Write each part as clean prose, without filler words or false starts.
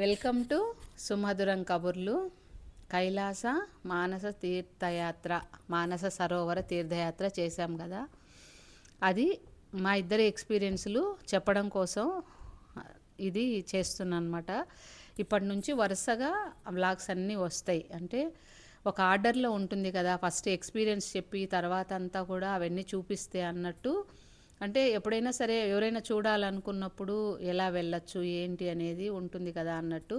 Welcome to సుమధురం కబుర్లు. కైలాస మానస తీర్థయాత్ర, మానస సరోవర తీర్థయాత్ర చేశాం కదా. అది మా ఇద్దరి ఎక్స్పీరియన్స్లు చెప్పడం కోసం ఇది చేస్తున్నాను అనమాట. ఇప్పటి నుంచి వరుసగా వ్లాగ్స్ అన్నీ వస్తాయి. అంటే ఒక ఆర్డర్లో ఉంటుంది కదా, ఫస్ట్ ఎక్స్పీరియన్స్ చెప్పి తర్వాత అంతా కూడా అవన్నీ చూపిస్తే అన్నట్టు. అంటే ఎప్పుడైనా సరే ఎవరైనా చూడాలనుకున్నప్పుడు ఎలా వెళ్ళొచ్చు ఏంటి అనేది ఉంటుంది కదా అన్నట్టు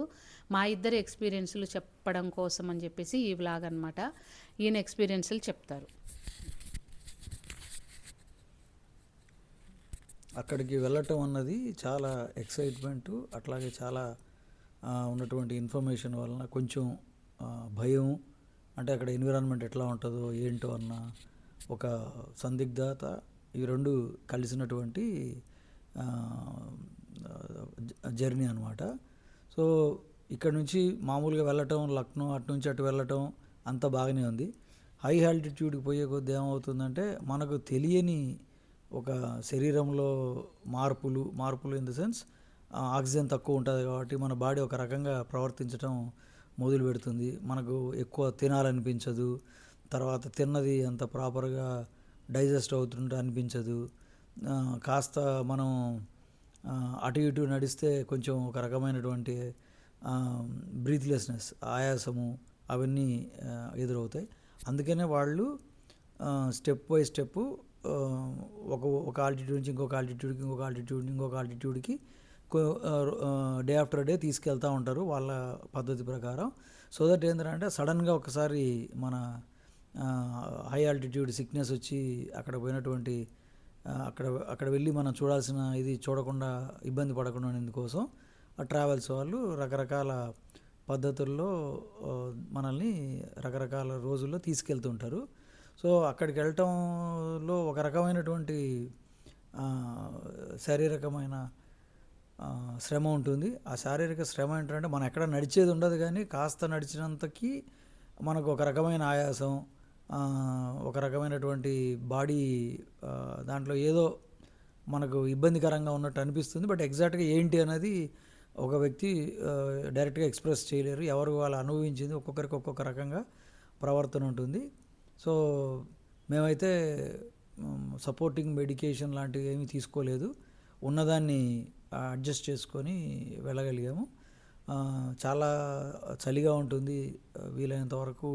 మా ఇద్దరి ఎక్స్పీరియన్స్లు చెప్పడం కోసం అని చెప్పేసి ఈ వ్లాగ్ అనమాట. ఈయన ఎక్స్పీరియన్స్లు చెప్తారు. అక్కడికి వెళ్ళటం అన్నది చాలా ఎక్సైట్మెంట్, అట్లాగే చాలా ఉన్నటువంటి ఇన్ఫర్మేషన్ వలన కొంచెం భయం, అంటే అక్కడ ఎన్విరాన్మెంట్ ఎట్లా ఉంటుందో ఏంటో అన్న ఒక సందిగ్ధత, ఇవి రెండు కలిసినటువంటి జర్నీ అనమాట. సో ఇక్కడ నుంచి మామూలుగా వెళ్ళటం, లక్నో అటు నుంచి అటు వెళ్ళటం అంత బాగానే ఉంది. హై ఆల్టిట్యూడ్కి పోయే కొద్ది ఏమవుతుందంటే మనకు తెలియని ఒక శరీరంలో మార్పులు ఇన్ ద సెన్స్ ఆక్సిజన్ తక్కువ ఉంటుంది కాబట్టి మన బాడీ ఒక రకంగా ప్రవర్తించడం మొదలు పెడుతుంది. మనకు ఎక్కువ తినాలనిపించదు, తర్వాత తిన్నది అంత ప్రాపర్గా డైజెస్ట్ అవుతుంటే అనిపించదు. కాస్త మనం అటు ఇటు నడిస్తే కొంచెం ఒక రకమైనటువంటి బ్రీత్లెస్నెస్, ఆయాసము అవన్నీ ఎదురవుతాయి. అందుకనే వాళ్ళు స్టెప్ బై స్టెప్ ఒక ఆల్టిట్యూడ్ నుంచి ఇంకొక ఆల్టిట్యూడ్కి డే ఆఫ్టర్ డే తీసుకెళ్తూ ఉంటారు వాళ్ళ పద్ధతి ప్రకారం. సో దట్ ఏంటంటే సడన్గా ఒకసారి మన హై ఆల్టిట్యూడ్ సిక్నెస్ వచ్చి అక్కడ పోయినటువంటి అక్కడ వెళ్ళి మనం చూడాల్సిన ఇది చూడకుండా ఇబ్బంది పడకుండా ఉండేందుకోసం ఆ ట్రావెల్స్ వాళ్ళు రకరకాల పద్ధతుల్లో మనల్ని రకరకాల రోజుల్లో తీసుకెళ్తుంటారు. సో అక్కడికి వెళ్ళటంలో ఒక రకమైనటువంటి శారీరకమైన శ్రమ ఉంటుంది. ఆ శారీరక శ్రమ ఏంటంటే మనం ఎక్కడ నడిచేది ఉండదు, కానీ కాస్త నడిచినంతకి మనకు ఒక రకమైన ఆయాసం, ఒక రకమైనటువంటి బాడీ దాంట్లో ఏదో మనకు ఇబ్బందికరంగా ఉన్నట్టు అనిపిస్తుంది. బట్ ఎగ్జాక్ట్గా ఏంటి అనేది ఒక వ్యక్తి డైరెక్ట్గా ఎక్స్ప్రెస్ చేయలేరు. ఎవరు వాళ్ళు అనుభవించింది ఒక్కొక్కరికి ఒక్కొక్క రకంగా ప్రవర్తన ఉంటుంది. సో మేమైతే సపోర్టింగ్ మెడికేషన్ లాంటివి ఏమీ తీసుకోలేదు, ఉన్నదాన్ని అడ్జస్ట్ చేసుకొని వెళ్ళగలిగాము. చాలా చలిగా ఉంటుంది, వీలైనంత వరకు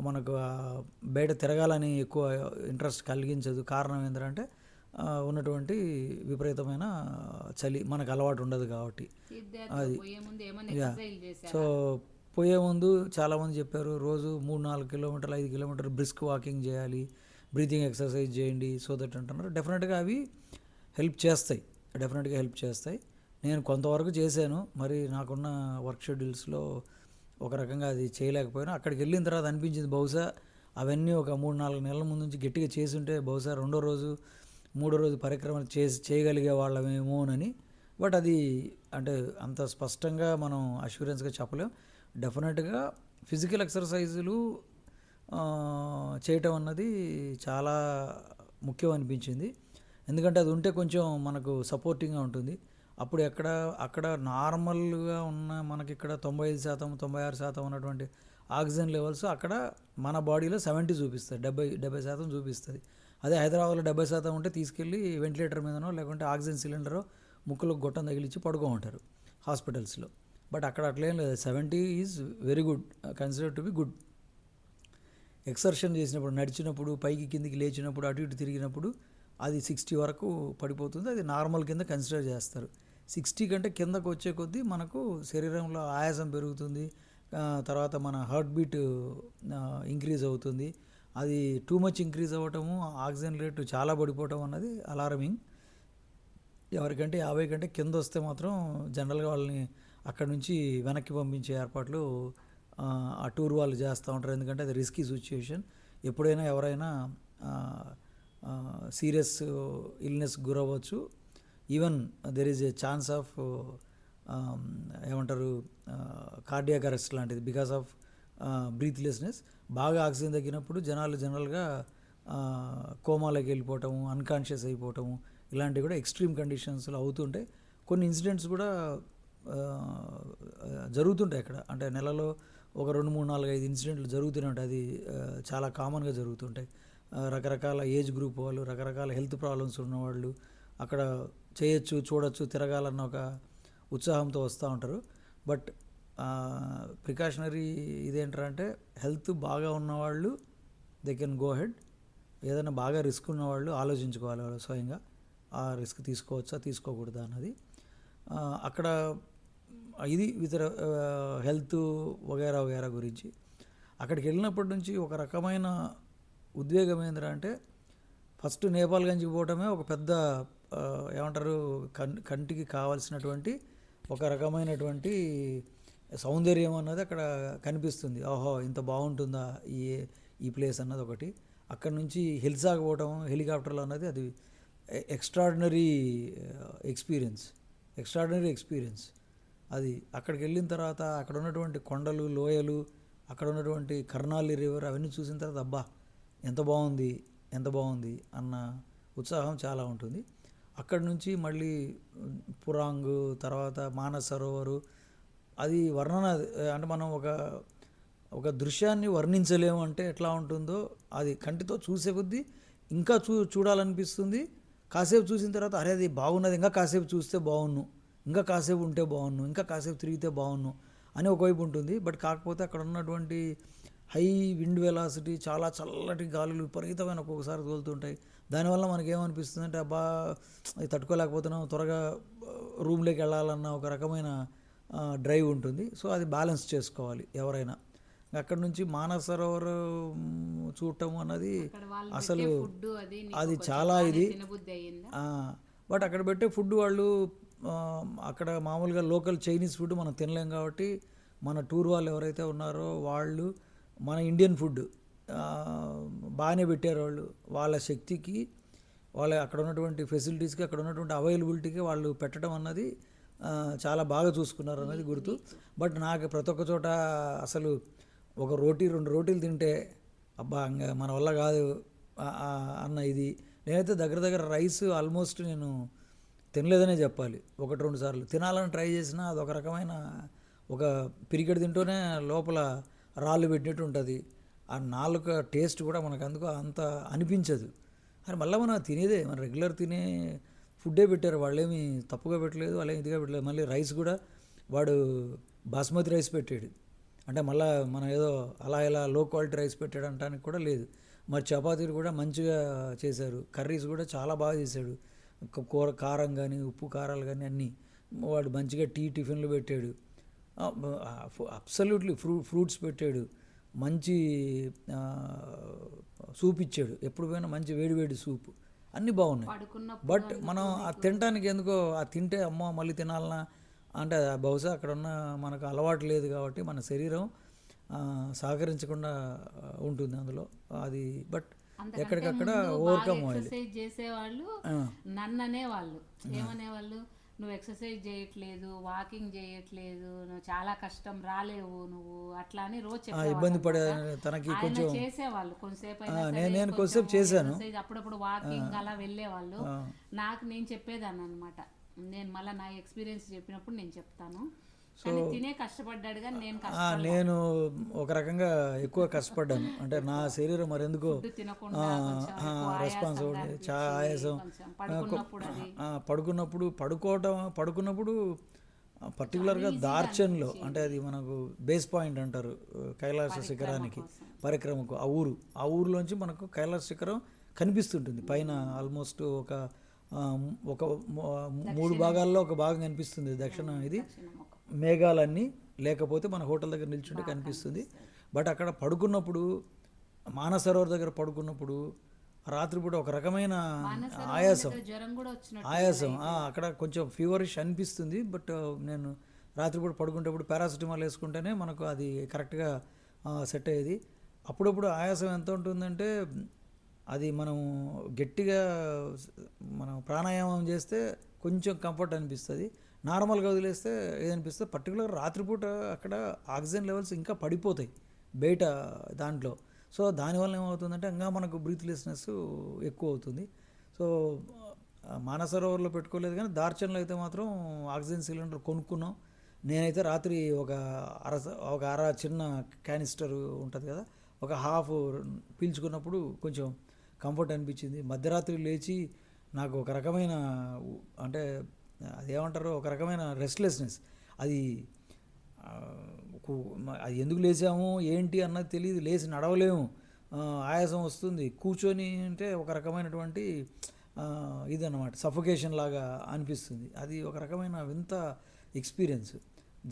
మనకు బయట తిరగాలని ఎక్కువ ఇంట్రెస్ట్ కలిగించదు. కారణం ఏంటంటే ఉన్నటువంటి విపరీతమైన చలి మనకు అలవాటు ఉండదు కాబట్టి. అది సో పోయే ముందు చాలామంది చెప్పారు రోజు 3-4 కిలోమీటర్లు 5 కిలోమీటర్లు బ్రిస్క్ వాకింగ్ చేయాలి, బ్రీతింగ్ ఎక్సర్సైజ్ చేయండి సో దట్ అంటున్నారు. డెఫినెట్గా అవి హెల్ప్ చేస్తాయి. నేను కొంతవరకు చేశాను, మరి నాకున్న వర్క్ షెడ్యూల్స్లో ఒక రకంగా అది చేయలేకపోయినా అక్కడికి వెళ్ళిన తర్వాత అనిపించింది బహుశా అవన్నీ ఒక 3-4 నెలల ముందు నుంచి గట్టిగా చేసుంటే బహుశా రెండో రోజు మూడో రోజు పరిక్రమణ చేయగలిగే వాళ్ళమేమోనని. బట్ అది అంటే అంత స్పష్టంగా మనం అష్యూరెన్స్గా చెప్పలేం. డెఫినెట్గా ఫిజికల్ ఎక్సర్సైజులు చేయటం అన్నది చాలా ముఖ్యం అనిపించింది. ఎందుకంటే అది ఉంటే కొంచెం మనకు సపోర్టింగ్గా ఉంటుంది. అప్పుడు అక్కడ నార్మల్గా ఉన్న మనకి ఇక్కడ 95%, 96% ఉన్నటువంటి ఆక్సిజన్ లెవెల్స్ అక్కడ మన బాడీలో 70 చూపిస్తుంది, 70% చూపిస్తుంది. అదే హైదరాబాద్లో 70% ఉంటే తీసుకెళ్ళి వెంటిలేటర్ మీదనో లేకుంటే ఆక్సిజన్ సిలిండరో ముక్కులకు గొట్టం తగిలిచ్చి పడుకోమంటారు హాస్పిటల్స్లో. బట్ అక్కడ అట్లేం లేదు, 70 is very good, consider to be good. Exertion చేసినప్పుడు, నడిచినప్పుడు, పైకి కిందికి లేచినప్పుడు, అటు ఇటు తిరిగినప్పుడు అది 60 వరకు పడిపోతుంది. అది నార్మల్ కింద కన్సిడర్ చేస్తారు. 60 కంటే కిందకు వచ్చే కొద్దీ మనకు శరీరంలో ఆయాసం పెరుగుతుంది, తర్వాత మన హార్ట్ బీట్ ఇంక్రీజ్ అవుతుంది. అది టూ మచ్ ఇంక్రీజ్ అవ్వటము, ఆక్సిజన్ రేటు చాలా పడిపోవటం అన్నది అలారమింగ్. ఎవరికంటే 50 కంటే కింద వస్తే మాత్రం జనరల్గా వాళ్ళని అక్కడ నుంచి వెనక్కి పంపించే ఏర్పాట్లు ఆ టూర్ వాళ్ళు చేస్తూ ఉంటారు. ఎందుకంటే అది రిస్కీ సిచ్యుయేషన్. ఎప్పుడైనా ఎవరైనా సీరియస్ ఇల్నెస్ గురవ్వచ్చు. Even there is a chance of ఏమంటారు కార్డియాక్ అరెస్ట్ లాంటిది బికాస్ ఆఫ్ బ్రీత్లెస్నెస్. బాగా ఆక్సిజన్ తగ్గినప్పుడు జనాలు జనరల్గా కోమాలోకి వెళ్ళిపోవటము, అన్కాన్షియస్ అయిపోవటము, ఇలాంటివి కూడా ఎక్స్ట్రీమ్ కండిషన్స్లో అవుతుంటాయి. కొన్ని ఇన్సిడెంట్స్ కూడా ఆ, జరుగుతుంటాయి అక్కడ. అంటే నెలలో ఒక 2, 3, 4, 5 ఇన్సిడెంట్లు జరుగుతూనే ఉంటాయి. అది చాలా కామన్గా జరుగుతుంటాయి. రకరకాల ఏజ్ గ్రూప్ వాళ్ళు, రకరకాల హెల్త్ ప్రాబ్లమ్స్ ఉన్నవాళ్ళు అక్కడ చేయొచ్చు, చూడొచ్చు, తిరగాలన్న ఒక ఉత్సాహంతో వస్తూ ఉంటారు. బట్ ప్రికాషనరీ ఇదేంటంటే హెల్త్ బాగా ఉన్నవాళ్ళు దే కెన్ గో హెడ్. ఏదైనా బాగా రిస్క్ ఉన్నవాళ్ళు ఆలోచించుకోవాలి వాళ్ళు స్వయంగా, ఆ రిస్క్ తీసుకోవచ్చా తీసుకోకూడదా అన్నది. అక్కడ ఇది ఇతర హెల్త్ వగైరా వగైరా గురించి. అక్కడికి వెళ్ళినప్పటి నుంచి ఒక రకమైన ఉద్వేగం ఏంటంటే ఫస్ట్ నేపాల్ గంజ్కి పోవటమే ఒక పెద్ద ఏమంటారు కంటికి కావాల్సినటువంటి ఒక రకమైనటువంటి సౌందర్యం అన్నది అక్కడ కనిపిస్తుంది. ఓహో, ఇంత బాగుంటుందా ఈ ప్లేస్ అన్నది ఒకటి. అక్కడ నుంచి హిల్సాకి పోవటం హెలికాప్టర్లో అన్నది అది ఎక్స్ట్రాడినరీ ఎక్స్పీరియన్స్. అది అక్కడికి వెళ్ళిన తర్వాత అక్కడ ఉన్నటువంటి కొండలు, లోయలు, అక్కడ ఉన్నటువంటి కర్నాలి రివర్ అవన్నీ చూసిన తర్వాత అబ్బా ఎంత బాగుంది అన్న ఉత్సాహం చాలా ఉంటుంది. అక్కడి నుంచి మళ్ళీ పురాంగ్, తర్వాత మానస్ సరోవరు, అది వర్ణన అంటే మనం ఒక దృశ్యాన్ని వర్ణించలేము. అంటే ఎట్లా ఉంటుందో అది కంటితో చూసే కొద్దీ ఇంకా చూడాలనిపిస్తుంది. కాసేపు చూసిన తర్వాత అరే అది బాగున్నది, ఇంకా కాసేపు చూస్తే బాగున్ను, ఇంకా కాసేపు ఉంటే బాగున్ను, ఇంకా కాసేపు తిరిగితే బాగున్ను అని ఒకవైపు ఉంటుంది. బట్ కాకపోతే అక్కడ ఉన్నటువంటి హై విండ్ వెలాసిటీ, చాలా చల్లటి గాలులు విపరీతమైన ఒక్కొక్కసారి తోలుతుంటాయి. దానివల్ల మనకేమనిపిస్తుంది అంటే అబ్బా అది తట్టుకోలేకపోతున్నాం, త్వరగా రూమ్లోకి వెళ్ళాలన్న ఒక రకమైన డ్రైవ్ ఉంటుంది. సో అది బ్యాలెన్స్ చేసుకోవాలి ఎవరైనా. అక్కడ నుంచి మానస్ సరోవర్ చూడటం అన్నది అసలు అది చాలా ఇది. బట్ అక్కడ పెట్టే ఫుడ్ వాళ్ళు అక్కడ మామూలుగా లోకల్ చైనీస్ ఫుడ్ మనం తినలేం కాబట్టి మన టూర్ వాళ్ళు ఎవరైతే ఉన్నారో వాళ్ళు మన ఇండియన్ ఫుడ్ బాగానే పెట్టారు. వాళ్ళ శక్తికి, వాళ్ళ అక్కడ ఉన్నటువంటి ఫెసిలిటీస్కి, అక్కడ ఉన్నటువంటి అవైలబిలిటీకి వాళ్ళు పెట్టడం అన్నది చాలా బాగా చూసుకున్నారు అన్నది గుర్తు. బట్ నాకు ప్రతి ఒక్క చోట అసలు ఒక రోటీ 2 రోటీలు తింటే అబ్బా ఇంకా మన వల్ల కాదు అన్న ఇది. నేనైతే దగ్గర రైస్ ఆల్మోస్ట్ నేను తినలేదనే చెప్పాలి. 1-2 సార్లు తినాలని ట్రై చేసినా అదొక రకమైన ఒక పిరికెడు తింటూనే లోపల రాళ్ళు పెట్టినట్టు ఉంటుంది. ఆ నాలుక టేస్ట్ కూడా మనకు అందుకు అంత అనిపించదు. అని మళ్ళీ మనం తినేదే, మన రెగ్యులర్ తినే ఫుడ్డే పెట్టారు. వాళ్ళేమి తప్పుగా పెట్టలేదు, వాళ్ళేమి ఇదిగా పెట్టలేదు. మళ్ళీ రైస్ కూడా వాడు బాస్మతి రైస్ పెట్టాడు. అంటే మళ్ళీ మనం ఏదో అలా ఇలా లో క్వాలిటీ రైస్ పెట్టాడు అనడానికి కూడా లేదు. మరి చపాతీలు కూడా మంచిగా చేశారు, కర్రీస్ కూడా చాలా బాగా చేశాడు. కూర కారం కానీ, ఉప్పు కారాలు కానీ అన్నీ వాడు మంచిగా టిఫిన్లు పెట్టాడు. అబ్సల్యూట్లీ ఫ్రూట్స్ పెట్టాడు, మంచి సూప్ ఇచ్చాడు. ఎప్పుడు పోయినా మంచి వేడి సూప్, అన్నీ బాగున్నాయి. బట్ మనం ఆ తినడానికి ఎందుకో తింటే అమ్మో మళ్ళీ తినాలన్నా అంటే బహుశా అక్కడ ఉన్న మనకు అలవాటు లేదు కాబట్టి మన శరీరం సహకరించకుండా ఉంటుంది అందులో అది. బట్ ఎక్కడికక్కడ ఓవర్కమ్ అయ్యింది. చేసేవాళ్ళు నన్ను అనేవాళ్ళు, ఏమనేవాళ్ళు, నువ్వు ఎక్సర్సైజ్ చేయట్లేదు, వాకింగ్ చేయట్లేదు, నువ్వు చాలా కష్టం, రాలేవు నువ్వు అట్లా అని రోజు ఇబ్బంది పడే తనకి కొంచెం చేసేవాళ్ళు. కొంతసేపు నేను కొంచెంసేపు చేశాను, అప్పుడప్పుడు వాకింగ్ అలా వెళ్ళేవాళ్ళు. నాకు నేను చెప్పేదాన్ని అనమాట. నేను మళ్ళీ నా ఎక్స్పీరియన్స్ చెప్పినప్పుడు నేను చెప్తాను. తినే కష్టపడ్డాడు కానీ నేను ఒక రకంగా ఎక్కువ కష్టపడ్డాను. అంటే నా శరీరం మరెందుకో రెస్పాన్సిబిలిటీ, చాలా ఆయాసం. పడుకున్నప్పుడు పర్టికులర్గా దార్చన్లో, అంటే అది మనకు బేస్ పాయింట్ అంటారు కైలాస శిఖరానికి, పరిక్రమకు. ఆ ఊరిలోంచి మనకు కైలాస శిఖరం కనిపిస్తుంటుంది పైన. ఆల్మోస్ట్ ఒక 3 భాగాల్లో ఒక భాగం కనిపిస్తుంది దక్షిణం. ఇది మేఘాలన్నీ లేకపోతే మన హోటల్ దగ్గర నిల్చుంటే కనిపిస్తుంది. బట్ అక్కడ పడుకున్నప్పుడు, మానసరోవర్ దగ్గర పడుకున్నప్పుడు రాత్రిపూట ఒక రకమైన ఆయాసం అక్కడ కొంచెం ఫీవరిష్ అనిపిస్తుంది. బట్ నేను రాత్రిపూట పడుకునేటప్పుడు పారాసిటమాల్ వేసుకుంటేనే మనకు అది కరెక్ట్గా సెట్ అయ్యేది. అప్పుడప్పుడు ఆయాసం ఎంత ఉంటుందంటే అది మనం గట్టిగా మనం ప్రాణాయామం చేస్తే కొంచెం కంఫర్ట్ అనిపిస్తుంది, నార్మల్గా వదిలేస్తే ఏదనిపిస్తుంది. పర్టికులర్ రాత్రిపూట అక్కడ ఆక్సిజన్ లెవెల్స్ ఇంకా పడిపోతాయి బయట దాంట్లో. సో దానివల్ల ఏమవుతుందంటే ఇంకా మనకు బ్రీత్లెస్నెస్ ఎక్కువ అవుతుంది. సో మానసరోవర్లో పెట్టుకోలేదు కానీ దార్చన్లో అయితే మాత్రం ఆక్సిజన్ సిలిండర్ కొనుక్కున్నాం. నేనైతే రాత్రి ఒక అర చిన్న క్యానిస్టర్ ఉంటుంది కదా, ఒక హాఫ్ పీల్చుకున్నప్పుడు కొంచెం కంఫర్ట్ అనిపించింది. మధ్యరాత్రి లేచి నాకు ఒక రకమైన అంటే అదేమంటారు, ఒక రకమైన రెస్ట్లెస్నెస్. అది ఆ, అది ఎందుకు లేచాము ఏంటి అన్నది తెలియదు, లేచి నడవలేము, ఆయాసం వస్తుంది, కూర్చొని అంటే ఒక రకమైనటువంటి ఇదన్నమాట సఫోకేషన్ లాగా అనిపిస్తుంది. అది ఒక రకమైన వింత ఎక్స్పీరియన్స్.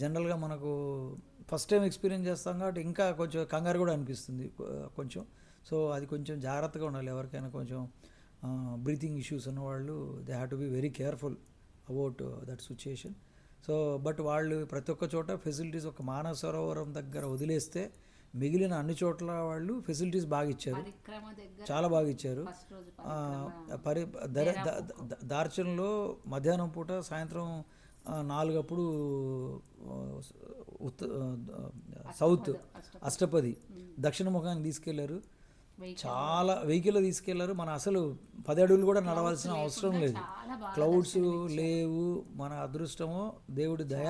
జనరల్గా మనకు ఫస్ట్ టైం ఎక్స్పీరియన్స్ చేస్తాం కాబట్టి ఇంకా కొంచెం కంగారు కూడా అనిపిస్తుంది కొంచెం. సో అది కొంచెం జాగ్రత్తగా ఉండాలి ఎవరికైనా కొంచెం బ్రీతింగ్ ఇష్యూస్ ఉన్నవాళ్ళు. They have to be very careful about that situation. So but వాళ్ళు ప్రతి ఒక్క చోట ఫెసిలిటీస్ ఒక మానస సరోవరం దగ్గర వదిలేస్తే మిగిలిన అన్ని చోట్ల వాళ్ళు ఫెసిలిటీస్ బాగా ఇచ్చారు, చాలా బాగా ఇచ్చారు. దార్చన్లో మధ్యాహ్నం పూట సాయంత్రం 4 అప్పుడు సౌత్ అష్టపది దక్షిణ ముఖానికి తీసుకెళ్లారు. చాలా వెహికల్లో తీసుకెళ్లారు. మన అసలు 10 అడుగులు కూడా నడవాల్సిన అవసరం లేదు. క్లౌడ్స్ లేవు, మన అదృష్టమో దేవుడి దయ.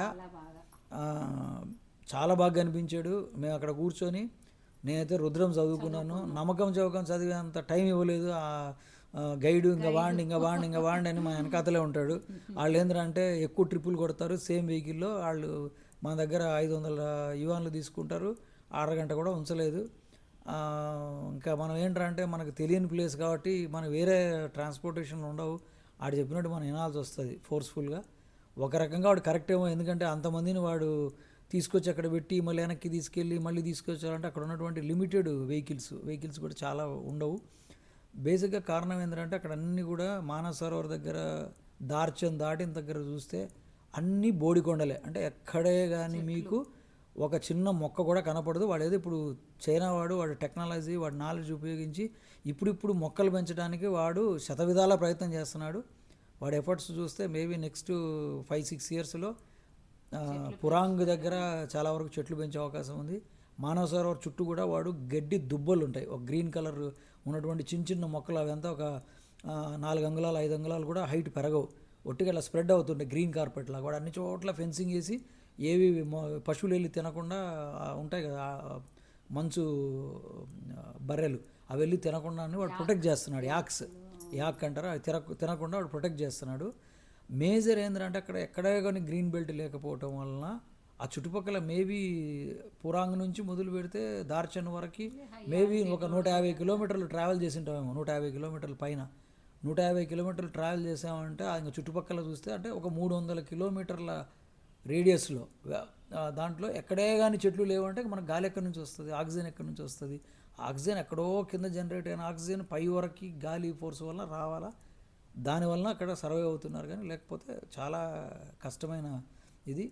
చాలా బాగా కనిపించాడు. మేము అక్కడ కూర్చొని నేనైతే రుద్రం చదువుకున్నాను. నమ్మకం చదివేంత టైం ఇవ్వలేదు ఆ గైడు. ఇంకా వాండి అని మా వెనకాతలే ఉంటాడు. వాళ్ళు ఏంటంటే ఎక్కువ ట్రిప్పులు కొడతారు సేమ్ వెహికల్లో. వాళ్ళు మన దగ్గర 500 యువాన్లు తీసుకుంటారు, అరగంట కూడా ఉంచలేదు. ఇంకా మనం ఏంటంటే మనకు తెలియని ప్లేస్ కాబట్టి మనం వేరే ట్రాన్స్పోర్టేషన్లు ఉండవు, ఆడు చెప్పినట్టు మనం వినాల్సి వస్తుంది ఫోర్స్ఫుల్గా. ఒక రకంగా వాడు కరెక్ట్ ఏమో, ఎందుకంటే అంతమందిని వాడు తీసుకొచ్చి అక్కడ పెట్టి మళ్ళీ వెనక్కి తీసుకెళ్ళి మళ్ళీ తీసుకొచ్చారంటే అక్కడ ఉన్నటువంటి లిమిటెడ్ వెహికల్స్ కూడా చాలా ఉండవు. బేసిక్గా కారణం ఏంటంటే అక్కడ అన్నీ కూడా మానస సరోవర్ దగ్గర దార్చన్ దాటిన దగ్గర చూస్తే అన్నీ బోడికొండలే. అంటే ఎక్కడే కానీ మీకు ఒక చిన్న మొక్క కూడా కనపడదు. వాడు ఏదో ఇప్పుడు చైనా వాడు టెక్నాలజీ, వాడి నాలెడ్జ్ ఉపయోగించి ఇప్పుడు మొక్కలు పెంచడానికి వాడు శతవిధాల ప్రయత్నం చేస్తున్నాడు. వాడి ఎఫర్ట్స్ చూస్తే మేబీ నెక్స్ట్ 5-6 ఇయర్స్లో పురాంగ్ దగ్గర చాలా వరకు చెట్లు పెంచే అవకాశం ఉంది. మానవ సరోవర్ చుట్టూ కూడా వాడు గడ్డి దుబ్బలు ఉంటాయి, ఒక గ్రీన్ కలర్ ఉన్నటువంటి చిన్న మొక్కలు. అవంతా ఒక 4 అంగుళాలు 5 అంగుళాలు కూడా హైట్ పెరగవు, ఒట్టిగా అలా స్ప్రెడ్ అవుతుంటాయి గ్రీన్ కార్పెట్ లాగా. వాడు అన్ని చోట్ల ఫెన్సింగ్ వేసి ఏవి పశువులు వెళ్ళి తినకుండా ఉంటాయి కదా మంచు బర్రెలు, అవి వెళ్ళి తినకుండా వాడు ప్రొటెక్ట్ చేస్తున్నాడు. యాక్ అంటారు, అవి తినకుండా వాడు ప్రొటెక్ట్ చేస్తున్నాడు. మేజర్ ఏంటంటే అక్కడ ఎక్కడే కానీ గ్రీన్ బెల్ట్ లేకపోవటం వలన ఆ చుట్టుపక్కల మేబీ పురాంగ్ నుంచి మొదలు పెడితే దార్చన్ వరకు మేబీ ఒక 150 కిలోమీటర్లు ట్రావెల్ చేసి ఉంటామేమో. 150 కిలోమీటర్ల పైన 150 కిలోమీటర్లు ట్రావెల్ చేసామంటే ఇంకా చుట్టుపక్కల చూస్తే అంటే ఒక 300 కిలోమీటర్ల రేడియస్లో దాంట్లో ఎక్కడే కానీ చెట్లు లేవంటే మనకు గాలి ఎక్కడి నుంచి వస్తుంది, ఆక్సిజన్ ఎక్కడి నుంచి వస్తుంది? ఆక్సిజన్ ఎక్కడో కింద జనరేట్ అయిన ఆక్సిజన్ పై వరకు గాలి ఫోర్స్ వల్ల రావాలా, దానివల్ల అక్కడ సర్వే అవుతున్నారు. కానీ లేకపోతే చాలా కష్టమైన ఇది.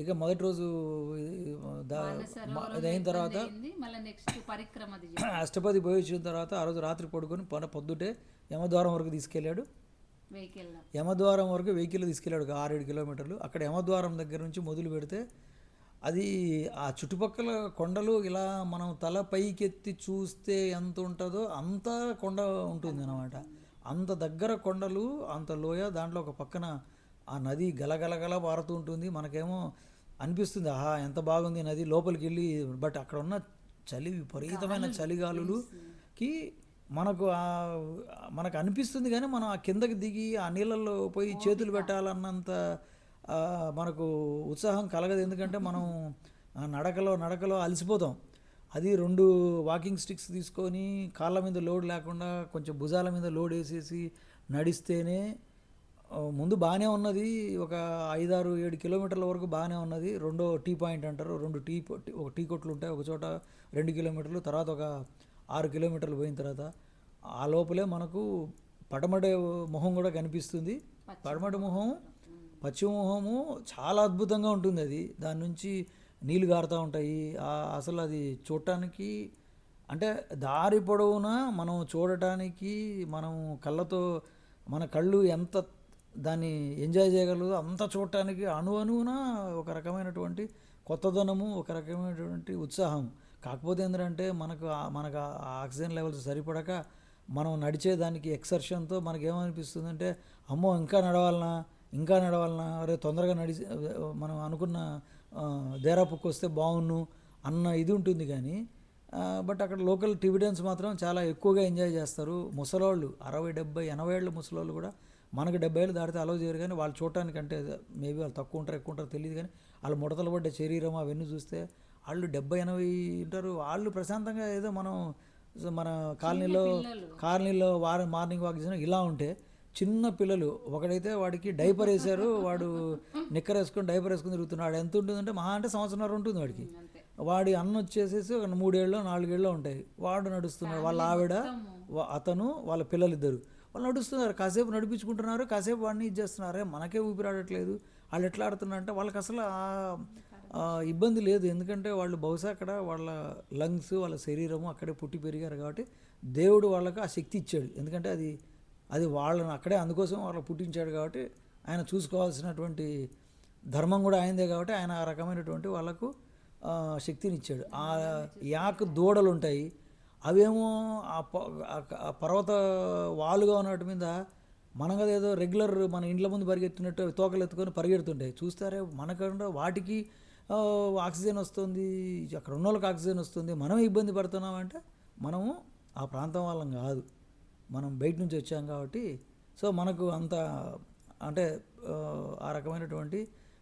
ఇక మొదటి రోజు ఇది అయిన తర్వాత అష్టపది పోయి వచ్చిన తర్వాత ఆ రోజు రాత్రి పడుకొని పొద్దుటే యమద్వారం వరకు తీసుకెళ్ళాడు. యమద్వారం వరకు వెహికల్ తీసుకెళ్ళాడు, 6-7 కిలోమీటర్లు. అక్కడ యమద్వారం దగ్గర నుంచి మొదలు పెడితే అది ఆ చుట్టుపక్కల కొండలు ఇలా మనం తల పైకెత్తి చూస్తే ఎంత ఉంటుందో అంత కొండ ఉంటుంది అన్నమాట. అంత దగ్గర కొండలు, అంత లోయ, దాంట్లో ఒక పక్కన ఆ నది గలగలగల పారుతూ ఉంటుంది. మనకేమో అనిపిస్తుంది ఆహా ఎంత బాగుంది నది లోపలికి వెళ్ళి. బట్ అక్కడ ఉన్న చలి, విపరీతమైన చలిగాలులకి మనకు అనిపిస్తుంది. కానీ మనం ఆ కిందకి దిగి ఆ నీళ్ళల్లో పోయి చేతులు పెట్టాలన్నంత మనకు ఉత్సాహం కలగదు. ఎందుకంటే మనం నడకలో అలసిపోతాం. అది 2 వాకింగ్ స్టిక్స్ తీసుకొని కాళ్ళ మీద లోడ్ లేకుండా కొంచెం భుజాల మీద లోడ్ వేసేసి నడిస్తేనే ముందు బాగానే ఉన్నది. ఒక 5-6-7 కిలోమీటర్ల వరకు బాగానే ఉన్నది. రెండో టీ పాయింట్ అంటారు, ఒక టీ కొట్లు ఉంటాయి ఒక చోట 2 కిలోమీటర్లు, తర్వాత ఒక 6 కిలోమీటర్లు పోయిన తర్వాత ఆ లోపలే మనకు పడమటి మొహం కూడా కనిపిస్తుంది. పడమటి మొహం, పశ్చిమ మొహము చాలా అద్భుతంగా ఉంటుంది. అది దాని నుంచి నీళ్ళు గారుతూ ఉంటాయి. అసలు అది చూడటానికి అంటే దారి పొడవునా మనం చూడటానికి మనం కళ్ళతో మన కళ్ళు ఎంత దాన్ని ఎంజాయ్ చేయగలదో అంత చూడటానికి అణువున ఒక రకమైనటువంటి కొత్తదనము, ఒక రకమైనటువంటి ఉత్సాహం. కాకపోతే ఏంటంటే మనకు ఆక్సిజన్ లెవెల్స్ సరిపడక మనం నడిచేదానికి ఎక్సర్షన్తో మనకేమనిపిస్తుంది అంటే అమ్మో ఇంకా నడవాలనా, ఇంకా నడవాలన్నా, అరే తొందరగా నడిచి మనం అనుకున్న దేరాపుక్కు వస్తే బాగున్ను అన్న ఇది ఉంటుంది కానీ బట్ అక్కడ లోకల్ టిబిటన్స్ మాత్రం చాలా ఎక్కువగా ఎంజాయ్ చేస్తారు. ముసలోళ్ళు 60, 70, 80 ఏళ్ళ ముసలోళ్ళు కూడా మనకు 70 ఏళ్ళు దాటితే అలౌ చేయరు, కానీ వాళ్ళు చూడటానికి అంటే మేబీ వాళ్ళు తక్కువ ఉంటారు ఎక్కువ ఉంటారు తెలియదు, కానీ వాళ్ళు ముడతలు పడ్డ శరీరం అవన్నీ చూస్తే వాళ్ళు 70, 80 ఉంటారు. వాళ్ళు ప్రశాంతంగా ఏదో మన కాలనీలో మార్నింగ్ వాక్ చేసిన ఇలా ఉంటే, చిన్న పిల్లలు ఒకడైతే వాడికి డైపర్ వేశారు, వాడు నిక్కర్ వేసుకొని డైపర్ వేసుకొని తిరుగుతున్నాడు. ఎంత ఉంటుందంటే మహా అంటే సంవత్సరంన్నర ఉంటుంది వాడికి. వాడి అన్న వచ్చేసేసి ఒక 3 ఏళ్ళు 4 ఏళ్ళు ఉంటాయి. వాడు నడుస్తున్నాడు, వాళ్ళ ఆవిడ అతను వాళ్ళ పిల్లలిద్దరు వాళ్ళు నడుస్తున్నారు, కాసేపు నడిపించుకుంటున్నారు, కాసేపు వాడిని ఇది చేస్తున్నారు. మనకే ఊపిరాడట్లేదు, వాళ్ళు ఎట్లా ఆడుతున్నారంటే వాళ్ళకి అసలు ఇబ్బంది లేదు. ఎందుకంటే వాళ్ళు బహుశా అక్కడ వాళ్ళ లంగ్స్ వాళ్ళ శరీరము అక్కడే పుట్టి పెరిగారు కాబట్టి దేవుడు వాళ్ళకి ఆ శక్తి ఇచ్చాడు. ఎందుకంటే అది వాళ్ళని అక్కడే అందుకోసం వాళ్ళకి పుట్టించాడు కాబట్టి ఆయన చూసుకోవాల్సినటువంటి ధర్మం కూడా ఆయనదే కాబట్టి ఆయన ఆ రకమైనటువంటి వాళ్ళకు శక్తిని ఇచ్చాడు. ఆ యాక్ దూడలు ఉంటాయి, అవేమో ఆ పర్వత వాలుగా ఉన్నట్టు మీద మనం కదా ఏదో రెగ్యులర్ మన ఇండ్ల ముందు పరిగెత్తినట్టు తోకలు ఎత్తుకొని పరిగెడుతుంటాయి. చూస్తారే మనకుండా వాటికి ఆక్సిజన్ వస్తుంది, అక్కడ ఉన్న వాళ్ళకి ఆక్సిజన్ వస్తుంది, మనం ఇబ్బంది పడుతున్నామంటే మనము ఆ ప్రాంతం వాళ్ళం కాదు, మనం బయట నుంచి వచ్చాం కాబట్టి. సో మనకు అంత అంటే ఆ రకమైనటువంటి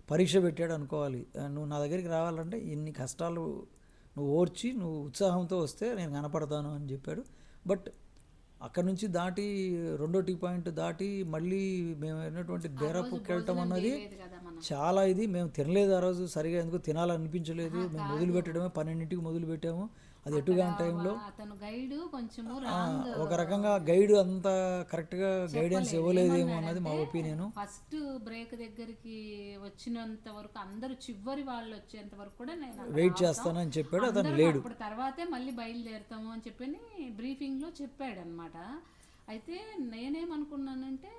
పరీక్ష పెట్టాడు అనుకోవాలి. నువ్వు నా దగ్గరికి రావాలంటే ఇన్ని కష్టాలు నువ్వు ఓర్చి నువ్వు ఉత్సాహంతో వస్తే నేను కనపడతాను అని చెప్పాడు. బట్ అక్కడ నుంచి దాటి రెండో టీ పాయింట్ దాటి మళ్ళీ మేము అయినటువంటి డేరాపుకి వెళ్ళటం అన్నది చాలా ఇది. మేము తినలేదు ఆ రోజు, సరిగా ఎందుకు తినాలనిపించలేదు. మేము మొదలుపెట్టడమే 12ంటికి మొదలుపెట్టాము. అది ఎటుగాని టైంలో ఒక రకంగా గైడ్ అంత కరెక్ట్గా గైడెన్స్ ఇవ్వలేదేమో అన్నది మా ఒపీనియన్. ఫస్ట్ బ్రేక్ దగ్గరికి వచ్చినంత వరకు అందరూ చివరి వాళ్ళు వచ్చేంత వరకు కూడా నేను వెయిట్ చేస్తానని చెప్పాడు. అతను లేడు. తర్వాతే మళ్ళీ బయలుదేరుతాము అని చెప్పి బ్రీఫింగ్లో చెప్పాడు అనమాట. అయితే నేనేమనుకున్నానంటే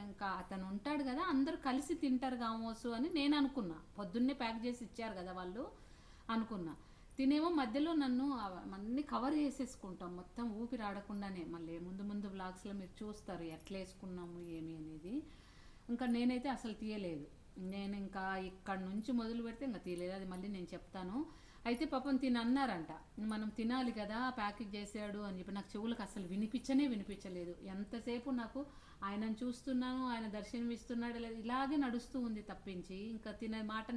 ఇంకా అతను ఉంటాడు కదా, అందరూ కలిసి తింటారు కామోసు అని నేను అనుకున్నా. పొద్దున్నే ప్యాక్ చేసి ఇచ్చారు కదా వాళ్ళు అనుకున్నా. తినేమో మధ్యలో నన్ను అన్నీ కవర్ చేసేసుకుంటాం మొత్తం ఊపిరి ఆడకుండానే. మళ్ళీ ముందు వ్లాగ్స్లో మీరు చూస్తారు ఎట్లా వేసుకున్నాము ఏమి అనేది. ఇంకా నేనైతే అసలు తీయలేదు. నేను ఇంకా ఇక్కడ నుంచి మొదలు పెడితే ఇంకా తీయలేదు, అది మళ్ళీ నేను చెప్తాను. అయితే పాపం అన్నారంట మనం తినాలి కదా ప్యాకింగ్ చేశాడు అని చెప్పి. నాకు చెవులకు అసలు వినిపించలేదు. ఎంతసేపు నాకు ఆయనను చూస్తున్నాను, ఆయన దర్శనం ఇస్తున్నాడు లేదు ఇలాగే నడుస్తూ ఉంది తప్పించి ఇంకా తినే మాట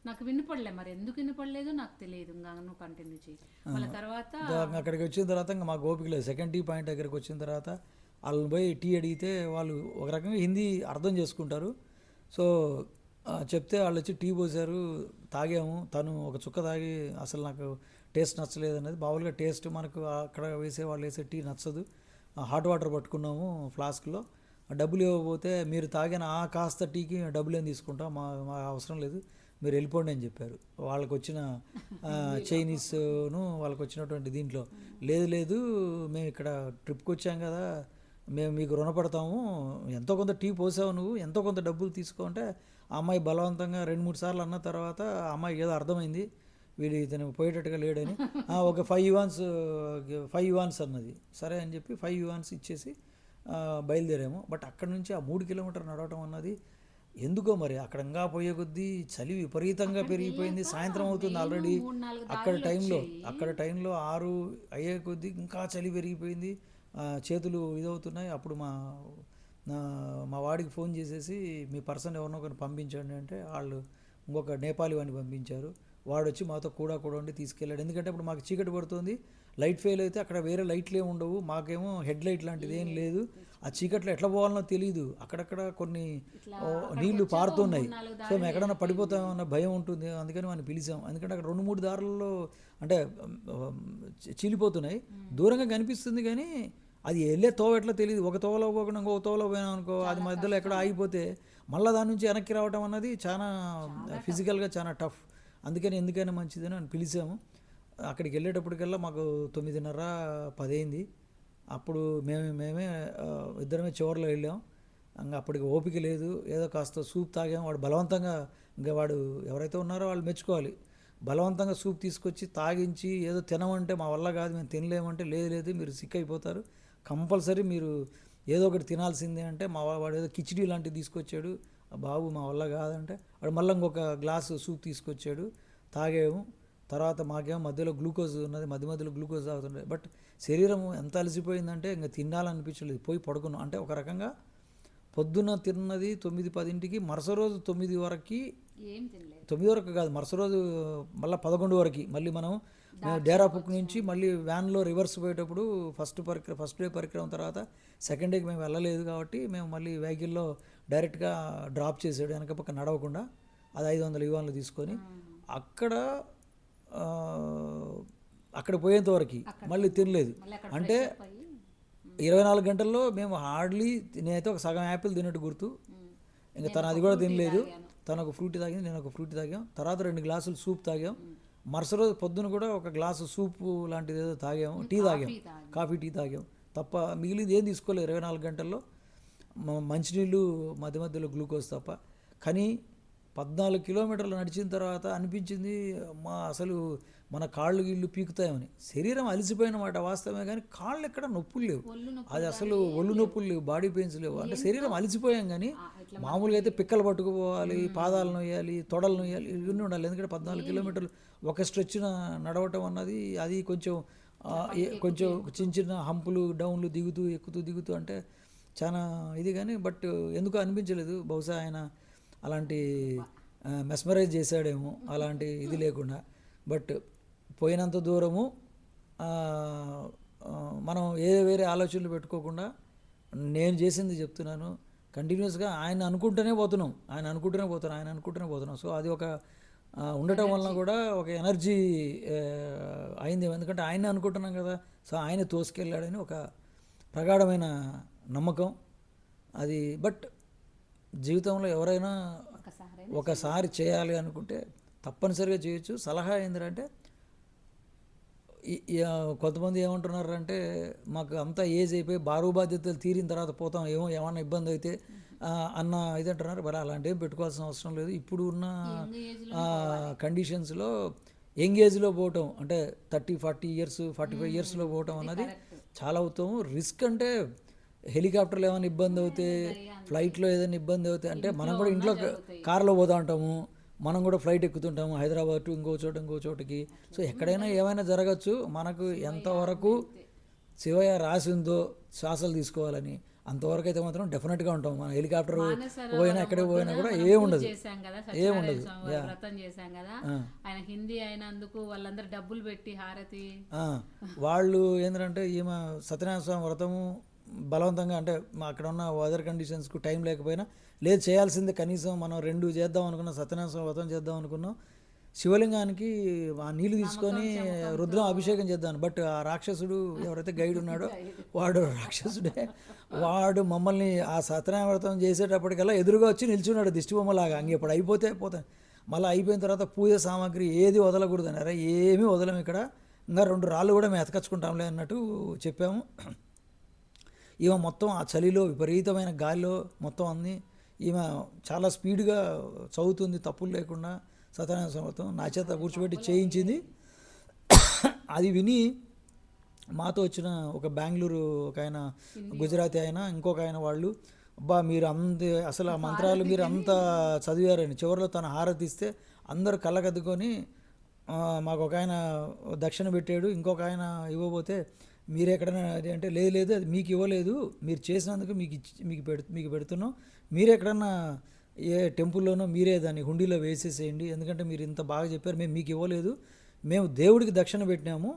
నాకు వినపడలే. మరి ఎందుకు వినపడలేదు నాకు తెలియదు. ఇంకా నువ్వు కంటిన్యూ చేయి. వాళ్ళ తర్వాత అక్కడికి వచ్చిన తర్వాత ఇంకా మాకు ఓపిక లేదు. సెకండ్ టీ పాయింట్ దగ్గరికి వచ్చిన తర్వాత వాళ్ళని పోయి టీ అడిగితే వాళ్ళు ఒక రకంగా హిందీ అర్థం చేసుకుంటారు. సో చెప్తే వాళ్ళు వచ్చి టీ పోసారు, తాగాము. తను ఒక చుక్క తాగి అసలు నాకు టేస్ట్ నచ్చలేదు అనేది. మామూలుగా టేస్ట్ మనకు అక్కడ వాళ్ళు వేసే టీ నచ్చదు. హాట్ వాటర్ పట్టుకున్నాము ఫ్లాస్క్లో. డబ్బులు ఇవ్వకపోతే మీరు తాగిన ఆ కాస్త టీకి డబ్బులు ఏం తీసుకుంటాం, మా అవసరం లేదు, మీరు వెళ్ళిపోండి అని చెప్పారు. వాళ్ళకు వచ్చిన చైనీస్ను వాళ్ళకు వచ్చినటువంటి దీంట్లో లేదు మేము ఇక్కడ ట్రిప్కి వచ్చాం కదా, మేము మీకు రుణపడతాము, ఎంతో కొంత టీ పోసావు నువ్వు, ఎంతో కొంత డబ్బులు తీసుకోంటే ఆ అమ్మాయి బలవంతంగా 2-3 సార్లు అన్న తర్వాత ఆ అమ్మాయికి ఏదో అర్థమైంది వీడు ఇతను పోయేటట్టుగా లేడని. ఒక 5 యువాన్స్ అన్నది. సరే అని చెప్పి 5 యువాన్స్ ఇచ్చేసి బయలుదేరాము. బట్ అక్కడ నుంచి ఆ 3 కిలోమీటర్ నడవటం అన్నది ఎందుకో మరి అక్కడ ఇంకా పోయే కొద్దీ చలి విపరీతంగా పెరిగిపోయింది. సాయంత్రం అవుతుంది ఆల్రెడీ. అక్కడ టైంలో 6 అయ్యే కొద్దీ ఇంకా చలి పెరిగిపోయింది, చేతులు ఇదవుతున్నాయి. అప్పుడు మా వాడికి ఫోన్ చేసేసి మీ పర్సన్ ఎవరినో ఒకరిని పంపించండి అంటే వాళ్ళు ఇంకొక నేపాలీ వాడిని పంపించారు. వాడు వచ్చి మాతో కూడా ఉండి తీసుకెళ్ళాడు. ఎందుకంటే అప్పుడు మాకు చీకటి పడుతుంది, లైట్ ఫెయిల్ అయితే అక్కడ వేరే లైట్లు ఏమి ఉండవు, మాకేమో హెడ్ లైట్ లాంటిది ఏం లేదు. ఆ చీకట్లో ఎట్లా పోవాలనో తెలియదు. అక్కడక్కడ కొన్ని నీళ్లు పారుతున్నాయి. సో మేము ఎక్కడన్నా పడిపోతామన్న భయం ఉంటుంది. అందుకని మనం పిలిచాం. ఎందుకంటే అక్కడ 2-3 దారులలో అంటే చీలిపోతున్నాయి. దూరంగా కనిపిస్తుంది కానీ అది వెళ్ళే తోవ ఎట్లా తెలియదు. ఒక తోవలో పోకుండా ఇంకొక తోవలో పోయినాం అనుకో, అది మధ్యలో ఎక్కడ ఆగిపోతే మళ్ళీ దాని నుంచి వెనక్కి రావడం అన్నది చాలా ఫిజికల్గా చాలా టఫ్. అందుకని ఎందుకైనా మంచిదని అని పిలిచాము. అక్కడికి వెళ్ళేటప్పటికల్లా మాకు 9:30-10 అయింది. అప్పుడు మేమే ఇద్దరమే చివరిలో వెళ్ళాం. ఇంకా అప్పటికి ఓపిక లేదు. ఏదో కాస్త సూప్ తాగాం. వాడు బలవంతంగా ఇంకా వాడు ఎవరైతే ఉన్నారో వాళ్ళు మెచ్చుకోవాలి. బలవంతంగా సూప్ తీసుకొచ్చి తాగించి ఏదో తినమంటే మా వల్ల కాదు మేము తినలేమంటే లేదు మీరు సిక్ అయిపోతారు, కంపల్సరీ మీరు ఏదో ఒకటి తినాల్సిందే అంటే వాడు ఏదో కిచిడీ లాంటివి తీసుకొచ్చాడు. బాబు మా వల్ల కాదంటే వాడు మళ్ళీ ఇంకొక గ్లాసు సూప్ తీసుకొచ్చాడు, తాగాము. తర్వాత మాకేమో మధ్యలో గ్లూకోజ్ ఉన్నది, మధ్యలో గ్లూకోజ్ తాగుతుండే. బట్ శరీరం ఎంత అలసిపోయిందంటే ఇంకా తినాలనిపించలేదు, పోయి పడుకున్నాం. అంటే ఒక రకంగా పొద్దున్న తిన్నది 9-10కి, మరుస రోజు 9 వరకు, ఏం తినలేదు. 9 వరకు కాదు, మరుస రోజు మళ్ళీ 11 వరకు మళ్ళీ మనం డేరాపుక్ నుంచి మళ్ళీ వ్యాన్లో రివర్స్ పోయేటప్పుడు ఫస్ట్ డే పరిక్రమ తర్వాత సెకండ్ డేకి మేము వెళ్ళలేదు కాబట్టి మేము మళ్ళీ వెహికల్లో డైరెక్ట్గా డ్రాప్ చేసాడు వెనక పక్క నడవకుండా. అది 500 యువాన్లు తీసుకొని అక్కడ అక్కడ పోయేంత వరకు మళ్ళీ తినలేదు. అంటే 24 గంటల్లో మేము హార్డ్లీ, నేనైతే ఒక సగం యాపిల్ తిన్నట్టు గుర్తు. ఇంకా తను అది కూడా తినలేదు. తను ఒక ఫ్రూట్ తాగింది, నేను ఒక ఫ్రూట్ తాగాం. తర్వాత 2 గ్లాసులు సూప్ తాగాం. మరుస రోజు పొద్దున కూడా ఒక గ్లాసు సూపు లాంటిది ఏదో తాగాము, టీ తాగాం, కాఫీ టీ తాగాం తప్ప మిగిలింది ఏం తీసుకోలేదు 24 గంటల్లో. మంచినీళ్ళు, మధ్యలో గ్లూకోజ్ తప్ప. కానీ 14 కిలోమీటర్లు నడిచిన తర్వాత అనిపించింది అసలు మన కాళ్ళు గీళ్ళు పీకుతాయని. శరీరం అలసిపోయిన మాట వాస్తవమే, కానీ కాళ్ళు ఎక్కడ నొప్పులు లేవు. అది అసలు ఒళ్ళు నొప్పులు లేవు, బాడీ పెయిన్స్ లేవు. అంటే శరీరం అలసిపోయాం, కానీ మామూలుగా అయితే పిక్కలు పట్టుకుపోవాలి, పాదాలు నొయ్యాలి, తొడలు నొయ్యాలి, ఇవన్నీ ఉండాలి. ఎందుకంటే 14 కిలోమీటర్లు ఒక స్ట్రెచ్న నడవటం అన్నది అది కొంచెం చిన్న చిన్న హంపులు, డౌన్లు, ఎక్కుతూ అంటే చాలా ఇది. కానీ బట్ ఎందుకో అనిపించలేదు. బహుశా ఆయన అలాంటి మెస్మరైజ్ చేశాడేమో, అలాంటి ఇది లేకుండా. బట్ పోయినంత దూరము మనం వేరే ఆలోచనలు పెట్టుకోకుండా నేను చేసింది చెప్తున్నాను. కంటిన్యూస్గా ఆయన అనుకుంటూనే పోతున్నాం. సో అది ఒక ఉండటం వలన కూడా ఒక ఎనర్జీ అయింది. ఎందుకంటే ఆయన అనుకుంటున్నాం కదా, సో ఆయన తోసుకెళ్ళాడని ఒక ప్రగాఢమైన నమ్మకం అది. బట్ జీవితంలో ఎవరైనా ఒకసారి చేయాలి అనుకుంటే తప్పనిసరిగా చేయొచ్చు. సలహా ఏంటంటే, కొంతమంది ఏమంటున్నారంటే మాకు అంతా ఏజ్ అయిపోయి బారువు బాధ్యతలు తీరిన తర్వాత పోతాం, ఏమన్నా ఇబ్బంది అయితే అన్న ఇది అంటున్నారు. మరి అలాంటి ఏం పెట్టుకోవాల్సిన అవసరం లేదు. ఇప్పుడు ఉన్న కండిషన్స్లో యంగ్ ఏజ్లో పోవటం, అంటే 30-40 ఇయర్స్ 45 ఇయర్స్లో పోవటం అన్నది చాలా ఉత్తమం. రిస్క్ అంటే హెలికాప్టర్లో ఏమైనా ఇబ్బంది అవుతే, ఫ్లైట్లో ఏదైనా ఇబ్బంది అవుతే, అంటే మనం కూడా ఇంట్లో కార్లో పోతూ ఉంటాము, మనం కూడా ఫ్లైట్ ఎక్కుతుంటాము హైదరాబాద్ టు ఇంకో చోటకి. సో ఎక్కడైనా ఏమైనా జరగచ్చు. మనకు ఎంతవరకు శివయ్య రాసిందో శ్వాసలు తీసుకోవాలని, అంతవరకు అయితే మాత్రం డెఫినెట్గా ఉంటాం. మన హెలికాప్టర్ పోయినా ఎక్కడికి పోయినా కూడా ఏముండదు. వ్రతం చేశాం కదా, ఆయన హిందీ అయినందుకు వాళ్ళందరూ డబ్బులు పెట్టి హారతి వాళ్ళు ఏంటంటే, ఈమె సత్యనారాయణ స్వామి వ్రతము బలవంతంగా, అంటే అక్కడ ఉన్న వెదర్ కండిషన్స్కు టైం లేకపోయినా లేదు చేయాల్సిందే. కనీసం మనం 2 చేద్దాం అనుకున్నాం, సత్యనారాయణ స్వామి వ్రతం చేద్దాం అనుకున్నాం, శివలింగానికి ఆ నీళ్లు తీసుకొని రుద్రం అభిషేకం చేద్దాం. బట్ ఆ రాక్షసుడు ఎవరైతే గైడ్ ఉన్నాడో వాడు రాక్షసుడే. వాడు మమ్మల్ని ఆ సత్యనారాయణ వ్రతం చేసేటప్పటికల్లా ఎదురుగా వచ్చి నిల్చున్నాడు దిష్టిబొమ్మలాగా. ఇంకెప్పుడు అయిపోతే మళ్ళీ అయిపోయిన తర్వాత పూజ సామాగ్రి ఏది వదలకూడదు అన్నారా. ఏమీ వదలం, ఇక్కడ ఇంకా 2 రాళ్ళు కూడా మేము ఎతకచ్చుకుంటాంలే అన్నట్టు చెప్పాము. ఈమె మొత్తం ఆ చలిలో, విపరీతమైన గాలిలో మొత్తం అన్ని ఈమె చాలా స్పీడ్గా చదువుతుంది తప్పులు లేకుండా సత్యనారాయణ స్వామి. నా చేత కూర్చోబెట్టి చేయించింది. అది విని మాతో వచ్చిన ఒక బెంగళూరు ఒక ఆయన, గుజరాతీ ఆయన, ఇంకొక ఆయన, వాళ్ళు అబ్బా మీరు అసలు ఆ మంత్రాలు మీరు అంతా చదివారని. చివరిలో తన హారతి ఇస్తే అందరూ కళ్ళకద్దుకొని మాకు ఒక ఆయన దక్షిణ పెట్టాడు, ఇంకొక ఆయన ఇవ్వబోతే మీరు ఎక్కడైనా అంటే లేదు అది మీకు ఇవ్వలేదు, మీరు చేసినందుకు మీకు పెడుతున్నాం, మీరు ఎక్కడన్నా ఏ టెంపుల్లోనో మీరే దాన్ని హుండీలో వేసేసేయండి, ఎందుకంటే మీరు ఇంత బాగా చెప్పారు, మేము మీకు ఇవ్వలేదు, మేము దేవుడికి దక్షిణ పెట్టినాము,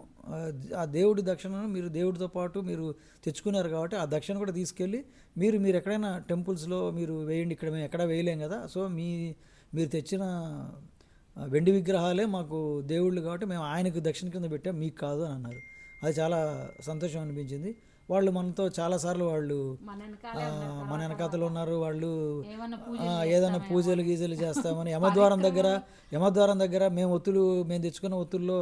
ఆ దేవుడి దక్షిణను మీరు దేవుడితో పాటు మీరు తెచ్చుకున్నారు కాబట్టి ఆ దక్షిణ కూడా తీసుకెళ్ళి మీరు ఎక్కడైనా టెంపుల్స్లో మీరు వేయండి, ఇక్కడ మేము ఎక్కడా వేయలేం కదా, సో మీరు తెచ్చిన వెండి విగ్రహాలే మాకు దేవుళ్ళు కాబట్టి మేము ఆయనకు దక్షిణ కింద పెట్టాం, మీకు కాదు అని అన్నారు. అది చాలా సంతోషం అనిపించింది. వాళ్ళు మనతో చాలాసార్లు వాళ్ళు మన వెనకాతలు ఉన్నారు. వాళ్ళు ఏదైనా పూజలు గీజలు చేస్తామని యమద్వారం దగ్గర మేము తెచ్చుకున్న ఒత్తుల్లో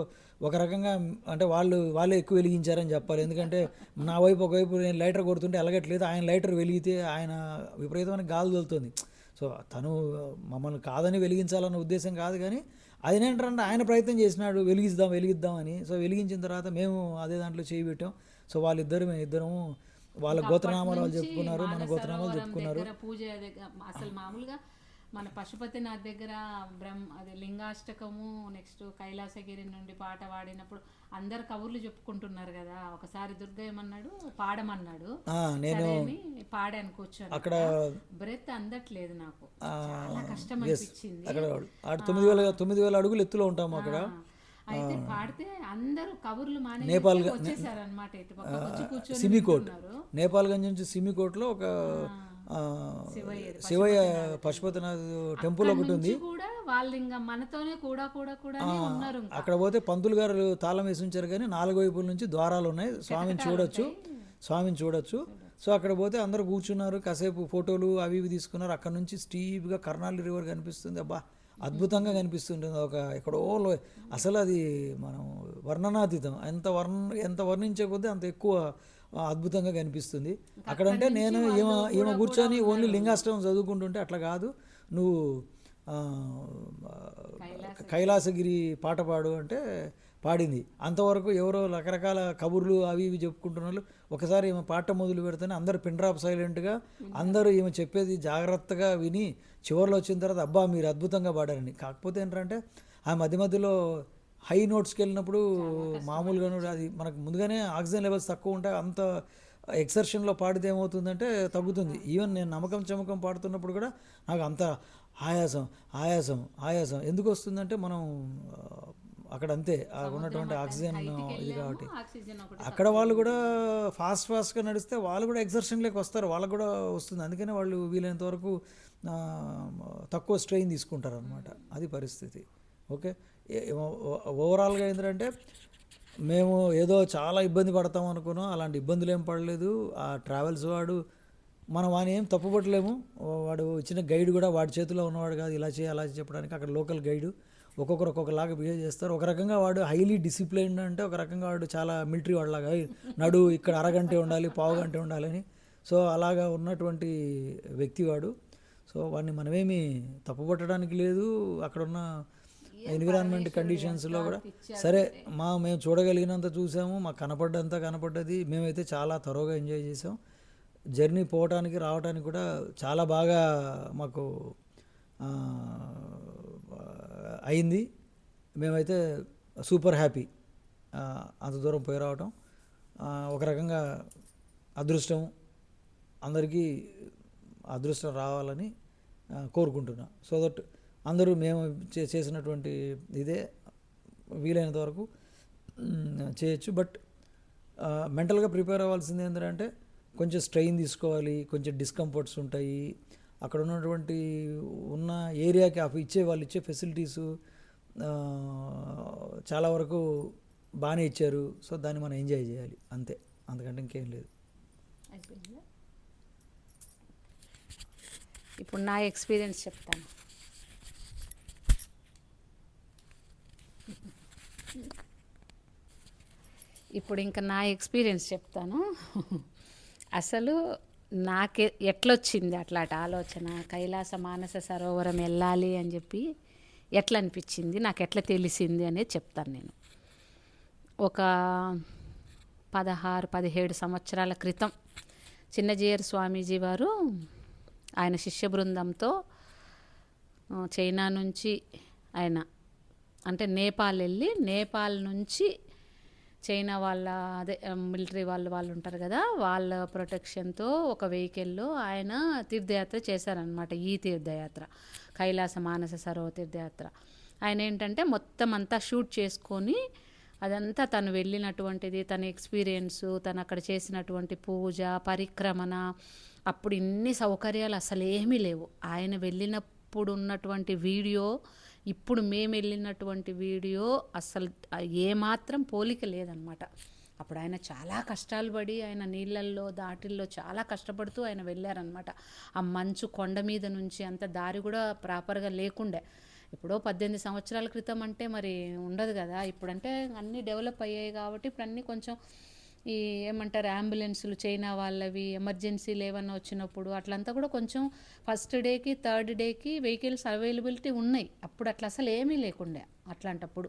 ఒక రకంగా అంటే వాళ్ళే ఎక్కువ వెలిగించారని చెప్పాలి. ఎందుకంటే నా వైపు ఒకవైపు నేను లైటర్ కొడుతుంటే ఎలగట్లేదు, ఆయన లైటర్ వెలిగితే ఆయన విపరీతమైన గాలి తోలుతుంది. సో తను మమ్మల్ని కాదని వెలిగించాలన్న ఉద్దేశం కాదు, కానీ అదేంటంటే ఆయన ప్రయత్నం చేసినాడు వెలిగిద్దామని. సో వెలిగించిన తర్వాత మేము అదే దాంట్లో చేయి పెట్టాం. సో వాళ్ళ గోత్రనామాలు వాళ్ళు చెప్పుకున్నారు, మన గోత్రనామాలు చెప్పుకున్నారు. పూజ అసలు మామూలుగా మన పశుపతినాథ్ దగ్గర అది లింగాష్టకము, నెక్స్ట్ కైలాసగిరి నుండి పాట పాడినప్పుడు అందరు కబుర్లు చెప్పుకుంటున్నారు కదా. ఒకసారి దుర్గ ఏమన్నాడు, పాడమన్నాడు. నేను సరే అని పాడాను కూర్చొని. అక్కడ బ్రెత్ అందట్లేదు నాకు, చాలా కష్టం అనిపించింది. అక్కడ 9,000 అడుగులు ఎత్తులో ఉంటాము అక్కడ. అయితే పాడితే అందరూ కబుర్లు మానేసి నేపాల్ వచ్చేసారు అనమాట. ఇటు పక్కకు వచ్చి కూర్చొని సిమికోట్, వింటున్నారు. నేపాల్గంజ్ నుంచి సిమికోట్లో ఒక శివయ్య పశుపతినాథ్ టెంపుల్ ఒకటి ఉంది. కూడా వాళ్ళు ఇంకా మనతోనే కూడా ఉన్నారు. అక్కడ పోతే పంతులు గారు తాళం వేసి ఉంచారు, కానీ 4 వైపుల నుంచి ద్వారాలు ఉన్నాయి, స్వామిని చూడొచ్చు. సో అక్కడ పోతే అందరూ కూర్చున్నారు, కాసేపు ఫోటోలు అవి ఇవి తీసుకున్నారు. అక్కడ నుంచి స్టీప్గా కర్నాలి రివర్ కనిపిస్తుంది. అబ్బా, అద్భుతంగా కనిపిస్తుంటుంది. ఒక ఎక్కడో అసలు అది మనం వర్ణనాతీతం. ఎంత వర్ణించే కొద్దీ అంత ఎక్కువ అద్భుతంగా కనిపిస్తుంది. అక్కడంటే నేను ఈమె కూర్చొని ఓన్లీ లింగాష్టవం చదువుకుంటుంటే, అట్లా కాదు, నువ్వు కైలాసగిరి పాట పాడు అంటే పాడింది. అంతవరకు ఎవరో రకరకాల కబుర్లు అవి ఇవి చెప్పుకుంటున్న వాళ్ళు ఒకసారి ఈమె పాట మొదలు పెడితేనే అందరు పిన్ డ్రాప్ సైలెంట్గా, అందరూ ఈమె చెప్పేది జాగ్రత్తగా విని చివరిలో వచ్చిన తర్వాత అబ్బా మీరు అద్భుతంగా పాడారని. కాకపోతే ఏంటంటే ఆ మధ్యలో హై నోట్స్కి వెళ్ళినప్పుడు మామూలుగా అది మనకు ముందుగానే ఆక్సిజన్ లెవెల్స్ తక్కువ ఉంటాయి. అంత ఎక్సర్షన్లో పాడితే ఏమవుతుందంటే తగ్గుతుంది. ఈవెన్ నేను చమకం పాడుతున్నప్పుడు కూడా నాకు అంత ఆయాసం ఎందుకు వస్తుందంటే మనం అక్కడ అంతే ఉన్నటువంటి ఆక్సిజన్ ఇది కాబట్టి. అక్కడ వాళ్ళు కూడా ఫాస్ట్గా నడిస్తే వాళ్ళు కూడా ఎక్సర్షన్లోకి వస్తారు, వాళ్ళకు కూడా వస్తుంది. అందుకనే వాళ్ళు వీలైనంత వరకు తక్కువ స్ట్రెయిన్ తీసుకుంటారు అనమాట. అది పరిస్థితి. ఓకే, ఓవరాల్గా ఏంటంటే మేము ఏదో చాలా ఇబ్బంది పడతాం అనుకున్నాం, అలాంటి ఇబ్బందులు ఏం పడలేదు. ఆ ట్రావెల్స్ వాడు మనం వాని ఏం తప్పుపట్టలేము. వాడు ఇచ్చిన గైడ్ కూడా వాడి చేతిలో ఉన్నవాడు కాదు, ఇలా చేయి అలా చెప్పడానికి. అక్కడ లోకల్ గైడు ఒక్కొక్కరు ఒక్కొక్కలాగా బిహేవ్ చేస్తారు. ఒక రకంగా వాడు హైలీ డిసిప్లైన్డ్ అంటే, ఒక రకంగా వాడు చాలా మిలిటరీ వాడిలాగా నడు ఇక్కడ అరగంటే ఉండాలి, పావుగంటే ఉండాలని. సో అలాగా ఉన్నటువంటి వ్యక్తి వాడు. సో వాడిని మనమేమి తప్పుపట్టడానికి లేదు. అక్కడున్న ఎన్విరాన్మెంట్ కండిషన్స్లో కూడా సరే మేము చూడగలిగినంత చూసాము, మాకు కనపడ్డది. మేమైతే చాలా త్వరగా ఎంజాయ్ చేసాం. జర్నీ పోవటానికి రావడానికి కూడా చాలా బాగా మాకు అయింది. మేమైతే సూపర్ హ్యాపీ అంత దూరం పోయి రావటం. ఒక రకంగా అదృష్టం, అందరికీ అదృష్టం రావాలని కోరుకుంటున్నా. సో దట్ అందరూ మేము చేసినటువంటి ఇదే వీలైనంత వరకు చేయొచ్చు. బట్ మెంటల్గా ప్రిపేర్ అవ్వాల్సింది ఏంటంటే కొంచెం స్ట్రెయిన్ తీసుకోవాలి, కొంచెం డిస్కంఫర్ట్స్ ఉంటాయి. అక్కడ ఉన్నటువంటి ఏరియాకి వాళ్ళు ఇచ్చే ఫెసిలిటీసు చాలా వరకు బాగానే ఇచ్చారు. సో దాన్ని మనం ఎంజాయ్ చేయాలి అంతే, అంతకంటే ఇంకేం లేదు. ఇప్పుడు నా ఎక్స్పీరియన్స్ చెప్తాను. ఇప్పుడు ఇంకా నా ఎక్స్పీరియన్స్ చెప్తాను. అసలు నాకే ఎట్లొచ్చింది అట్లాంటి ఆలోచన, కైలాస మానస సరోవరం వెళ్ళాలి అని చెప్పి ఎట్లా అనిపించింది, నాకు ఎట్లా తెలిసింది అనేది చెప్తాను నేను. ఒక 16-17 సంవత్సరాల క్రితం చిన్నజీయర్ స్వామీజీ వారు ఆయన శిష్య బృందంతో చైనా నుంచి ఆయన అంటే నేపాల్ వెళ్ళి, నేపాల్ నుంచి చైనా వాళ్ళ అదే మిలిటరీ వాళ్ళు ఉంటారు కదా, వాళ్ళ ప్రొటెక్షన్తో ఒక వెహికల్లో ఆయన తీర్థయాత్ర చేశారనమాట. ఈ తీర్థయాత్ర కైలాస మానస సరోవర తీర్థయాత్ర. ఆయన ఏంటంటే మొత్తం అంతా షూట్ చేసుకొని అదంతా తను వెళ్ళినటువంటిది, తన ఎక్స్పీరియన్సు, తను అక్కడ చేసినటువంటి పూజ పరిక్రమణ. అప్పుడు ఇన్ని సౌకర్యాలు అసలు ఏమీ లేవు. ఆయన వెళ్ళినప్పుడు ఉన్నటువంటి వీడియో, ఇప్పుడు మేము వెళ్ళినటువంటి వీడియో అసలు ఏమాత్రం పోలిక లేదనమాట. అప్పుడు ఆయన చాలా కష్టాలు పడి ఆయన నీళ్ళల్లో దాటిల్లో చాలా కష్టపడుతూ ఆయన వెళ్ళారనమాట. ఆ మంచు కొండ మీద నుంచి అంత దారి కూడా ప్రాపర్గా లేకుండే. ఎప్పుడో 18 సంవత్సరాల క్రితం అంటే మరి ఉండదు కదా. ఇప్పుడంటే అన్నీ డెవలప్ అయ్యాయి కాబట్టి ఇప్పుడు అన్నీ కొంచెం ఈ ఏమంటారు అంబులెన్సులు చైనా వాళ్ళవి, ఎమర్జెన్సీలు ఏమన్నా వచ్చినప్పుడు అట్లంతా కూడా కొంచెం ఫస్ట్ డేకి థర్డ్ డేకి వెహికల్స్ అవైలబిలిటీ ఉన్నాయి. అప్పుడు అట్లా అసలు ఏమీ లేకుండే. అట్లాంటప్పుడు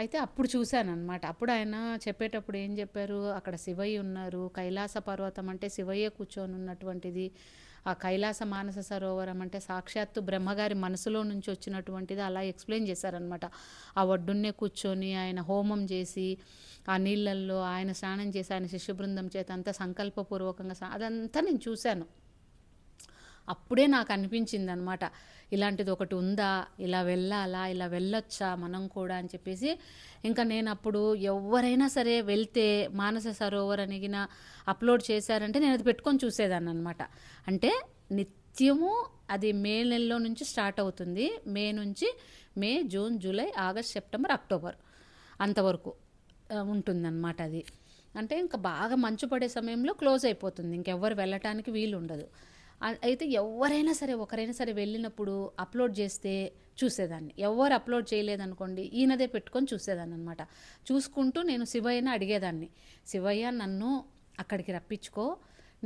అయితే అప్పుడు చూశాననమాట. అప్పుడు ఆయన చెప్పేటప్పుడు ఏం చెప్పారు, అక్కడ శివయ్య ఉన్నారు. కైలాస పర్వతం అంటే శివయ్య కూర్చొని ఉన్నటువంటిది. ఆ కైలాస మానస సరోవరం అంటే సాక్షాత్తు బ్రహ్మగారి మనసులో నుంచి వచ్చినటువంటిది అలా ఎక్స్‌ప్లెయిన్ చేశారనమాట. ఆ ఒడ్డున్నే కూర్చొని ఆయన హోమం చేసి, ఆ నీళ్ళల్లో ఆయన స్నానం చేసి, ఆయన శిష్య బృందం చేత అంతా సంకల్పపూర్వకంగా అదంతా నేను చూశాను. అప్పుడే నాకు అనిపించిందనమాట. ఇలాంటిది ఒకటి ఉందా? ఇలా వెళ్ళాలా? ఇలా వెళ్ళొచ్చా మనం కూడా అని చెప్పేసి, ఇంకా నేనప్పుడు ఎవ్వరైనా సరే వెళ్తే మానస సరోవర్ అని గిన అప్లోడ్ చేశారంటే నేను అది పెట్టుకొని చూసేదాన్ననమాట. అంటే నిత్యము అది మే నెలలో నుంచి స్టార్ట్ అవుతుంది. May, June, July, August, September, October అంతవరకు ఉంటుందన్నమాట అది. అంటే ఇంకా బాగా మంచు పడే సమయంలో క్లోజ్ అయిపోతుంది. ఇంకెవ్వరు వెళ్ళటానికి వీలుండదు. అయితే ఎవరైనా సరే ఒకరైనా సరే వెళ్ళినప్పుడు అప్లోడ్ చేస్తే చూసేదాన్ని. ఎవరు అప్లోడ్ చేయలేదనుకోండి ఈయనదే పెట్టుకొని చూసేదాన్ని అనమాట. చూసుకుంటూ నేను శివయ్యని అడిగేదాన్ని, శివయ్య నన్ను అక్కడికి రప్పించుకో.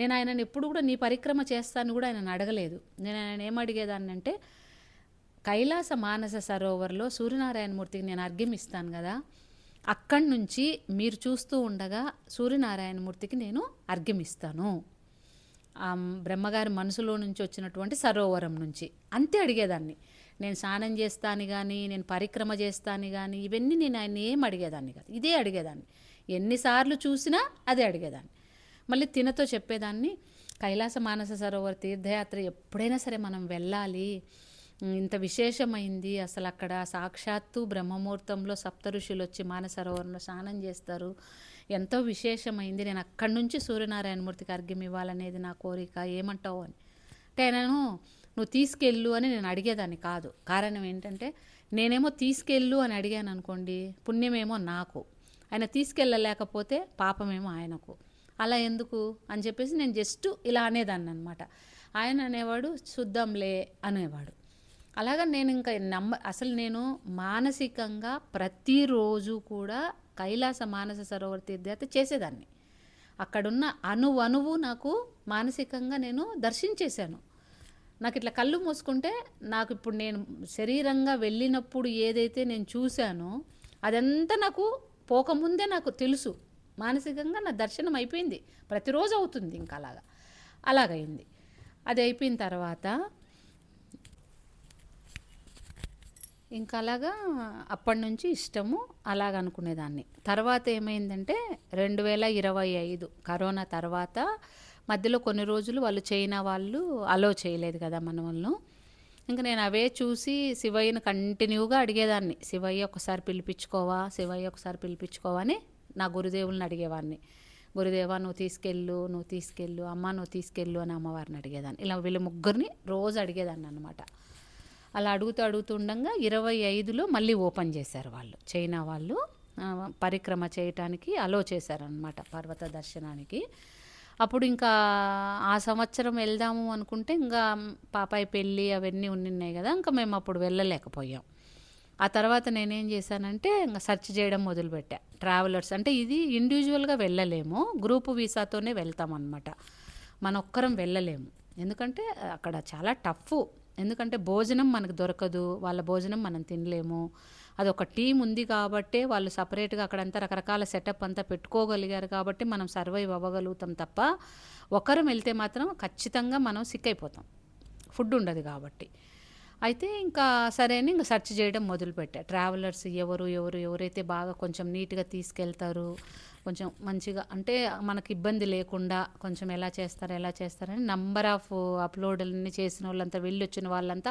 నేను ఆయనని ఎప్పుడు కూడా నీ పరిక్రమ చేస్తాను కూడా ఆయనను అడగలేదు. నేను ఆయన ఏం అడిగేదాన్ని అంటే, కైలాస మానస సరోవర్లో సూర్యనారాయణమూర్తికి నేను అర్ఘ్యం ఇస్తాను కదా, అక్కడి నుంచి మీరు చూస్తూ ఉండగా సూర్యనారాయణమూర్తికి నేను అర్ఘ్యం ఇస్తాను, బ్రహ్మగారి మనసులో నుంచి వచ్చినటువంటి సరోవరం నుంచి. అంతే అడిగేదాన్ని. నేను స్నానం చేస్తాను కానీ, నేను పరిక్రమ చేస్తాను కానీ, ఇవన్నీ నేను ఆయన ఏం అడిగేదాన్ని కాదు. ఇదే అడిగేదాన్ని. ఎన్నిసార్లు చూసినా అదే అడిగేదాన్ని. మళ్ళీ తినతో చెప్పేదాన్ని, కైలాస మానస సరోవర్ తీర్థయాత్ర ఎప్పుడైనా సరే మనం వెళ్ళాలి. ఇంత విశేషమైంది అసలు. అక్కడ సాక్షాత్తు బ్రహ్మముహూర్తంలో సప్త ఋషులు వచ్చి మానసరోవరంలో స్నానం చేస్తారు. ఎంతో విశేషమైంది. నేను అక్కడి నుంచి సూర్యనారాయణమూర్తికి అర్ఘ్యం ఇవ్వాలనేది నా కోరిక, ఏమంటావు అని. అంటే ఆయనను నువ్వు తీసుకెళ్ళు అని నేను అడిగేదాన్ని కాదు. కారణం ఏంటంటే, నేనేమో తీసుకెళ్ళు అని అడిగాను అనుకోండి, పుణ్యమేమో నాకు, ఆయన తీసుకెళ్ళలేకపోతే పాపమేమో ఆయనకు. అలా ఎందుకు అని చెప్పేసి నేను జస్ట్ ఇలా అనేదాన్ని అనమాట. ఆయన అనేవాడు చూద్దాంలే అనేవాడు. అలాగా నేను ఇంకా అసలు నేను మానసికంగా ప్రతిరోజు కూడా కైలాస మానస సరోవర్ తీర్థయాత్ర చేసేదాన్ని. అక్కడున్న అణువు నాకు మానసికంగా నేను దర్శించేశాను. నాకు ఇట్లా కళ్ళు మూసుకుంటే, నాకు ఇప్పుడు నేను శరీరంగా వెళ్ళినప్పుడు ఏదైతే నేను చూశానో అదంతా నాకు పోకముందే నాకు తెలుసు. మానసికంగా నా దర్శనం అయిపోయింది. ప్రతిరోజు అవుతుంది ఇంకా అలాగైంది. అది అయిపోయిన తర్వాత ఇంకా అలాగా అప్పటి నుంచి ఇష్టము అలాగ అనుకునేదాన్ని. తర్వాత ఏమైందంటే 2025 కరోనా తర్వాత మధ్యలో కొన్ని రోజులు వాళ్ళు చైనా వాళ్ళు అలో చేయలేదు కదా మన వాళ్ళు. ఇంకా నేను అవే చూసి శివయ్యను కంటిన్యూగా అడిగేదాన్ని, శివయ్య ఒకసారి పిలిపించుకోవా, శివయ్య ఒకసారి పిలిపించుకోవా అని నా గురుదేవుల్ని అడిగేవాడిని. గురుదేవా నువ్వు తీసుకెళ్ళు, అమ్మ నువ్వు తీసుకెళ్ళు అని అమ్మవారిని అడిగేదాన్ని. ఇలా వీళ్ళ ముగ్గురిని రోజు అడిగేదాన్ని అనమాట. అలా అడుగుతుండగా 25లో మళ్ళీ ఓపెన్ చేశారు వాళ్ళు, చైనా వాళ్ళు. పరిక్రమ చేయటానికి అలో చేశారనమాట, పర్వత దర్శనానికి. అప్పుడు ఇంకా ఆ సంవత్సరం వెళ్దాము అనుకుంటే ఇంకా పాపాయి పెళ్ళి అవన్నీ ఉన్నాయి కదా, ఇంకా మేము అప్పుడు వెళ్ళలేకపోయాం. ఆ తర్వాత నేనేం చేశానంటే ఇంకా సెర్చ్ చేయడం మొదలుపెట్టా. ట్రావెలర్స్ అంటే ఇది ఇండివిజువల్గా వెళ్ళలేము, గ్రూప్ వీసాతోనే వెళ్తామన్నమాట. మన ఒక్కరం వెళ్ళలేము, ఎందుకంటే అక్కడ చాలా టఫ్. ఎందుకంటే భోజనం మనకు దొరకదు, వాళ్ళ భోజనం మనం తినలేము. అదొక టీం ఉంది కాబట్టి వాళ్ళు సపరేట్గా అక్కడంతా రకరకాల సెటప్ అంతా పెట్టుకోగలిగారు కాబట్టి మనం సర్వైవ్ అవ్వగలుగుతాం తప్ప, ఒకరం వెళ్తే మాత్రం ఖచ్చితంగా మనం సిక్ అయిపోతాం, ఫుడ్ ఉండదు కాబట్టి. అయితే ఇంకా సరే అని ఇంకా సెర్చ్ చేయడం మొదలుపెట్టా. ట్రావెలర్స్ ఎవరైతే బాగా కొంచెం నీట్గా తీసుకెళ్తారు, కొంచెం మంచిగా అంటే మనకి ఇబ్బంది లేకుండా కొంచెం ఎలా చేస్తారని నంబర్ ఆఫ్ అప్లోడ్లన్నీ చేసిన వాళ్ళంతా, వెళ్ళొచ్చిన వాళ్ళంతా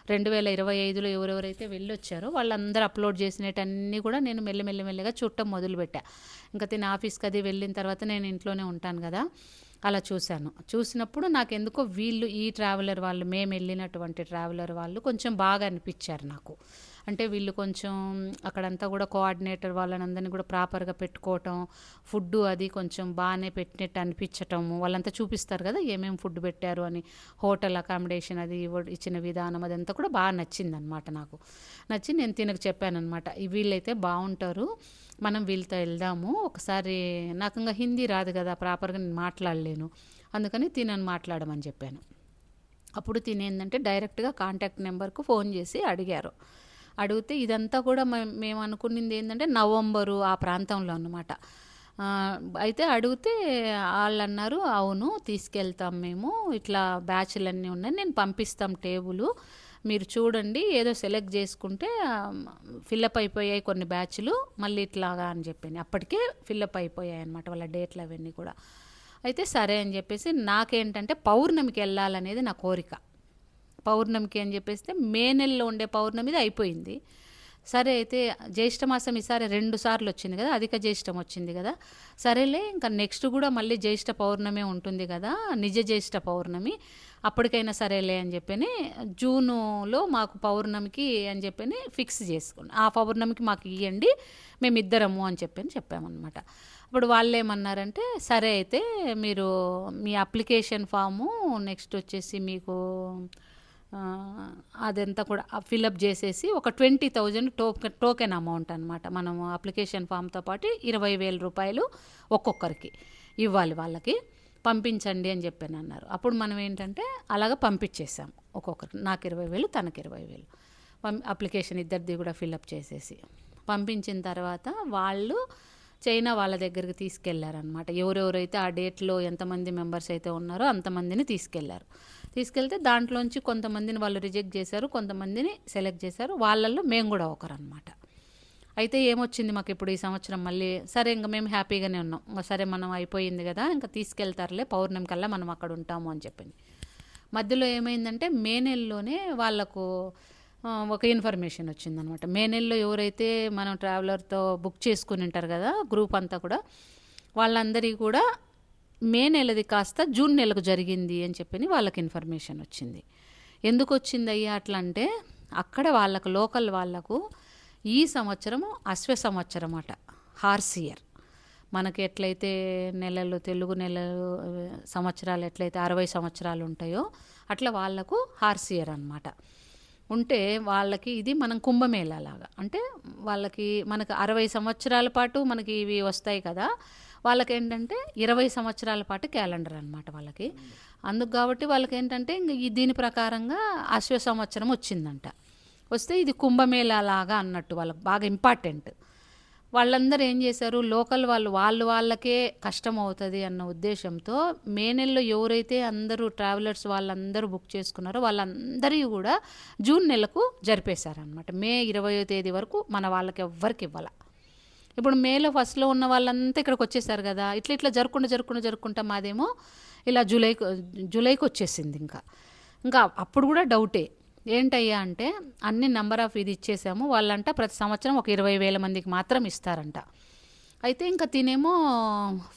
2025లో ఎవరెవరైతే వెళ్ళొచ్చారో వాళ్ళందరూ అప్లోడ్ చేసినవన్నీ కూడా నేను మెల్లమెల్లగా చూడటం మొదలుపెట్టా. ఇంకా తిని ఆఫీస్కి అది వెళ్ళిన తర్వాత నేను ఇంట్లోనే ఉంటాను కదా, అలా చూసినప్పుడు నాకెందుకో వీళ్ళు ఈ ట్రావెలర్ వాళ్ళు, మేము వెళ్ళినటువంటి ట్రావెలర్ వాళ్ళు కొంచెం బాగా అనిపించారు నాకు. అంటే వీళ్ళు కొంచెం అక్కడంతా కూడా కోఆర్డినేటర్ వాళ్ళని అందరినీ కూడా ప్రాపర్గా పెట్టుకోవటం, ఫుడ్ అది కొంచెం బాగానే పెట్టినట్టు అనిపించటము. వాళ్ళంతా చూపిస్తారు కదా ఏమేమి ఫుడ్ పెట్టారు అని, హోటల్ అకామిడేషన్ అది ఇచ్చిన విధానం అదంతా కూడా బాగా నచ్చిందనమాట నాకు. నచ్చి నేను తినకు చెప్పానమాట, వీళ్ళైతే బాగుంటారు, మనం వీళ్ళతో వెళ్దాము ఒకసారి. నాకు ఇంకా హిందీ రాదు కదా ప్రాపర్గా, నేను మాట్లాడలేను, అందుకని తినని మాట్లాడమని చెప్పాను. అప్పుడు తినేందంటే డైరెక్ట్గా కాంటాక్ట్ నెంబర్కు ఫోన్ చేసి అడిగితే ఇదంతా కూడా మేము అనుకున్నది ఏంటంటే నవంబరు ఆ ప్రాంతంలో అన్నమాట. అయితే అడిగితే వాళ్ళన్నారు, అవును తీసుకెళ్తాం మేము, ఇట్లా బ్యాచ్‌లన్నీ ఉన్నాయి. నేను పంపిస్తాం టేబులు. మీరు చూడండి ఏదో సెలెక్ట్ చేసుకుంటే ఫిల్అప్ అయిపోయాయి కొన్ని బ్యాచ్‌లు. మళ్ళీ ఇట్లాగా అని చెప్పాను. అప్పటికే ఫిల్అప్ అయిపోయాయన్నమాట వాళ్ళ డేట్లు అవన్నీ కూడా. అయితే సరే అని చెప్పేసి నాకేంటంటే పౌర్ణమికి వెళ్ళాలనేది నా కోరిక. పౌర్ణమికి అని చెప్పేస్తే మే నెలలో ఉండే పౌర్ణమిది అయిపోయింది. సరే అయితే జ్యేష్ఠ మాసం ఈసారి 2 సార్లు వచ్చింది కదా, అధిక జ్యేష్ఠం వచ్చింది కదా, సరేలే ఇంకా నెక్స్ట్ కూడా మళ్ళీ జ్యేష్ఠ పౌర్ణమి ఉంటుంది కదా, నిజ జ్యేష్ఠ పౌర్ణమి, అప్పటికైనా సరేలే అని చెప్పని జూనులో మాకు పౌర్ణమికి అని చెప్పని ఫిక్స్ చేసుకున్నాం. ఆ పౌర్ణమికి మాకు ఇవ్వండి మేమిద్దరము అని చెప్పామన్నమాట. అప్పుడు వాళ్ళు ఏమన్నారంటే, సరే అయితే మీరు మీ అప్లికేషన్ ఫాము నెక్స్ట్ వచ్చేసి మీకు అదంతా కూడా ఫిలప్ చేసేసి ఒక 20,000 టోకెన్ అమౌంట్ అనమాట. మనము అప్లికేషన్ ఫామ్తో పాటు 20,000 రూపాయలు ఒక్కొక్కరికి ఇవ్వాలి, వాళ్ళకి పంపించండి అని చెప్పాను అన్నారు. అప్పుడు మనం ఏంటంటే అలాగ పంపించేసాం ఒక్కొక్కరికి, నాకు 20,000 తనకి 20,000 అప్లికేషన్ ఇద్దరిది కూడా ఫిలప్ చేసేసి పంపించిన తర్వాత వాళ్ళు చైనా వాళ్ళ దగ్గరికి తీసుకెళ్లారనమాట. ఎవరెవరైతే ఆ డేట్లో ఎంతమంది మెంబర్స్ అయితే ఉన్నారో అంతమందిని తీసుకెళ్తే దాంట్లోంచి కొంతమందిని వాళ్ళు రిజెక్ట్ చేశారు, కొంతమందిని సెలెక్ట్ చేశారు. వాళ్ళల్లో మేము కూడా ఒకరనమాట. అయితే ఏమొచ్చింది మాకు ఇప్పుడు ఈ సంవత్సరం మళ్ళీ, సరే ఇంకా మేము హ్యాపీగానే ఉన్నాం, సరే మనం అయిపోయింది కదా ఇంకా తీసుకెళ్తారులే పౌర్ణమి కల్లా మనం అక్కడ ఉంటాము అని చెప్పింది. మధ్యలో ఏమైందంటే మే నెలలోనే వాళ్ళకు ఒక ఇన్ఫర్మేషన్ వచ్చిందనమాట. మే నెలలో ఎవరైతే మనం ట్రావెలర్తో బుక్ చేసుకుని ఉంటారు కదా గ్రూప్ అంతా కూడా, వాళ్ళందరికీ కూడా మే నెలది కాస్త జూన్ నెలకు జరిగింది అని చెప్పి వాళ్ళకి ఇన్ఫర్మేషన్ వచ్చింది. ఎందుకు వచ్చింది అయ్యా అట్లా అంటే, అక్కడ వాళ్ళకు లోకల్ వాళ్ళకు ఈ సంవత్సరము అశ్వ సంవత్సరం అట, హార్స్ ఇయర్. మనకి ఎట్లయితే నెలలు తెలుగు నెలలు సంవత్సరాలు ఎట్లయితే 60 సంవత్సరాలు ఉంటాయో అట్లా వాళ్ళకు హార్స్ ఇయర్ అనమాట. ఉంటే వాళ్ళకి ఇది మనం కుంభమేళా లాగా, అంటే వాళ్ళకి మనకు 60 సంవత్సరాల పాటు మనకి ఇవి వస్తాయి కదా, వాళ్ళకి ఏంటంటే 20 సంవత్సరాల పాటు క్యాలెండర్ అనమాట వాళ్ళకి. అందుకు కాబట్టి వాళ్ళకి ఏంటంటే దీని ప్రకారంగా అశ్వ సంవత్సరం వచ్చిందంట. వస్తే ఇది కుంభమేళా లాగా అన్నట్టు వాళ్ళకి బాగా ఇంపార్టెంట్. వాళ్ళందరూ ఏం చేశారు, లోకల్ వాళ్ళకే కష్టం అవుతుంది అన్న ఉద్దేశంతో మే నెలలో ఎవరైతే అందరూ ట్రావెలర్స్ వాళ్ళందరూ బుక్ చేసుకున్నారో వాళ్ళందరూ కూడా జూన్ నెలకు జరిపేశారనమాట. మే 20వ తేదీ వరకు మన వాళ్ళకి ఎవ్వరికి ఇవ్వాల. ఇప్పుడు మేలో ఫస్ట్లో ఉన్న వాళ్ళంతా ఇక్కడికి వచ్చేసారు కదా, ఇట్లా జరుపుకుంటా మాదేమో ఇలా జూలైకి వచ్చేసింది. ఇంకా అప్పుడు కూడా డౌటే ఏంటయ్యా అంటే, అన్ని నెంబర్ ఆఫ్ ఇది ఇచ్చేసాము, వాళ్ళంట ప్రతి సంవత్సరం ఒక 20,000 మందికి మాత్రం ఇస్తారంట. అయితే ఇంకా తినేమో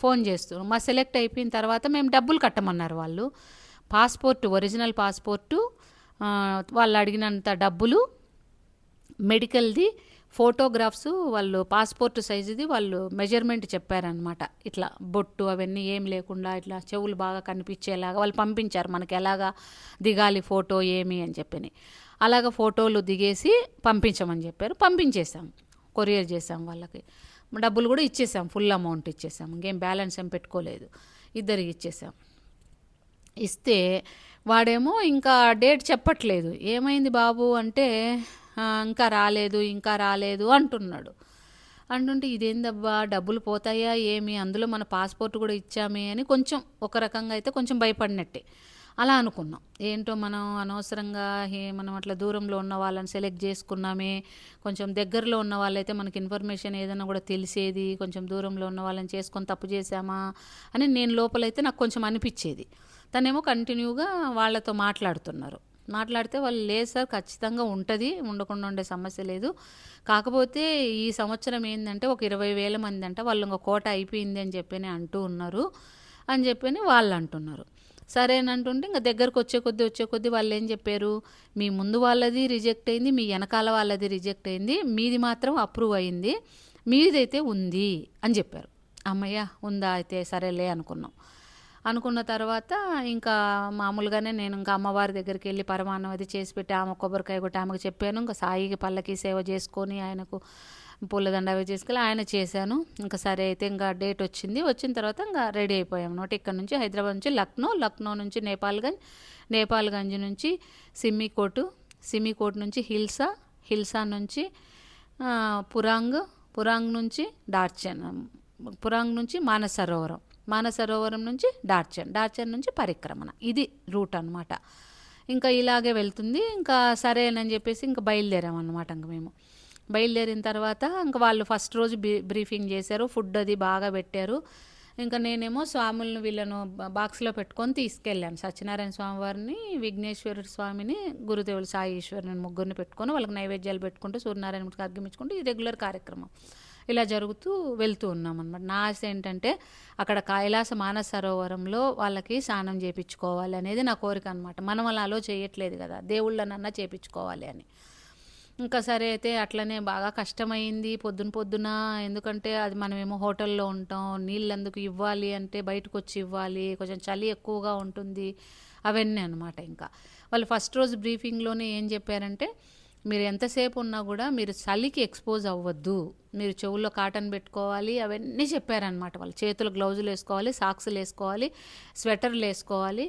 ఫోన్ చేస్తూ మా సెలెక్ట్ అయిపోయిన తర్వాత మేము డబ్బులు కట్టమన్నారు వాళ్ళు. ఒరిజినల్ పాస్పోర్టు, వాళ్ళు అడిగినంత డబ్బులు, మెడికల్ది, ఫోటోగ్రాఫ్స్, వాళ్ళు పాస్పోర్ట్ సైజుది వాళ్ళు మెజర్మెంట్ చెప్పారనమాట. ఇట్లా బొట్టు అవన్నీ ఏం లేకుండా ఇట్లా చెవులు బాగా కనిపించేలాగా వాళ్ళు పంపించారు మనకి, ఎలాగా దిగాలి ఫోటో ఏమి అని చెప్పని. అలాగ ఫోటోలు దిగేసి పంపించమని చెప్పారు. పంపించేసాం, కొరియర్ చేసాం వాళ్ళకి. డబ్బులు కూడా ఇచ్చేసాం, ఫుల్ అమౌంట్ ఇచ్చేసాం, ఇంకేం బ్యాలెన్స్ ఏం పెట్టుకోలేదు, ఇద్దరికి ఇచ్చేసాం. ఇస్తే వాడేమో ఇంకా డేట్ చెప్పట్లేదు. ఏమైంది బాబు అంటే, ఇంకా రాలేదు అంటున్నాడు. అంటుంటే ఇదేందబ్బా డబ్బులు పోతాయా ఏమి, అందులో మన పాస్పోర్ట్ కూడా ఇచ్చామే అని కొంచెం ఒక రకంగా అయితే కొంచెం భయపడినట్టే అలా అనుకున్నాం. ఏంటో మనం అనవసరంగా మనం అట్లా దూరంలో ఉన్న వాళ్ళని సెలెక్ట్ చేసుకున్నామే, కొంచెం దగ్గరలో ఉన్న వాళ్ళైతే మనకి ఇన్ఫర్మేషన్ ఏదైనా కూడా తెలిసేది, కొంచెం దూరంలో ఉన్న వాళ్ళని చేసుకొని తప్పు చేశామా అని నేను లోపలైతే నాకు కొంచెం అనిపించేది. తనేమో కంటిన్యూగా వాళ్ళతో మాట్లాడితే వాళ్ళు లేదు సార్ ఖచ్చితంగా ఉంటుంది, ఉండకుండా ఉండే సమస్య లేదు, కాకపోతే ఈ సంవత్సరం ఏంటంటే ఒక 20,000 మంది అంట, వాళ్ళు ఇంకా కోట అయిపోయింది అని చెప్పి అంటూ ఉన్నారు అని చెప్పి వాళ్ళు అంటున్నారు. సరే అని అంటుంటే ఇంకా దగ్గరకు వచ్చే కొద్దీ వాళ్ళు ఏం చెప్పారు, మీ ముందు వాళ్ళది రిజెక్ట్ అయింది, మీ వెనకాల వాళ్ళది రిజెక్ట్ అయింది, మీది మాత్రం అప్రూవ్ అయింది, మీదైతే ఉంది అని చెప్పారు. అమ్మయ్య ఉందా అయితే సరేలే అనుకున్న తర్వాత ఇంకా మామూలుగానే నేను ఇంకా అమ్మవారి దగ్గరికి వెళ్ళి పరమాన్నం అది చేసి పెట్టి ఆమె కొబ్బరికాయ కొట్టి ఆమెకు చెప్పాను. ఇంకా సాయికి పల్లకి సేవ చేసుకొని ఆయనకు పూలదండ అవి చేసుకెళ్ళి ఆయన చేశాను. ఇంకా సరే అయితే ఇంకా డేట్ వచ్చిన తర్వాత ఇంకా రెడీ అయిపోయాం అనమాట. ఇక్కడ నుంచి హైదరాబాద్ నుంచి లక్నో నుంచి నేపాల్గంజ్ నుంచి సిమికోట్ నుంచి హిల్సా, హిల్సా నుంచి పురాంగ్ నుంచి డార్చన్, పురాంగ్ నుంచి మానసరోవరం, మానసరోవరం నుంచి డార్చన్ నుంచి పరిక్రమణ. ఇది రూట్ అనమాట. ఇంకా ఇలాగే వెళ్తుంది. ఇంకా సరేనని చెప్పేసి ఇంకా బయలుదేరామన్నమాట. ఇంక మేము బయలుదేరిన తర్వాత ఇంకా వాళ్ళు ఫస్ట్ రోజు బ్రీఫింగ్ చేశారు, ఫుడ్ అది బాగా పెట్టారు. ఇంకా నేనేమో స్వాములను వీళ్ళను బాక్స్లో పెట్టుకొని తీసుకెళ్ళాను. సత్యనారాయణ స్వామి వారిని, విఘ్నేశ్వర స్వామిని, గురుదేవులు సాయి ఈశ్వరుని ముగ్గురిని పెట్టుకొని వాళ్ళకి నైవేద్యాలు పెట్టుకుంటూ సూర్యనారాయణకి అర్ఘ్యమిచ్చుకుంటూ ఈ రెగ్యులర్ కార్యక్రమం ఇలా జరుగుతూ వెళ్తూ ఉన్నాం అనమాట. నా ఆశ ఏంటంటే అక్కడ కైలాస మానస సరోవరంలో వాళ్ళకి స్నానం చేయించుకోవాలి అనేది నా కోరిక అనమాట. మనం అలా అలో చేయట్లేదు కదా, దేవుళ్ళనన్నా చేయించుకోవాలి అని. ఇంకా సరే అయితే అట్లనే బాగా కష్టమైంది పొద్దున. ఎందుకంటే అది మనమేమో హోటల్లో ఉంటాం, నీళ్ళు ఎందుకు ఇవ్వాలి అంటే బయటకు వచ్చి ఇవ్వాలి, కొంచెం చలి ఎక్కువగా ఉంటుంది, అవన్నీ అనమాట. ఇంకా వాళ్ళు ఫస్ట్ రోజు బ్రీఫింగ్లోనే ఏం చెప్పారంటే, మీరు ఎంతసేపు ఉన్నా కూడా మీరు చలికి ఎక్స్పోజ్ అవ్వద్దు, మీరు చెవుల్లో కాటన్ పెట్టుకోవాలి, అవన్నీ చెప్పారనమాట. వాళ్ళు చేతులు గ్లౌజులు వేసుకోవాలి, సాక్సులు వేసుకోవాలి, స్వెటర్లు వేసుకోవాలి.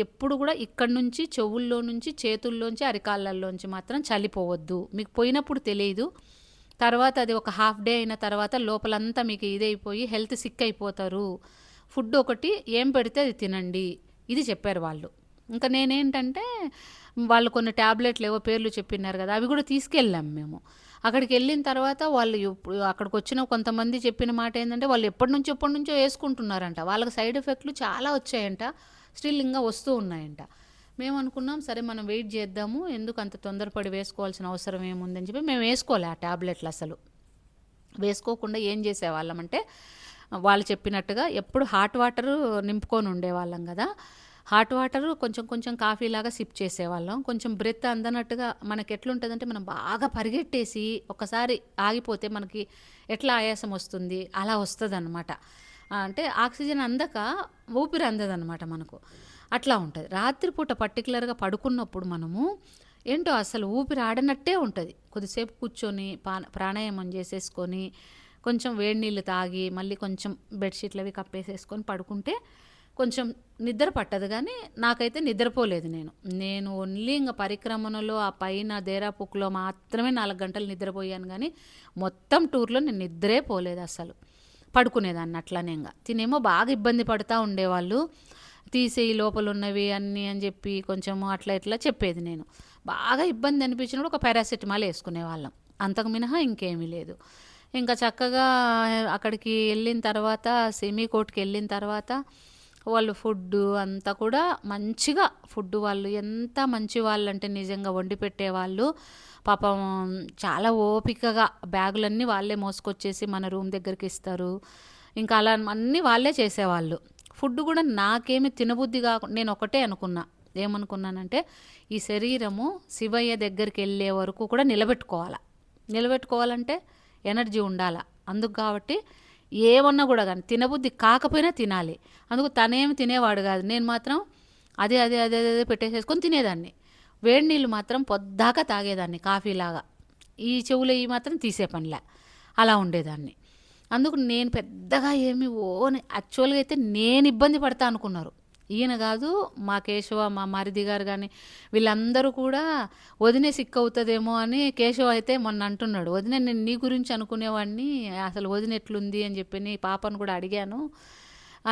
ఎప్పుడు కూడా ఇక్కడ నుంచి చెవుల్లో నుంచి చేతుల్లోంచి అరికాళ్ళల్లోంచి మాత్రం చలిపోవద్దు. మీకు పోయినప్పుడు తెలియదు, తర్వాత అది ఒక హాఫ్ డే అయిన తర్వాత లోపలంతా మీకు ఇదైపోయి హెల్త్ సిక్ అయిపోతారు. ఫుడ్ ఒకటి ఏం పెడితే అది తినండి, ఇది చెప్పారు వాళ్ళు. ఇంకా నేనేంటంటే వాళ్ళు కొన్ని ట్యాబ్లెట్లు ఏవో పేర్లు చెప్పినారు కదా, అవి కూడా తీసుకెళ్ళాం మేము. అక్కడికి వెళ్ళిన తర్వాత వాళ్ళు అక్కడికి వచ్చిన కొంతమంది చెప్పిన మాట ఏంటంటే, వాళ్ళు ఎప్పటి నుంచో వేసుకుంటున్నారంట, వాళ్ళకి సైడ్ ఎఫెక్ట్లు చాలా వచ్చాయంట, స్టిల్ ఇంకా వస్తూ ఉన్నాయంట. మేము అనుకున్నాం సరే మనం వెయిట్ చేద్దాము, ఎందుకు అంత తొందరపడి వేసుకోవాల్సిన అవసరం ఏముందని చెప్పి మేము వేసుకోలే ఆ ట్యాబ్లెట్లు. అసలు వేసుకోకుండా ఏం చేసేవాళ్ళం అంటే, వాళ్ళు చెప్పినట్టుగా ఎప్పుడు హాట్ వాటర్ నింపుకొని ఉండేవాళ్ళం కదా, హాట్ వాటర్ కొంచెం కాఫీ లాగా సిప్ చేసేవాళ్ళం. కొంచెం బ్రెత్ అందనట్టుగా మనకి ఎట్లుంటుందంటే, మనం బాగా పరిగెట్టేసి ఒకసారి ఆగిపోతే మనకి ఎట్లా ఆయాసం వస్తుంది అలా వస్తుంది అనమాట. అంటే ఆక్సిజన్ అందక ఊపిరి అందదనమాట మనకు, అట్లా ఉంటుంది. రాత్రిపూట పర్టికులర్గా పడుకున్నప్పుడు మనము ఏంటో అసలు ఊపిరి ఆడనట్టే ఉంటుంది. కొద్దిసేపు కూర్చొని ప్రాణాయామం చేసేసుకొని కొంచెం వేడి నీళ్ళు తాగి మళ్ళీ కొంచెం బెడ్షీట్లు అవి కప్పేసేసుకొని పడుకుంటే కొంచెం నిద్ర పట్టదు. కానీ నాకైతే నిద్రపోలేదు. నేను ఓన్లీ ఇంకా పరిక్రమణలో ఆ పైన దేరాపుక్లో మాత్రమే 4 గంటలు నిద్రపోయాను. కానీ మొత్తం టూర్లో నేను నిద్రే పోలేదు, అసలు పడుకునేదాన్ని అట్లనే. ఇంకా తినేమో బాగా ఇబ్బంది పడుతూ ఉండేవాళ్ళు, తీసేయి లోపల ఉన్నవి అన్నీ అని చెప్పి కొంచెము అట్లా ఇట్లా చెప్పేది. నేను బాగా ఇబ్బంది అనిపించినప్పుడు ఒక పారాసెటమాల్ వేసుకునేవాళ్ళం, అంతకు మినహా ఇంకేమీ లేదు. ఇంకా చక్కగా అక్కడికి వెళ్ళిన తర్వాత, సెమీకోట్కి వెళ్ళిన తర్వాత వాళ్ళు ఫుడ్ అంతా కూడా మంచిగా, ఫుడ్ వాళ్ళు ఎంత మంచి వాళ్ళు అంటే నిజంగా వండి పెట్టేవాళ్ళు. పాపం చాలా ఓపికగా బ్యాగులన్నీ వాళ్ళే మోసుకొచ్చేసి మన రూమ్ దగ్గరికి ఇస్తారు. ఇంకా అలా అన్నీ వాళ్ళే చేసేవాళ్ళు. ఫుడ్ కూడా నాకేమి తినబుద్ధి కాకుండా నేను ఒకటే అనుకున్నా, ఏమనుకున్నానంటే ఈ శరీరము శివయ్య దగ్గరికి వెళ్ళే వరకు కూడా నిలబెట్టుకోవాలంటే ఎనర్జీ ఉండాలా. అందుకు కాబట్టి ఏమన్నా కూడా కానీ తినబుద్ధి కాకపోయినా తినాలి. అందుకు తనేమి తినేవాడు కాదు, నేను మాత్రం అదే పెట్టేసేసుకొని తినేదాన్ని. వేడి నీళ్ళు మాత్రం పొద్దాకా తాగేదాన్ని కాఫీలాగా, ఈ చెవులు ఈ మాత్రం తీసే పనిలే, అలా ఉండేదాన్ని. అందుకు నేను పెద్దగా ఏమి యాక్చువల్గా అయితే నేను ఇబ్బంది పడతా అనుకున్నారు, ఈయన కాదు మా కేశవ, మా మరిది గారు కానీ వీళ్ళందరూ కూడా వదినే సిక్ అవుతుందేమో అని. కేశవ అయితే మొన్న అంటున్నాడు, వదిన నేను నీ గురించి అనుకునేవాడిని, అసలు వదిన ఎట్లుంది అని చెప్పి పాపను కూడా అడిగాను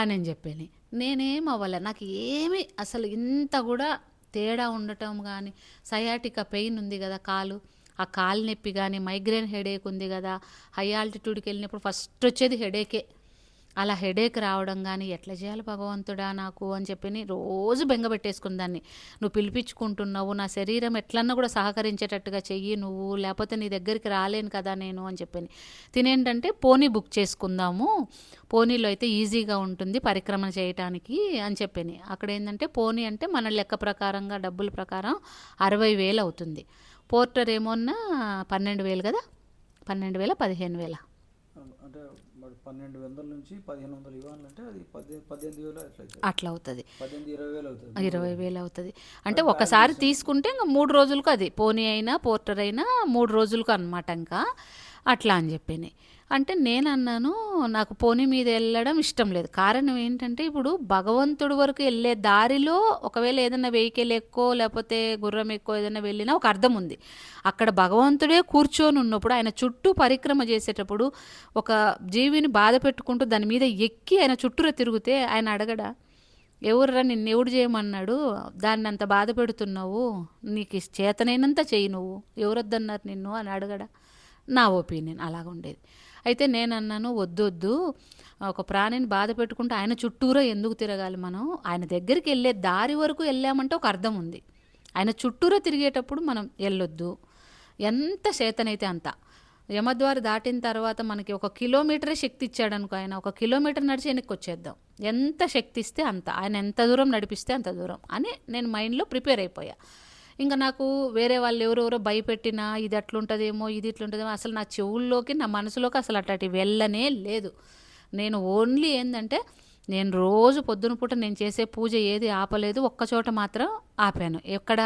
అని చెప్పాను. నేనేం అవ్వలే, నాకు ఏమి అసలు ఇంత కూడా తేడా ఉండటం కానీ, సయాటికా పెయిన్ ఉంది కదా కాలు, ఆ కాలు నొప్పి కానీ, మైగ్రేన్ హెడేక్ ఉంది కదా, హై ఆల్టిట్యూడ్కి వెళ్ళినప్పుడు ఫస్ట్ వచ్చేది హెడేకే. అలా హెడేక్ రావడం కానీ ఎట్లా చేయాలి భగవంతుడా నాకు అని చెప్పి రోజు బెంగపెట్టేసుకుని దాన్ని. నువ్వు పిలిపించుకుంటున్నావు, నా శరీరం ఎట్లన్నా కూడా సహకరించేటట్టుగా చెయ్యి నువ్వు, లేకపోతే నీ దగ్గరికి రాలేను కదా నేను అని చెప్పి. తినేంటంటే పోనీ బుక్ చేసుకుందాము, పోనీలో అయితే ఈజీగా ఉంటుంది పరిక్రమణ చేయటానికి అని చెప్పి. అక్కడ ఏంటంటే పోనీ అంటే మన లెక్క ప్రకారంగా డబ్బుల ప్రకారం 60,000 అవుతుంది. పోర్టర్ ఏమోన్నా 12,000 కదా, 12,000 15,000 అంటే 1200 నుంచి 1500 ఇవ్వాలంటే అది 18,000 అట్లా అవుతుంది, 20,000 అవుతుంది, 20,000 అవుతుంది. అంటే ఒకసారి తీసుకుంటే ఇంకా 3 రోజులకు, అది పోనీ అయినా పోర్టర్ అయినా 3 రోజులకు అనమాట. ఇంకా అట్లా అని చెప్పి అంటే నేనన్నాను, నాకు పోనీ మీద వెళ్ళడం ఇష్టం లేదు. కారణం ఏంటంటే, ఇప్పుడు భగవంతుడి వరకు వెళ్ళే దారిలో ఒకవేళ ఏదైనా వెహికల్ ఎక్కో, లేకపోతే గుర్రం ఎక్కో ఏదైనా వెళ్ళినా ఒక అర్థం ఉంది. అక్కడ భగవంతుడే కూర్చొని ఉన్నప్పుడు, ఆయన చుట్టూ పరిక్రమ చేసేటప్పుడు, ఒక జీవిని బాధ పెట్టుకుంటూ దాని మీద ఎక్కి ఆయన చుట్టూరా తిరిగితే ఆయన అడగడా? ఎవర్రా నిన్ను ఎవడు చేయమన్నాడు? దాన్ని అంత బాధ పెడుతున్నావు, నీకు చేతనైనంత చెయ్యి, నువ్వు ఎవరొద్దన్నారు నిన్ను అని అడగడా? నా ఒపీనియన్ అలాగుండేది. అయితే నేనన్నాను, వద్దొద్దు, ఒక ప్రాణిని బాధ పెట్టుకుంటే ఆయన చుట్టూరా ఎందుకు తిరగాలి మనం? ఆయన దగ్గరికి వెళ్ళే దారి వరకు వెళ్ళామంటే ఒక అర్థం ఉంది. ఆయన చుట్టూరా తిరిగేటప్పుడు మనం వెళ్ళొద్దు. ఎంత చేతనైతే అంత. యమద్వార దాటిన తర్వాత మనకి 1 కిలోమీటరే శక్తి ఇచ్చాడనుకో, ఆయన 1 కిలోమీటర్ నడిచి వెనక్కి వచ్చేద్దాం. ఎంత శక్తి ఇస్తే అంత, ఆయన ఎంత దూరం నడిపిస్తే అంత దూరం అని నేను మైండ్లో ప్రిపేర్ అయిపోయా. ఇంకా నాకు వేరే వాళ్ళు ఎవరెవరో భయపెట్టినా ఇది అట్లుంటుందేమో, ఇది ఇట్లుంటుందేమో, అసలు నా చెవుల్లోకి, నా మనసులోకి అసలు అట్లాంటి వెళ్ళనే లేదు. నేను ఓన్లీ ఏంటంటే, నేను రోజు పొద్దున పూట నేను చేసే పూజ ఏది ఆపలేదు. ఒక్కచోట మాత్రం ఆపాను. ఎక్కడ?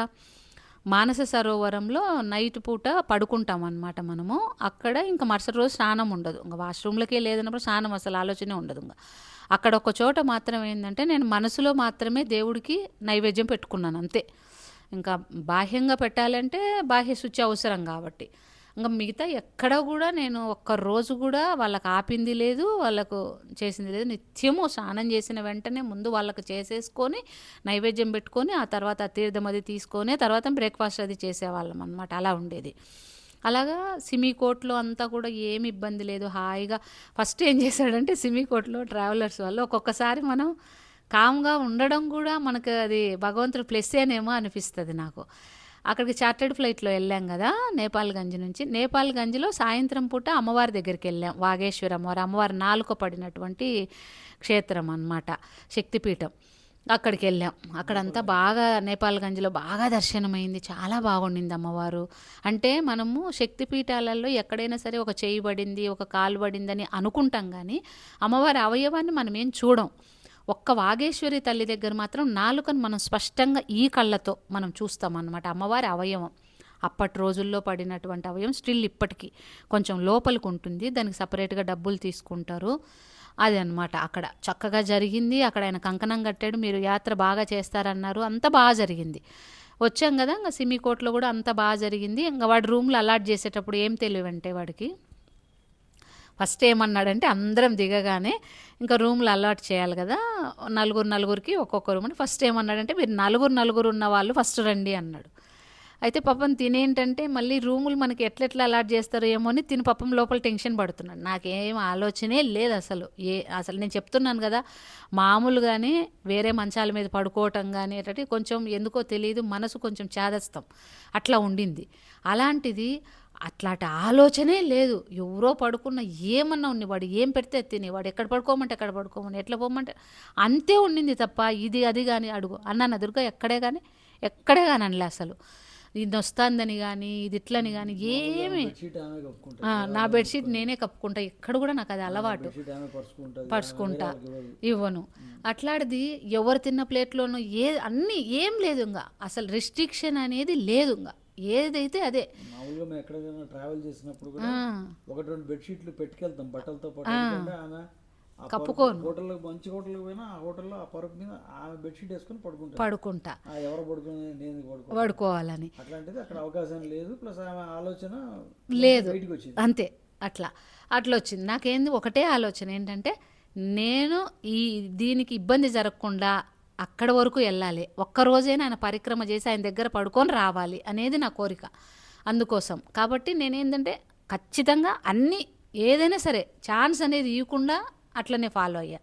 మానస సరోవరంలో నైట్ పూట పడుకుంటాం అన్నమాట మనము. అక్కడ ఇంకా మరుసటి రోజు స్నానం ఉండదు. ఇంకా వాష్రూమ్లకే లేదన్నప్పుడు స్నానం అసలు ఆలోచనే ఉండదు. ఇంకా అక్కడ ఒక చోట మాత్రం ఏంటంటే, నేను మనసులో మాత్రమే దేవుడికి నైవేద్యం పెట్టుకున్నాను అంతే. ఇంకా బాహ్యంగా పెట్టాలంటే బాహ్య శుచి అవసరం కాబట్టి, ఇంకా మిగతా ఎక్కడ కూడా నేను ఒక్కరోజు కూడా వాళ్ళకి ఆపింది లేదు, వాళ్ళకు చేసింది లేదు. నిత్యము స్నానం చేసిన వెంటనే ముందు వాళ్ళకి చేసేసుకొని నైవేద్యం పెట్టుకొని, ఆ తర్వాత తీర్థం అది తీసుకొని, తర్వాత బ్రేక్ఫాస్ట్ అది చేసేవాళ్ళం అనమాట. అలా ఉండేది. అలాగా సిమికోట్లో అంతా కూడా ఏమి ఇబ్బంది లేదు, హాయిగా. ఫస్ట్ ఏం చేశాడంటే, సిమికోట్లో ట్రావెలర్స్ వాళ్ళు ఒక్కొక్కసారి మనం కామ్గా ఉండడం కూడా మనకు అది భగవంతుడు ప్లస్సేనేమో అనిపిస్తుంది నాకు. అక్కడికి చార్టెడ్ ఫ్లైట్లో వెళ్ళాం కదా, నేపాల్గంజ్ నుంచి. నేపాల్గంజ్లో సాయంత్రం పూట అమ్మవారి దగ్గరికి వెళ్ళాం. వాగేశ్వరి అమ్మవారి నాలుక పడినటువంటి క్షేత్రం అన్నమాట, శక్తిపీఠం. అక్కడికి వెళ్ళాం. అక్కడంతా బాగా నేపాల్గంజ్లో బాగా దర్శనమైంది. చాలా బాగుండింది అమ్మవారు. అంటే మనము శక్తిపీఠాలలో ఎక్కడైనా సరే ఒక చేయి పడింది, ఒక కాలు పడిందని అనుకుంటాం, కానీ అమ్మవారి అవయవాన్ని మనం ఏం చూడం. ఒక్క వాగేశ్వరి తల్లి దగ్గర మాత్రం నాలుకను మనం స్పష్టంగా ఈ కళ్ళతో మనం చూస్తాం అన్నమాట. అమ్మవారి అవయవం అప్పటి రోజుల్లో పడినటువంటి అవయవం స్టిల్ ఇప్పటికీ కొంచెం లోపలికి ఉంటుంది. దానికి సపరేట్గా డబ్బులు తీసుకుంటారు. అది అన్నమాట. అక్కడ చక్కగా జరిగింది. అక్కడ ఆయన కంకణం కట్టాడు, మీరు యాత్ర బాగా చేస్తారన్నారు. అంత బాగా జరిగింది. వచ్చాం కదా, ఇంకా సిమికోట్లో కూడా అంత బాగా జరిగింది. ఇంకా వాడి రూమ్లో అలాట్ చేసేటప్పుడు ఏం తెలివంటే వాడికి ఫస్ట్ ఏమన్నాడంటే, అందరం దిగగానే ఇంకా రూమ్లో అలాట్ చేయాలి కదా, నలుగురికి ఒక్కొక్క రూమ్ అని. ఫస్ట్ ఏమన్నాడంటే, మీరు నలుగురు ఉన్న వాళ్ళు ఫస్ట్ రండి అన్నాడు. అయితే పాపం తినేంటంటే, మళ్ళీ రూములు మనకి ఎట్లెట్లా అలాట్ చేస్తారో ఏమో అని తిని పాపం లోపల టెన్షన్ పడుతున్నాడు. నాకేం ఆలోచనే లేదు అసలు. అసలు నేను చెప్తున్నాను కదా, మామూలుగానే వేరే మంచాల మీద పడుకోవటం కానీ అట్లా కొంచెం ఎందుకో తెలియదు, మనసు కొంచెం చేదస్తాం అట్లా ఉండింది. అలాంటిది అట్లాంటి ఆలోచనే లేదు. ఎవరో పడుకున్న ఏమన్నా ఉంది, వాడు ఏం పెడితే తిని, వాడు ఎక్కడ పడుకోమంటే ఎక్కడ పడుకోమని, ఎట్లా పోమంటే అంతే ఉండింది తప్ప ఇది అది కానీ అడుగు అన్న దుర్గా ఎక్కడే కానీ అనలే అసలు. ఇది వస్తుందని కానీ ఇది ఇట్లని కానీ ఏమి. నా బెడ్షీట్ నేనే కప్పుకుంటా, ఎక్కడ కూడా నాకు అది అలవాటు. పరుచుకుంటా, ఇవ్వను. అట్లాంటిది ఎవరు తిన్న ప్లేట్లోనూ అన్నీ ఏం లేదు. ఇంకా అసలు రిస్ట్రిక్షన్ అనేది లేదు. ఇంకా ఏదైతే అదే. మామూలుగా మేము ఎక్కడికైనా ట్రావెల్ చేసినప్పుడు కూడా 1-2 బెడ్షీట్లు పెట్టుకెళ్తాం బట్టలతో పాటు. ఆమె కప్పుకోను. హోటల్లోకి మంచి హోటల్కి పోయినా ఆ హోటల్లో ఆ పరుపు మీద ఆమె బెడ్షీట్ వేసుకొని పడుకుంటా. ఎవరు పడుకుని నేను పడుకోవాలని. అట్లాంటిది అక్కడ అవకాశం లేదు. ప్లస్ ఆమె ఆలోచన లేదు, అంతే. అట్లా వచ్చింది. నాకేంది ఒకటే ఆలోచన ఏంటంటే, నేను దీనికి ఇబ్బంది జరగకుండా అక్కడ వరకు వెళ్ళాలి, ఒక్కరోజైనా ఆయన పరిక్రమ చేసి ఆయన దగ్గర పడుకొని రావాలి అనేది నా కోరిక. అందుకోసం కాబట్టి నేనేంటంటే ఖచ్చితంగా అన్నీ ఏదైనా సరే ఛాన్స్ అనేది ఇవ్వకుండా అట్లనే ఫాలో అయ్యా.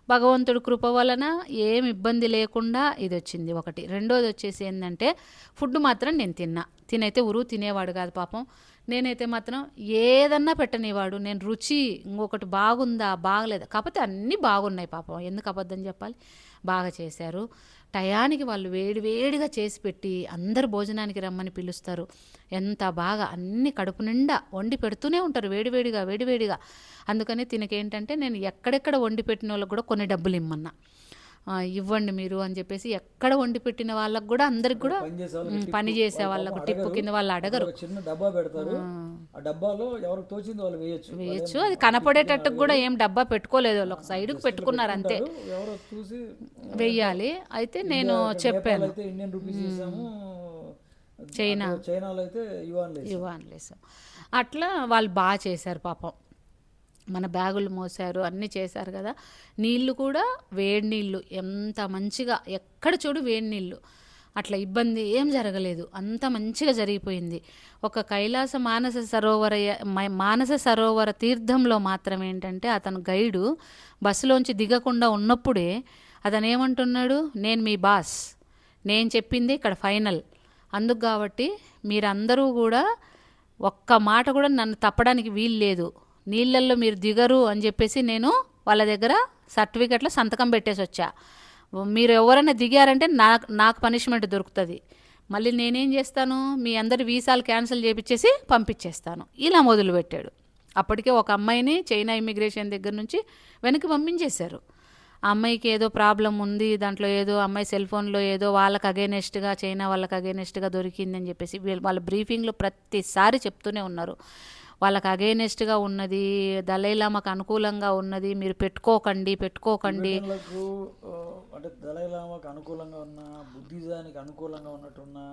భగవంతుడి కృప వలన ఏం ఇబ్బంది లేకుండా ఇది వచ్చింది ఒకటి. రెండోది వచ్చేసి ఏంటంటే, ఫుడ్ మాత్రం నేను తినైతే తినేవాడు కాదు పాపం. నేనైతే మాత్రం ఏదన్నా పెట్టనివాడు. నేను రుచి ఇంకొకటి బాగుందా బాగలేదా, కాకపోతే అన్నీ బాగున్నాయి పాపం, ఎందుకు అబద్ధం చెప్పాలి. బాగా చేశారు. టయానికి వాళ్ళు వేడిగా చేసి పెట్టి అందరు భోజనానికి రమ్మని పిలుస్తారు. ఎంత బాగా అన్ని కడుపు నిండా వండి పెడుతూనే ఉంటారు వేడివేడిగా. అందుకని తినకేంటంటే, నేను ఎక్కడెక్కడ వండి పెట్టిన వాళ్ళకి కూడా కొన్ని డబ్బులు ఇమ్మన్నా. ఇవ్వండి మీరు అని చెప్పేసి ఎక్కడ వండి పెట్టిన వాళ్ళకు కూడా అందరికి కూడా పని చేసే వాళ్ళకి పని చేసే వాళ్ళకు టిప్పు కింద వాళ్ళు అడగరు. ఒక చిన్న డబ్బా పెడతారు, ఆ డబ్బాలో ఎవరికి తోచింది వాళ్ళు వేయచ్చు. అది కనపడేటట్టు కూడా ఏం డబ్బా పెట్టుకోలేదు, వాళ్ళు ఒక సైడ్కి పెట్టుకున్నారు అంతే, ఎవరో చూసి వెయ్యాలి. అయితే నేను చెప్పాను, అయితే ఇండియన్ రూపీస్ చేసాము, చైనాలో అయితే యువాన్ లేసు. అట్లా వాళ్ళు బాగా చేశారు పాపం, మన బ్యాగులు మోసారు, అన్నీ చేశారు కదా. నీళ్ళు కూడా వేడి నీళ్ళు, ఎంత మంచిగా, ఎక్కడ చూడు వేడి నీళ్ళు, అట్లా ఇబ్బంది ఏం జరగలేదు, అంత మంచిగా జరిగిపోయింది. ఒక కైలాస మానస సరోవర తీర్థంలో మాత్రం ఏంటంటే అతను గైడు బస్సులోంచి దిగకుండా ఉన్నప్పుడే అతను ఏమంటున్నాడు, నేను మీ బాస్, నేను చెప్పింది ఇక్కడ ఫైనల్, అందుకు కాబట్టి మీరందరూ కూడా ఒక్క మాట కూడా నన్ను తప్పడానికి వీలు లేదు, నీళ్ళల్లో మీరు దిగరు అని చెప్పేసి నేను వాళ్ళ దగ్గర సర్టిఫికెట్లో సంతకం పెట్టేసి వచ్చా. మీరు ఎవరైనా దిగారంటే నాకు పనిష్మెంట్ దొరుకుతుంది, మళ్ళీ నేనేం చేస్తాను, మీ అందరి వీసాలు క్యాన్సిల్ చేయించేసి పంపించేస్తాను. ఇలా మొదలుపెట్టాడు. అప్పటికే ఒక అమ్మాయిని చైనా ఇమిగ్రేషన్ దగ్గర నుంచి వెనక్కి పంపించేశారు. ఆ అమ్మాయికి ఏదో ప్రాబ్లం ఉంది, దాంట్లో ఏదో అమ్మాయి సెల్ ఫోన్లో ఏదో వాళ్ళకి అగైనెస్ట్గా, చైనా వాళ్ళకి అగైనెస్ట్గా దొరికిందని చెప్పేసి వాళ్ళ బ్రీఫింగ్లో ప్రతిసారి చెప్తూనే ఉన్నారు, వాళ్ళకి అగైనెస్ట్గా ఉన్నది, దలైలామాకు అనుకూలంగా ఉన్నది, మీరు పెట్టుకోకండి. అంటే దలైలామాకు అనుకూలంగా ఉన్న, బుద్ధిజానికి అనుకూలంగా ఉన్నట్టున్నా,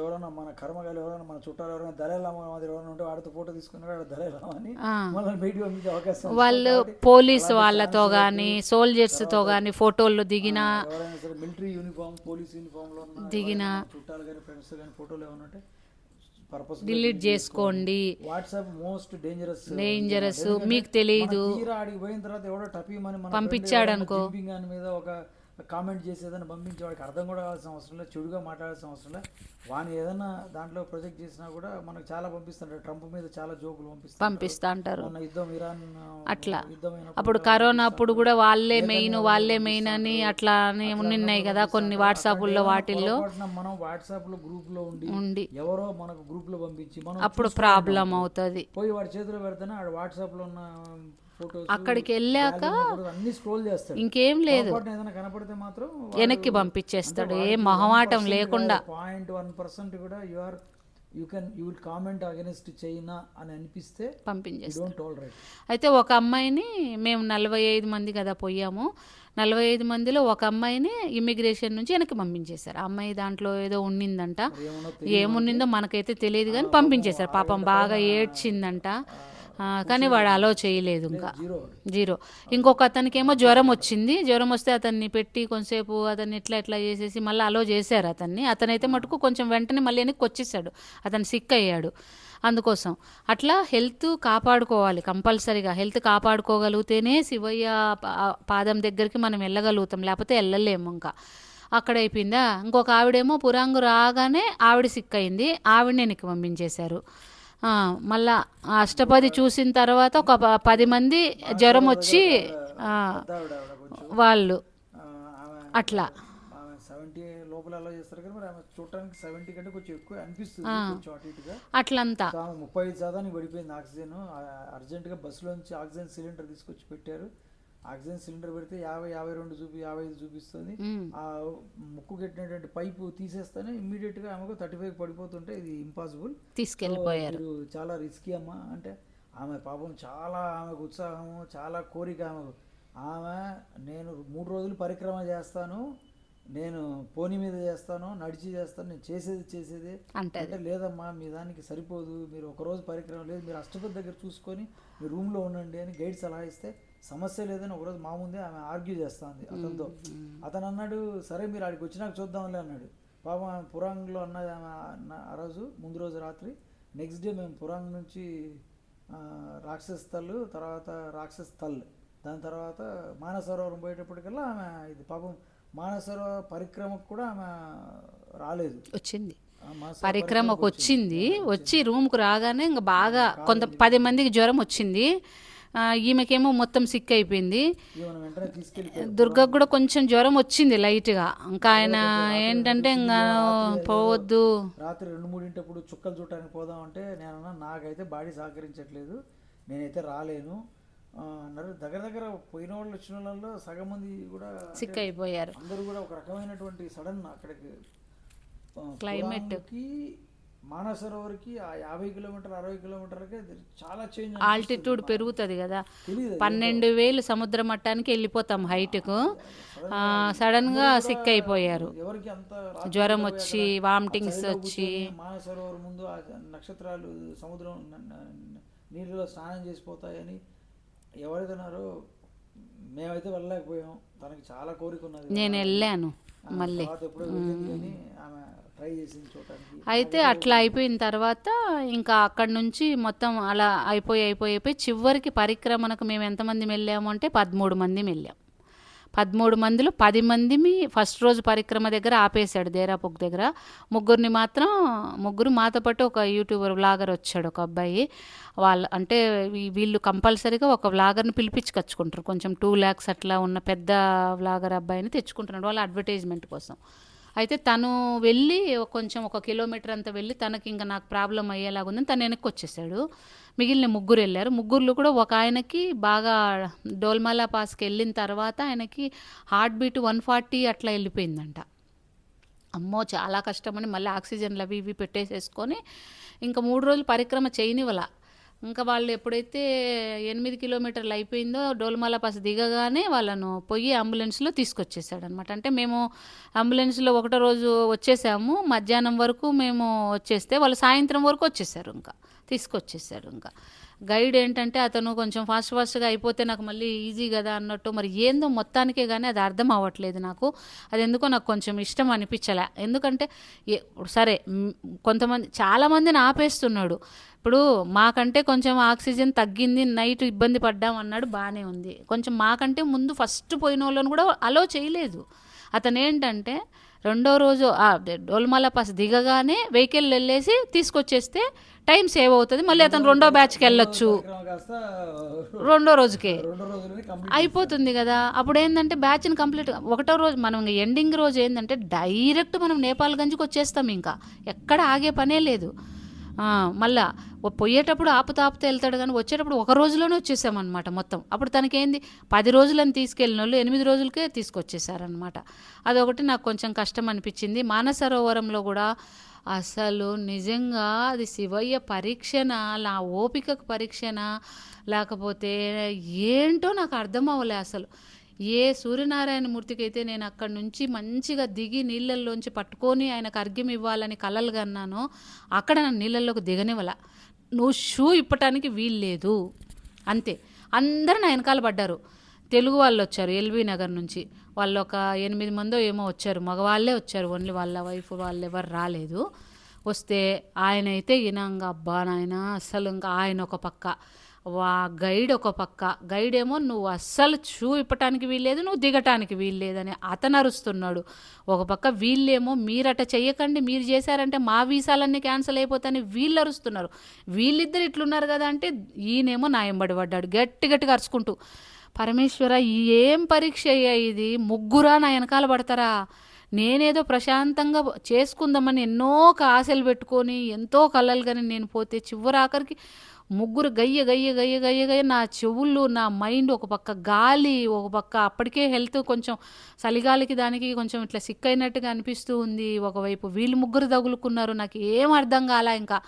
ఎవరైనా మన కర్మగాలు ఎవరైనా మన చుట్టాలు ఎవరైనా దలైలామా ఎవరైనా ఉంటే వాడితో ఫోటో తీసుకున్నాడు దలైలామా అని మనల్ని బయటికి పంపించే అవకాశం. వాళ్ళు పోలీస్ వాళ్ళతో కానీ సోల్జర్స్తో కానీ ఫోటోలు దిగిన, ఎవరైనా సరే మిలిటరీ యూనిఫామ్, పోలీస్ యూనిఫామ్లో దిగిన చుట్టాలు కానీ ఫ్రెండ్స్ కానీ ఫోటోలు ఏమైనా ఉంటే డిలీట్ చేసుకోండి. వాట్సాప్ మోస్ట్ డేంజరస్, మీకు తెలియదు, ఆడికి పోయిన తర్వాత ఎవడో టపీమని పంపించాడు అనుకో, మీద ఒక కామెంట్ చేసేదని పంపించే వాడికి అర్థం కూడా కావాల్సిన అవసరం లేదు, చెడుగా మాట్లాడాల్సిన అవసరం లేదు. వాడిని ఏదైనా దాంట్లో ప్రొజెక్ట్ చేసినా కూడా మనకు చాలా పంపిస్తుంటారు. ట్రంప్ మీద చాలా జోకులు పంపిస్తా అంటారు. యుద్ధం ఇరాన్ అట్లా అప్పుడు కరోనా అప్పుడు కూడా వాళ్ళే మెయిన్ అని అట్లా ఉన్నాయి కదా కొన్ని వాట్సాప్ల్లో వాటిల్లో. మనం వాట్సాప్ లో గ్రూప్ లో ఉండి ఎవరో మనకు గ్రూప్ లో పంపించి మనం అప్పుడు ప్రాబ్లం అవుతుంది. పోయి వాడి చేతిలో పెడితేనే ఆడు వాట్సాప్ లో ఉన్న అక్కడికి వెళ్ళాక అన్ని స్క్రోల్ చేస్తాడు, ఇంకేం లేదు, కనపడితే మాత్రం వెనక్కి పంపించేస్తాడు, ఏ మొహమాటం లేకుండా. 0.1% కూడా you will comment against China అని అనిపిస్తే పంపించేస్తాడు. అయితే ఒక అమ్మాయిని మేము 45 మంది కదా పోయాము, 45 మందిలో ఒక అమ్మాయిని ఇమిగ్రేషన్ నుంచి వెనక్కి పంపించేశారు. ఆ అమ్మాయి దాంట్లో ఏదో ఉండిందంట, ఏమున్నిందో మనకైతే తెలియదు కానీ పంపించేశారు. పాపం బాగా ఏడ్చిందంట, కానీ వాడు అలో చేయలేదు, ఇంకా జీరో. ఇంకొక అతనికి ఏమో జ్వరం వస్తే అతన్ని పెట్టి కొంతసేపు అతన్ని ఎట్లా చేసేసి మళ్ళీ అలో చేశారు అతన్ని. అతనైతే మటుకు కొంచెం వెంటనే మళ్ళీ వెనక్కి వచ్చేసాడు, అతను సిక్ అయ్యాడు. అందుకోసం అట్లా హెల్త్ కాపాడుకోవాలి, కంపల్సరీగా హెల్త్ కాపాడుకోగలిగితేనే శివయ్య పాదం దగ్గరికి మనం వెళ్ళగలుగుతాం, లేకపోతే వెళ్ళలేము. ఇంకా అక్కడ అయిపోయిందా. ఇంకొక ఆవిడేమో పురాంగు రాగానే ఆవిడ సిక్ అయింది, ఆవిడని వెనక్కి పంపించేశారు. మళ్ళా అష్టపది చూసిన తర్వాత ఒక 10 మంది జ్వరం వచ్చి వాళ్ళు అట్లా 70 లోపల అలా చేస్తారు కానీ మరి ఆమె చూడటానికి 70 కంటే కొంచెం ఎక్కువ అనిపిస్తుంది, కొంచెం అటు ఇటుగా అట్లంతా. 35% పడిపోయింది ఆక్సిజన్. అర్జెంటుగా బస్సులోంచి ఆక్సిజన్ సిలిండర్ తీసుకొచ్చి పెట్టారు. ఆక్సిజన్ సిలిండర్ పెడితే 50 చూపిస్తుంది. ఆ ముక్కు కట్టినటువంటి పైపు తీసేస్తేనే ఇమ్మీడియట్ గా ఆమెకు 35 పడిపోతుంటే ఇది ఇంపాసిబుల్, తీసుకెళ్ళిపోయారు. చాలా రిస్కీ అమ్మ. అంటే ఆమె పాపం చాలా, ఆమెకు ఉత్సాహము, చాలా కోరిక ఆమె నేను 3 రోజులు పరిక్రమ చేస్తాను, నేను పోనీ మీద చేస్తాను, నడిచి చేస్తాను, నేను చేసేది అంటే లేదమ్మా మీ దానికి సరిపోదు, మీరు ఒకరోజు పరిక్రమ లేదు, మీరు అష్టపతి దగ్గర చూసుకొని మీ రూమ్లో ఉండండి అని గైడ్ సలహా ఇస్తే సమస్య లేదని ఒకరోజు మా ముందే ఆమె ఆర్గ్యూ చేస్తుంది అతనితో. అతను అన్నాడు సరే మీరు ఆడికి వచ్చినాక చూద్దాంలే అన్నాడు. పాపం ఆమె పురాంగ్లో అన్నది ఆమె ఆ రోజు ముందు రోజు రాత్రి. నెక్స్ట్ డే మేము పురాంగ్ నుంచి రాక్షస్ తర్వాత రాక్షస్ థల్, దాని తర్వాత మానసరోవరం పోయేటప్పటికల్లా ఆమె ఇది పాపం మానసరోవర పరిక్రమకు కూడా ఆమె రాలేదు, వచ్చింది పరిక్రమకు వచ్చి రూమ్కు రాగానే ఇంకా బాగా 10 మందికి జ్వరం వచ్చింది. ఈమెకేమో మొత్తం సిక్ అయిపోయింది. దుర్గకు కూడా కొంచెం జ్వరం వచ్చింది లైట్గా. ఇంకా ఆయన ఏంటంటే ఇంకా పోవద్దు, రాత్రి 2-3 చుక్కలు చూడటానికి పోదామంటే నేను నాకైతే బాడీ సహకరించట్లేదు, నేనైతే రాలేను, అన్నారు దగ్గర దగ్గర పోయిన వాళ్ళు వచ్చిన వాళ్ళలో సగం మంది కూడా సిక్ అయిపోయారు. అందరూ కూడా ఒక రకమైనటువంటి సడన్ అక్కడికి క్లైమేట్ పురాంకి మానసరోవర్కి ఆ 50 కిలోమీటర్ 60 కిలోమీటర్లకే చాలా చేంజ్ ఆల్టిట్యూడ్ పెరుగుతుంది కదా, తెలియదు 12,000 సముద్ర మట్టానికి వెళ్ళిపోతాం హైట్కు. సడన్గా సిక్ అయిపోయారు, ఎవరికి అంత జ్వరం వచ్చి వామిటింగ్స్ వచ్చి. మానసరోవర్ ముందు ఆ నక్షత్రాలు సముద్రం నీళ్ళలో స్నానం చేసిపోతాయని ఎవరైతున్నారో మేమైతే వెళ్ళలేకపోయాం. తనకి చాలా కోరిక ఉన్నది, నేను వెళ్ళాను మళ్ళీ. ఎప్పుడో వెళ్ళింది కానీ ఆమె ట్రై చేసింది చూడటానికి. అయితే అట్లా అయిపోయిన తర్వాత ఇంకా అక్కడి నుంచి మొత్తం అలా అయిపోయి చివరికి పరిక్రమణకు మేము ఎంతమంది వెళ్ళాము అంటే 13 మంది వెళ్ళాం. 13 మందిలో 10 మందిని ఫస్ట్ రోజు పరిక్రమ దగ్గర ఆపేశాడు, దేరాపుక్ దగ్గర. ముగ్గురు మాతో పాటు ఒక యూట్యూబర్ వ్లాగర్ వచ్చాడు, ఒక అబ్బాయి. అంటే వీళ్ళు కంపల్సరీగా ఒక వ్లాగర్ని పిలిపించుకొచ్చుకుంటారు. కొంచెం 2 lakhs అట్లా ఉన్న పెద్ద వ్లాగర్ అబ్బాయిని తెచ్చుకుంటున్నాడు వాళ్ళ అడ్వర్టైజ్మెంట్ కోసం. అయితే తను వెళ్ళి కొంచెం 1 కిలోమీటర్ అంతా వెళ్ళి తనకి ఇంకా నాకు ప్రాబ్లం అయ్యేలాగా ఉందని తను వెనక్కి వచ్చేసాడు. మిగిలిన 3 వెళ్ళారు. 3లో కూడా ఒక ఆయనకి బాగా డోల్మాలా పాస్కి వెళ్ళిన తర్వాత ఆయనకి హార్ట్ బీట్ 140 అట్లా వెళ్ళిపోయిందంట. అమ్మో చాలా కష్టమని మళ్ళీ ఆక్సిజన్లు అవి ఇవి పెట్టేసేసుకొని ఇంకా 3 రోజులు పరిక్రమ చేయనివ్వాల. ఇంకా వాళ్ళు ఎప్పుడైతే 8 కిలోమీటర్లు అయిపోయిందో డోల్మాలా పాస్ దిగగానే వాళ్ళను పోయి అంబులెన్స్లో తీసుకొచ్చేసాడు అనమాట. అంటే మేము అంబులెన్స్లో ఒకటో రోజు వచ్చేసాము, మధ్యాహ్నం వరకు మేము వచ్చేస్తే వాళ్ళు సాయంత్రం వరకు వచ్చేసారు, ఇంకా తీసుకొచ్చేసాడు. ఇంకా గైడ్ ఏంటంటే అతను కొంచెం ఫాస్ట్గా అయిపోతే నాకు మళ్ళీ ఈజీ కదా అన్నట్టు, మరి ఏందో మొత్తానికే కానీ అది అర్థం అవ్వట్లేదు నాకు. అది ఎందుకో నాకు కొంచెం ఇష్టం అనిపించలే. ఎందుకంటే సరే కొంతమంది చాలామందిని ఆపేస్తున్నాడు. ఇప్పుడు మాకంటే కొంచెం ఆక్సిజన్ తగ్గింది, నైట్ ఇబ్బంది పడ్డాం అన్నాడు, బాగానే ఉంది. కొంచెం మాకంటే ముందు ఫస్ట్ పోయిన వాళ్ళని కూడా అలో చేయలేదు. అతను ఏంటంటే రెండో రోజు డోల్మాలా పాస్ దిగగానే వెహికల్ వెళ్ళేసి తీసుకొచ్చేస్తే టైం సేవ్ అవుతుంది, మళ్ళీ అతను రెండో బ్యాచ్కి వెళ్ళొచ్చు, రెండో రోజుకే అయిపోతుంది కదా. అప్పుడు ఏంటంటే బ్యాచ్ని కంప్లీట్ ఒకటో రోజు మనం ఎండింగ్ రోజు ఏంటంటే డైరెక్ట్ మనం నేపాల్ గంజ్కి వచ్చేస్తాం, ఇంకా ఎక్కడ ఆగే పనే లేదు. మళ్ళా పోయేటప్పుడు ఆపుతా వెళ్తాడు కానీ వచ్చేటప్పుడు 1 రోజులోనే వచ్చేసామన్నమాట మొత్తం. అప్పుడు తనకేంది 10 రోజులని తీసుకెళ్ళిన వాళ్ళు 8 రోజులకే తీసుకొచ్చేసారనమాట. అదొకటి నాకు కొంచెం కష్టం అనిపించింది. మానసరోవరంలో కూడా అసలు నిజంగా అది శివయ్య పరీక్షనా, నా ఓపికకు పరీక్షనా, లేకపోతే ఏంటో నాకు అర్థం అవ్వలే అసలు. ఏ సూర్యనారాయణ మూర్తికి అయితే నేను అక్కడి నుంచి మంచిగా దిగి నీళ్ళల్లోంచి పట్టుకొని ఆయనకు అర్ఘ్యం ఇవ్వాలని కలలు కన్నానో అక్కడ నన్ను నీళ్ళల్లోకి దిగనివ్వాల. నువ్వు షూ ఇప్పటానికి వీల్లేదు అంతే. అందరూ నా వెనకాల పడ్డారు. తెలుగు వాళ్ళు వచ్చారు ఎల్బీ నగర్ నుంచి, వాళ్ళు ఒక 8 మందో ఏమో వచ్చారు, మగవాళ్ళే వచ్చారు, ఓన్లీ వాళ్ళ వైఫ్ వాళ్ళు ఎవరు రాలేదు. వస్తే ఆయన అయితే ఇనంగా అబ్బా నాయన అస్సలు ఇంకా ఆయన ఒక పక్క, గైడ్ ఒక పక్క. గైడ్ ఏమో నువ్వు అస్సలు షూ ఇప్పటానికి వీల్లేదు, నువ్వు దిగటానికి వీల్లేదని అతను అరుస్తున్నాడు. ఒక పక్క వీళ్ళేమో మీరట చెయ్యకండి, మీరు చేశారంటే మా వీసాలన్నీ క్యాన్సిల్ అయిపోతాయని వీళ్ళు అరుస్తున్నారు. వీళ్ళిద్దరు ఇట్లున్నారు కదా అంటే ఈయనేమో నా ఎంబడి పడ్డాడు గట్టిగా అరుచుకుంటూ. పరమేశ్వర ఏం పరీక్ష అయ్యా ఇది, ముగ్గురా నా వెనకాల పడతారా? నేనేదో ప్రశాంతంగా చేసుకుందామని ఎన్నో ఆశలు పెట్టుకొని ఎంతో కలలు కానీ నేను పోతే చివరి ఆఖరికి ముగ్గురు గయ్య నా చెవులు, నా మైండ్, ఒక పక్క గాలి, ఒక పక్క అప్పటికే హెల్త్ కొంచెం చలిగాలికి దానికి కొంచెం ఇట్లా సిక్ అయినట్టుగా అనిపిస్తూ ఉంది. ఒకవైపు వీళ్ళు ముగ్గురు తగులుకున్నారు, నాకు ఏం అర్థం కాలా. ఇంకా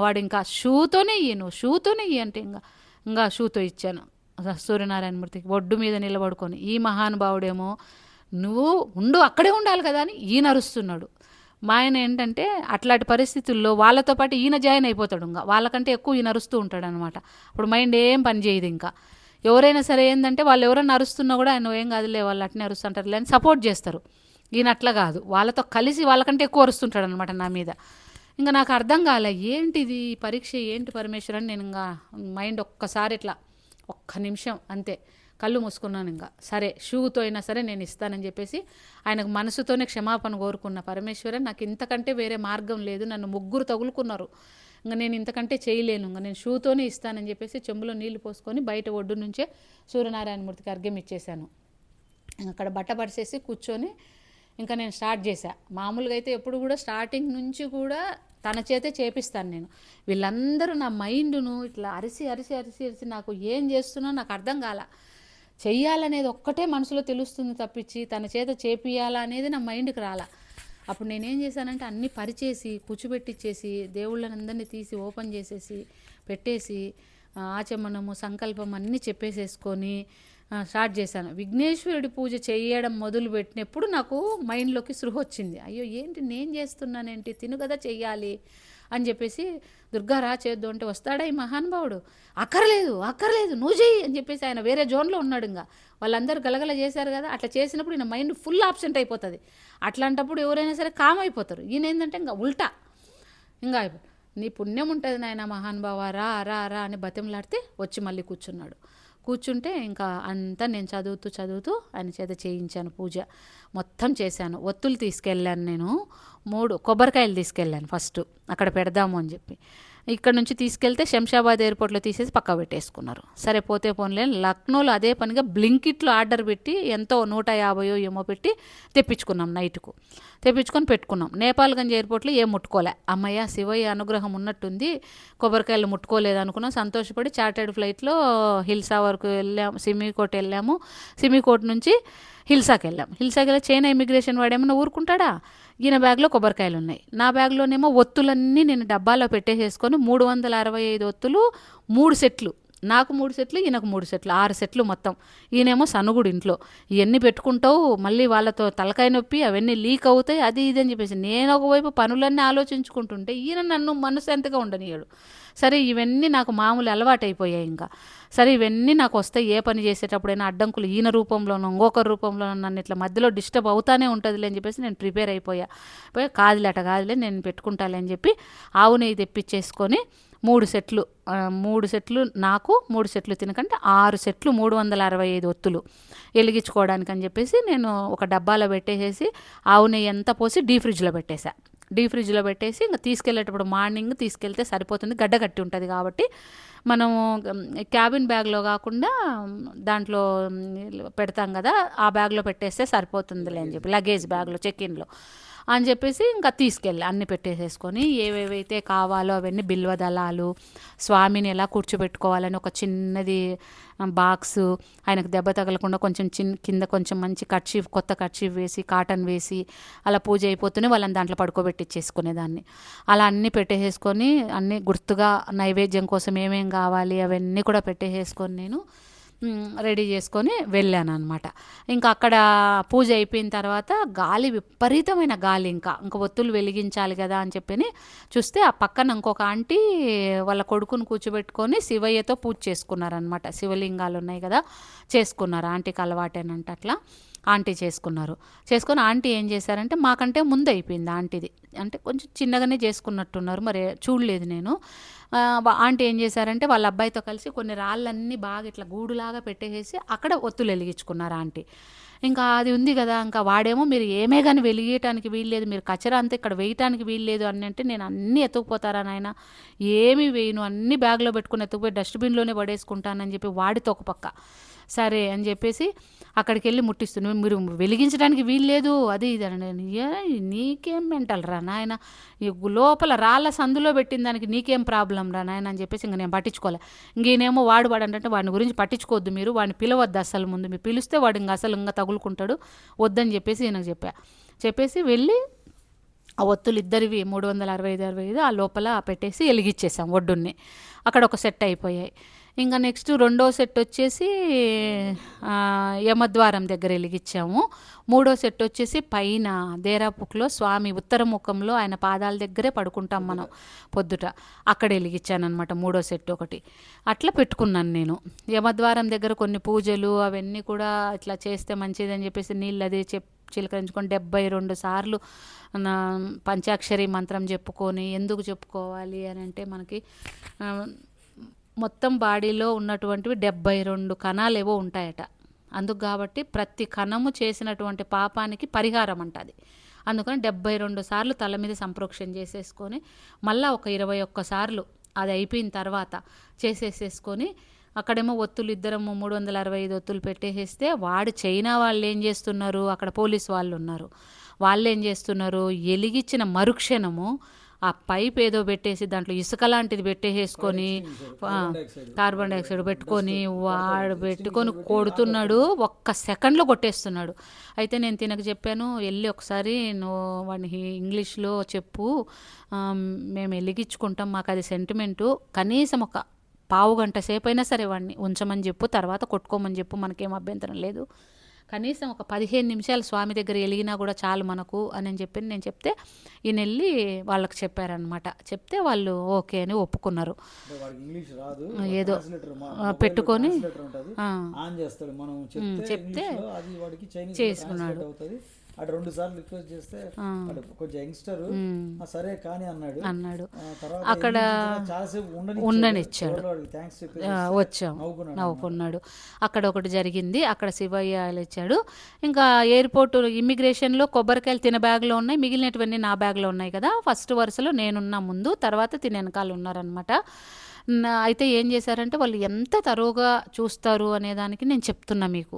వాడు ఇంకా షూతోనే ఇయ్యి అంటే ఇంకా షూతో ఇచ్చాను సూర్యనారాయణ మూర్తికి ఒడ్డు మీద నిలబడుకొని. ఈ మహానుభావుడేమో నువ్వు ఉండు అక్కడే ఉండాలి కదా అని ఈయన అరుస్తున్నాడు. మా ఆయన ఏంటంటే అట్లాంటి పరిస్థితుల్లో వాళ్ళతో పాటు ఈయన జాయిన్ అయిపోతాడు, ఇంకా వాళ్ళకంటే ఎక్కువ ఈయన అరుస్తూ ఉంటాడు అనమాట. అప్పుడు మైండ్ ఏం పని చేయదు. ఇంకా ఎవరైనా సరే ఏంటంటే వాళ్ళు ఎవరైనా అరుస్తున్నా కూడా ఆయన ఏం కాదులే వాళ్ళు అట్నే అరుస్తుంటారు అని సపోర్ట్ చేస్తారు. ఈయన అట్లా కాదు, వాళ్ళతో కలిసి వాళ్ళకంటే ఎక్కువ అరుస్తుంటాడు అనమాట నా మీద. ఇంకా నాకు అర్థం కాలే ఏంటిది పరీక్ష ఏంటి పరమేశ్వర్ అని నేను ఇంకా మైండ్ ఒక్కసారి ఇట్లా 1 నిమిషం అంతే కళ్ళు మూసుకున్నాను. ఇంకా సరే షూతో అయినా సరే నేను ఇస్తానని చెప్పేసి ఆయనకు మనసుతోనే క్షమాపణ కోరుకున్న. పరమేశ్వరన్ నాకు ఇంతకంటే వేరే మార్గం లేదు, నన్ను ముగ్గురు తగులుకున్నారు, ఇంకా నేను ఇంతకంటే చేయలేను, ఇంకా నేను షూతోనే ఇస్తానని చెప్పేసి చెంబులో నీళ్లు పోసుకొని బయట ఒడ్డు నుంచే సూర్యనారాయణమూర్తికి అర్ఘ్యం ఇచ్చేసాను. అక్కడ బట్ట పడిసేసి కూర్చొని ఇంకా నేను స్టార్ట్ చేశా. మామూలుగా అయితే ఎప్పుడు కూడా స్టార్టింగ్ నుంచి కూడా తన చేతే చేపిస్తాను నేను. వీళ్ళందరూ నా మైండ్ను ఇట్లా అరిసి అరిసి అరిసి అరిసి నాకు ఏం చేస్తున్నా నాకు అర్థం కాల. చెయ్యాలనేది ఒక్కటే మనసులో తెలుస్తుంది తప్పించి తన చేత చేపియాలా అనేది నా మైండ్కి రాలా. అప్పుడు నేనేం చేశానంటే అన్నీ పరిచేసి కూర్చోబెట్టిచ్చేసి దేవుళ్ళని అందరినీ తీసి ఓపెన్ చేసేసి పెట్టేసి ఆచమనము సంకల్పం అన్నీ చెప్పేసేసుకొని స్టార్ట్ చేశాను. విఘ్నేశ్వరుడి పూజ చేయడం మొదలు పెట్టినప్పుడు నాకు మైండ్లోకి సృహ వచ్చింది. అయ్యో ఏంటి నేను చేస్తున్నానేంటి, తిను కదా చెయ్యాలి అని చెప్పేసి దుర్గారా చేద్దు అంటే వస్తాడా ఈ మహానుభావుడు, అక్కర్లేదు నువ్వు చెయ్యి అని చెప్పేసి ఆయన వేరే జోన్లో ఉన్నాడు. ఇంకా వాళ్ళందరూ గలగల చేశారు కదా, అట్లా చేసినప్పుడు ఈయన మైండ్ ఫుల్ ఆబ్సెంట్ అయిపోతుంది. అట్లాంటప్పుడు ఎవరైనా సరే కామ్ అయిపోతారు. ఈయన ఏంటంటే ఇంకా ఉల్టా ఇంకా నీ పుణ్యం ఉంటుంది నాయన మహానుభావ రా రా రా అని బతిమలాడితే వచ్చి మళ్ళీ కూర్చుంటే ఇంకా అంతా నేను చదువుతూ ఆయన చేత చేయించాను. పూజ మొత్తం చేశాను. ఒత్తులు తీసుకెళ్ళాను నేను, 3 కొబ్బరికాయలు తీసుకెళ్ళాను ఫస్ట్ అక్కడ పెడదాము అని చెప్పి. ఇక్కడ నుంచి తీసుకెళ్తే శంషాబాద్ ఎయిర్పోర్ట్లో తీసేసి పక్క పెట్టేసుకున్నారు. సరే పోతే పోన్లే, లక్నోలో అదే పనిగా బ్లింకిట్లో ఆర్డర్ పెట్టి ఎంతో 150 ఏమో పెట్టి తెప్పించుకున్నాం. నైట్కు తెప్పించుకొని పెట్టుకున్నాం. నేపాల్గంజ్ ఎయిర్పోర్ట్లో ఏం ముట్టుకోలే. అమ్మయ్య శివయ్య అనుగ్రహం ఉన్నట్టుంది, కొబ్బరికాయలు ముట్టుకోలేదు అనుకున్నాం. సంతోషపడి చార్టర్డ్ ఫ్లైట్లో హిల్సా వరకు వెళ్ళాము, సిమికోట్ వెళ్ళాము. సిమికోట్ నుంచి హిల్సాకి వెళ్ళి చైనా ఇమిగ్రేషన్ వాడేమన్నా ఊరుకుంటాడా, ఈయన బ్యాగ్లో కొబ్బరికాయలు ఉన్నాయి, నా బ్యాగ్లోనేమో ఒత్తులన్నీ నేను డబ్బాలో పెట్టేసేసుకొని 365 ఒత్తులు 3 సెట్లు, నాకు 3 సెట్లు ఈయనకు 3 సెట్లు 6 సెట్లు మొత్తం. ఈయనేమో సనుగుడు ఇంట్లో ఇవన్నీ పెట్టుకుంటావు, మళ్ళీ వాళ్ళతో తలకాయ నొప్పి అవన్నీ లీక్ అవుతాయి అది ఇది అని చెప్పేసి నేను ఒకవైపు పనులన్నీ ఆలోచించుకుంటుంటే ఈయన నన్ను మనశ్శాంతిగా ఉండనియాడు. సరే ఇవన్నీ నాకు మామూలు అలవాటు అయిపోయాయి. ఇంకా సరే ఇవన్నీ నాకు వస్తాయి, ఏ పని చేసేటప్పుడైనా అడ్డంకులు ఈయన రూపంలోనో ఇంకొకరి రూపంలోనో నన్ను ఇట్లా మధ్యలో డిస్టర్బ్ అవుతానే ఉంటుందిలే అని చెప్పేసి నేను ప్రిపేర్ అయిపోయా. కాదులే నేను పెట్టుకుంటాలే అని చెప్పి ఆవు నెయ్యి తెప్పించేసుకొని 3 సెట్లు నాకు 3 సెట్లు తినకంటే 6 సెట్లు 365 ఒత్తులు వెలిగించుకోవడానికి అని చెప్పేసి నేను ఒక డబ్బాలో పెట్టేసేసి ఆవు నెయ్యి అంతా పోసి డీ ఫ్రిడ్జ్లో పెట్టేసి ఇంకా తీసుకెళ్ళేటప్పుడు మార్నింగ్ తీసుకెళ్తే సరిపోతుంది, గడ్డ కట్టి ఉంటుంది కాబట్టి మనము క్యాబిన్ బ్యాగ్లో కాకుండా దాంట్లో పెడతాం కదా, ఆ బ్యాగ్లో పెట్టేస్తే సరిపోతుందిలే అని చెప్పి లగేజ్ బ్యాగ్లో చెక్ఇన్లో అని చెప్పేసి ఇంకా తీసుకెళ్ళి అన్నీ పెట్టేసేసుకొని ఏవేవైతే కావాలో అవన్నీ బిల్వ దళాలు, స్వామిని ఎలా కూర్చోబెట్టుకోవాలని ఒక చిన్నది బాక్సు, ఆయనకు దెబ్బ తగలకుండా కొంచెం కింద కొంచెం మంచి కొత్త కర్చీఫ్ వేసి కాటన్ వేసి అలా పూజ అయిపోతూనే వాళ్ళని దాంట్లో పడుకోబెట్టించేసుకునేదాన్ని. అలా అన్నీ పెట్టేసేసుకొని అన్నీ గుర్తుగా నైవేద్యం కోసం ఏమేం కావాలి అవన్నీ కూడా పెట్టేసేసుకొని నేను రెడీ చేసుకొని వెళ్ళాను అనమాట. ఇంకా అక్కడ పూజ అయిపోయిన తర్వాత గాలి విపరీతమైన గాలి, ఇంకా ఒత్తులు వెలిగించాలి కదా అని చెప్పి చూస్తే ఆ పక్కన ఇంకొక ఆంటీ వాళ్ళ కొడుకును కూర్చోబెట్టుకొని శివయ్యతో పూజ చేసుకున్నారనమాట. శివలింగాలు ఉన్నాయి కదా చేసుకున్నారు, ఆంటీకి అలవాటేనంట అట్లా ఆంటీ చేసుకొని ఆంటీ ఏం చేశారంటే మాకంటే ముందు అయిపోయింది ఆంటీది, అంటే కొంచెం చిన్నగానే చేసుకున్నట్టున్నారు మరి చూడలేదు నేను. ఆంటీ ఏం చేశారంటే వాళ్ళ అబ్బాయితో కలిసి కొన్ని రాళ్ళన్నీ బాగా ఇట్లా గూడులాగా పెట్టేసి అక్కడ ఒత్తులు వెలిగించుకున్నారు ఆంటీ. ఇంకా అది ఉంది కదా, ఇంకా వాడేమో మీరు ఏమే కానీ వెలిగేయటానికి వీల్లేదు, మీరు కచరా అంతా ఇక్కడ వేయటానికి వీల్లేదు అని అంటే నేను అన్నీ ఎత్తుకుపోతారా నాయన, ఏమీ వేయను అన్నీ బ్యాగ్లో పెట్టుకుని ఎత్తుకుపోయి డస్ట్బిన్లోనే పడేసుకుంటానని చెప్పి వాడితో ఒక పక్క సరే అని చెప్పేసి అక్కడికి వెళ్ళి ముట్టిస్తున్నాను. మీరు వెలిగించడానికి వీల్లేదు అది ఇది అని, నీకేం మెంటల్ రా నాయన, ఈ లోపల రాళ్ళ సందులో పెట్టిన దానికి నీకేం ప్రాబ్లం రా నాయన అని చెప్పేసి ఇంక నేను పట్టించుకోలే. ఇంకేనేమో వాడంటే వాడిని గురించి పట్టించుకోవద్దు, మీరు వాడిని పిలవద్దు అసలు, ముందు మీరు పిలిస్తే వాడు ఇంకా అసలు ఇంకా తగులుకుంటాడు వద్దని చెప్పేసి నాకు చెప్పేసి వెళ్ళి ఆ ఒత్తులు ఇద్దరివి 365 ఆ లోపల పెట్టేసి వెలిగించేసాం ఒడ్డున్నే. అక్కడ ఒక సెట్ అయిపోయాయి. ఇంకా నెక్స్ట్ 2వ సెట్ వచ్చేసి యమద్వారం దగ్గర వెలిగించాము. 3వ సెట్ వచ్చేసి పైన దేరాపుక్లో స్వామి ఉత్తరముఖంలో ఆయన పాదాల దగ్గరే పడుకుంటాం మనం పొద్దుట, అక్కడ వెలిగించాను అనమాట 3వ సెట్ ఒకటి. అట్లా పెట్టుకున్నాను నేను. యమద్వారం దగ్గర కొన్ని పూజలు అవన్నీ కూడా ఇట్లా చేస్తే మంచిదని చెప్పేసి నీళ్ళు అది చిలకరించుకొని 72 సార్లు పంచాక్షరి మంత్రం చెప్పుకొని, ఎందుకు చెప్పుకోవాలి అని అంటే మనకి మొత్తం బాడీలో ఉన్నటువంటివి 72 కణాలు ఏవో ఉంటాయట. అందుకు కాబట్టి ప్రతి కణము చేసినటువంటి పాపానికి పరిహారం అంటది. అందుకని 72 సార్లు తల మీద సంప్రోక్షణ చేసేసుకొని మళ్ళీ ఒక 21 సార్లు అది అయిపోయిన తర్వాత చేసేసేసుకొని అక్కడేమో ఒత్తులు ఇద్దరము 365 ఒత్తులు పెట్టేసేస్తే వాడు చైనా వాళ్ళు ఏం చేస్తున్నారు, అక్కడ పోలీసు వాళ్ళు ఉన్నారు, వాళ్ళు ఏం చేస్తున్నారు, వెలిగించిన మరుక్షణము ఆ పైప్ ఏదో పెట్టేసి దాంట్లో ఇసుక లాంటిది పెట్టేసుకొని కార్బన్ డైఆక్సైడ్ పెట్టుకొని వాడు పెట్టుకొని కొడుతున్నాడు, ఒక్క సెకండ్లో కొట్టేస్తున్నాడు. అయితే నేను తినకు చెప్పాను, వెళ్ళి ఒకసారి నువ్వు వాడిని ఇంగ్లీష్లో చెప్పు, మేము వెలిగించుకుంటాం, మాకు అది సెంటిమెంటు, కనీసం ఒక పావు గంట సేపు అయినా సరే వాడిని ఉంచమని చెప్పు, తర్వాత కొట్టుకోమని చెప్పు, మనకేం అభ్యంతరం లేదు, కనీసం ఒక 15 నిమిషాలు స్వామి దగ్గర వెలిగినా కూడా చాలు మనకు అని చెప్పి నేను చెప్తే ఈయన వెళ్ళి వాళ్ళకి చెప్పారనమాట. చెప్తే వాళ్ళు ఓకే అని ఒప్పుకున్నారు. ఏదో పెట్టుకొని చెప్తే చేసుకున్నాడు. అటు 2 సార్లు రిక్వెస్ట్ చేస్తే కొంచెం యంగ్స్టర్ సరే కానీ అన్నాడు. అక్కడ ఉండనిచ్చాడు, వచ్చాం, నవ్వుకున్నాడు. అక్కడ ఒకటి జరిగింది, అక్కడ శివయ్య ఇచ్చాడు. ఇంకా ఎయిర్పోర్ట్ ఇమ్మిగ్రేషన్లో కొబ్బరికాయలు తిన బ్యాగ్లో ఉన్నాయి, మిగిలినటువన్నీ నా బ్యాగ్లో ఉన్నాయి కదా. ఫస్ట్ వరుసలో నేనున్నా ముందు, తర్వాత తిన వెనకాల ఉన్నారనమాట. అయితే ఏం చేశారంటే వాళ్ళు ఎంత తరువుగా చూస్తారు అనేదానికి నేను చెప్తున్నా మీకు.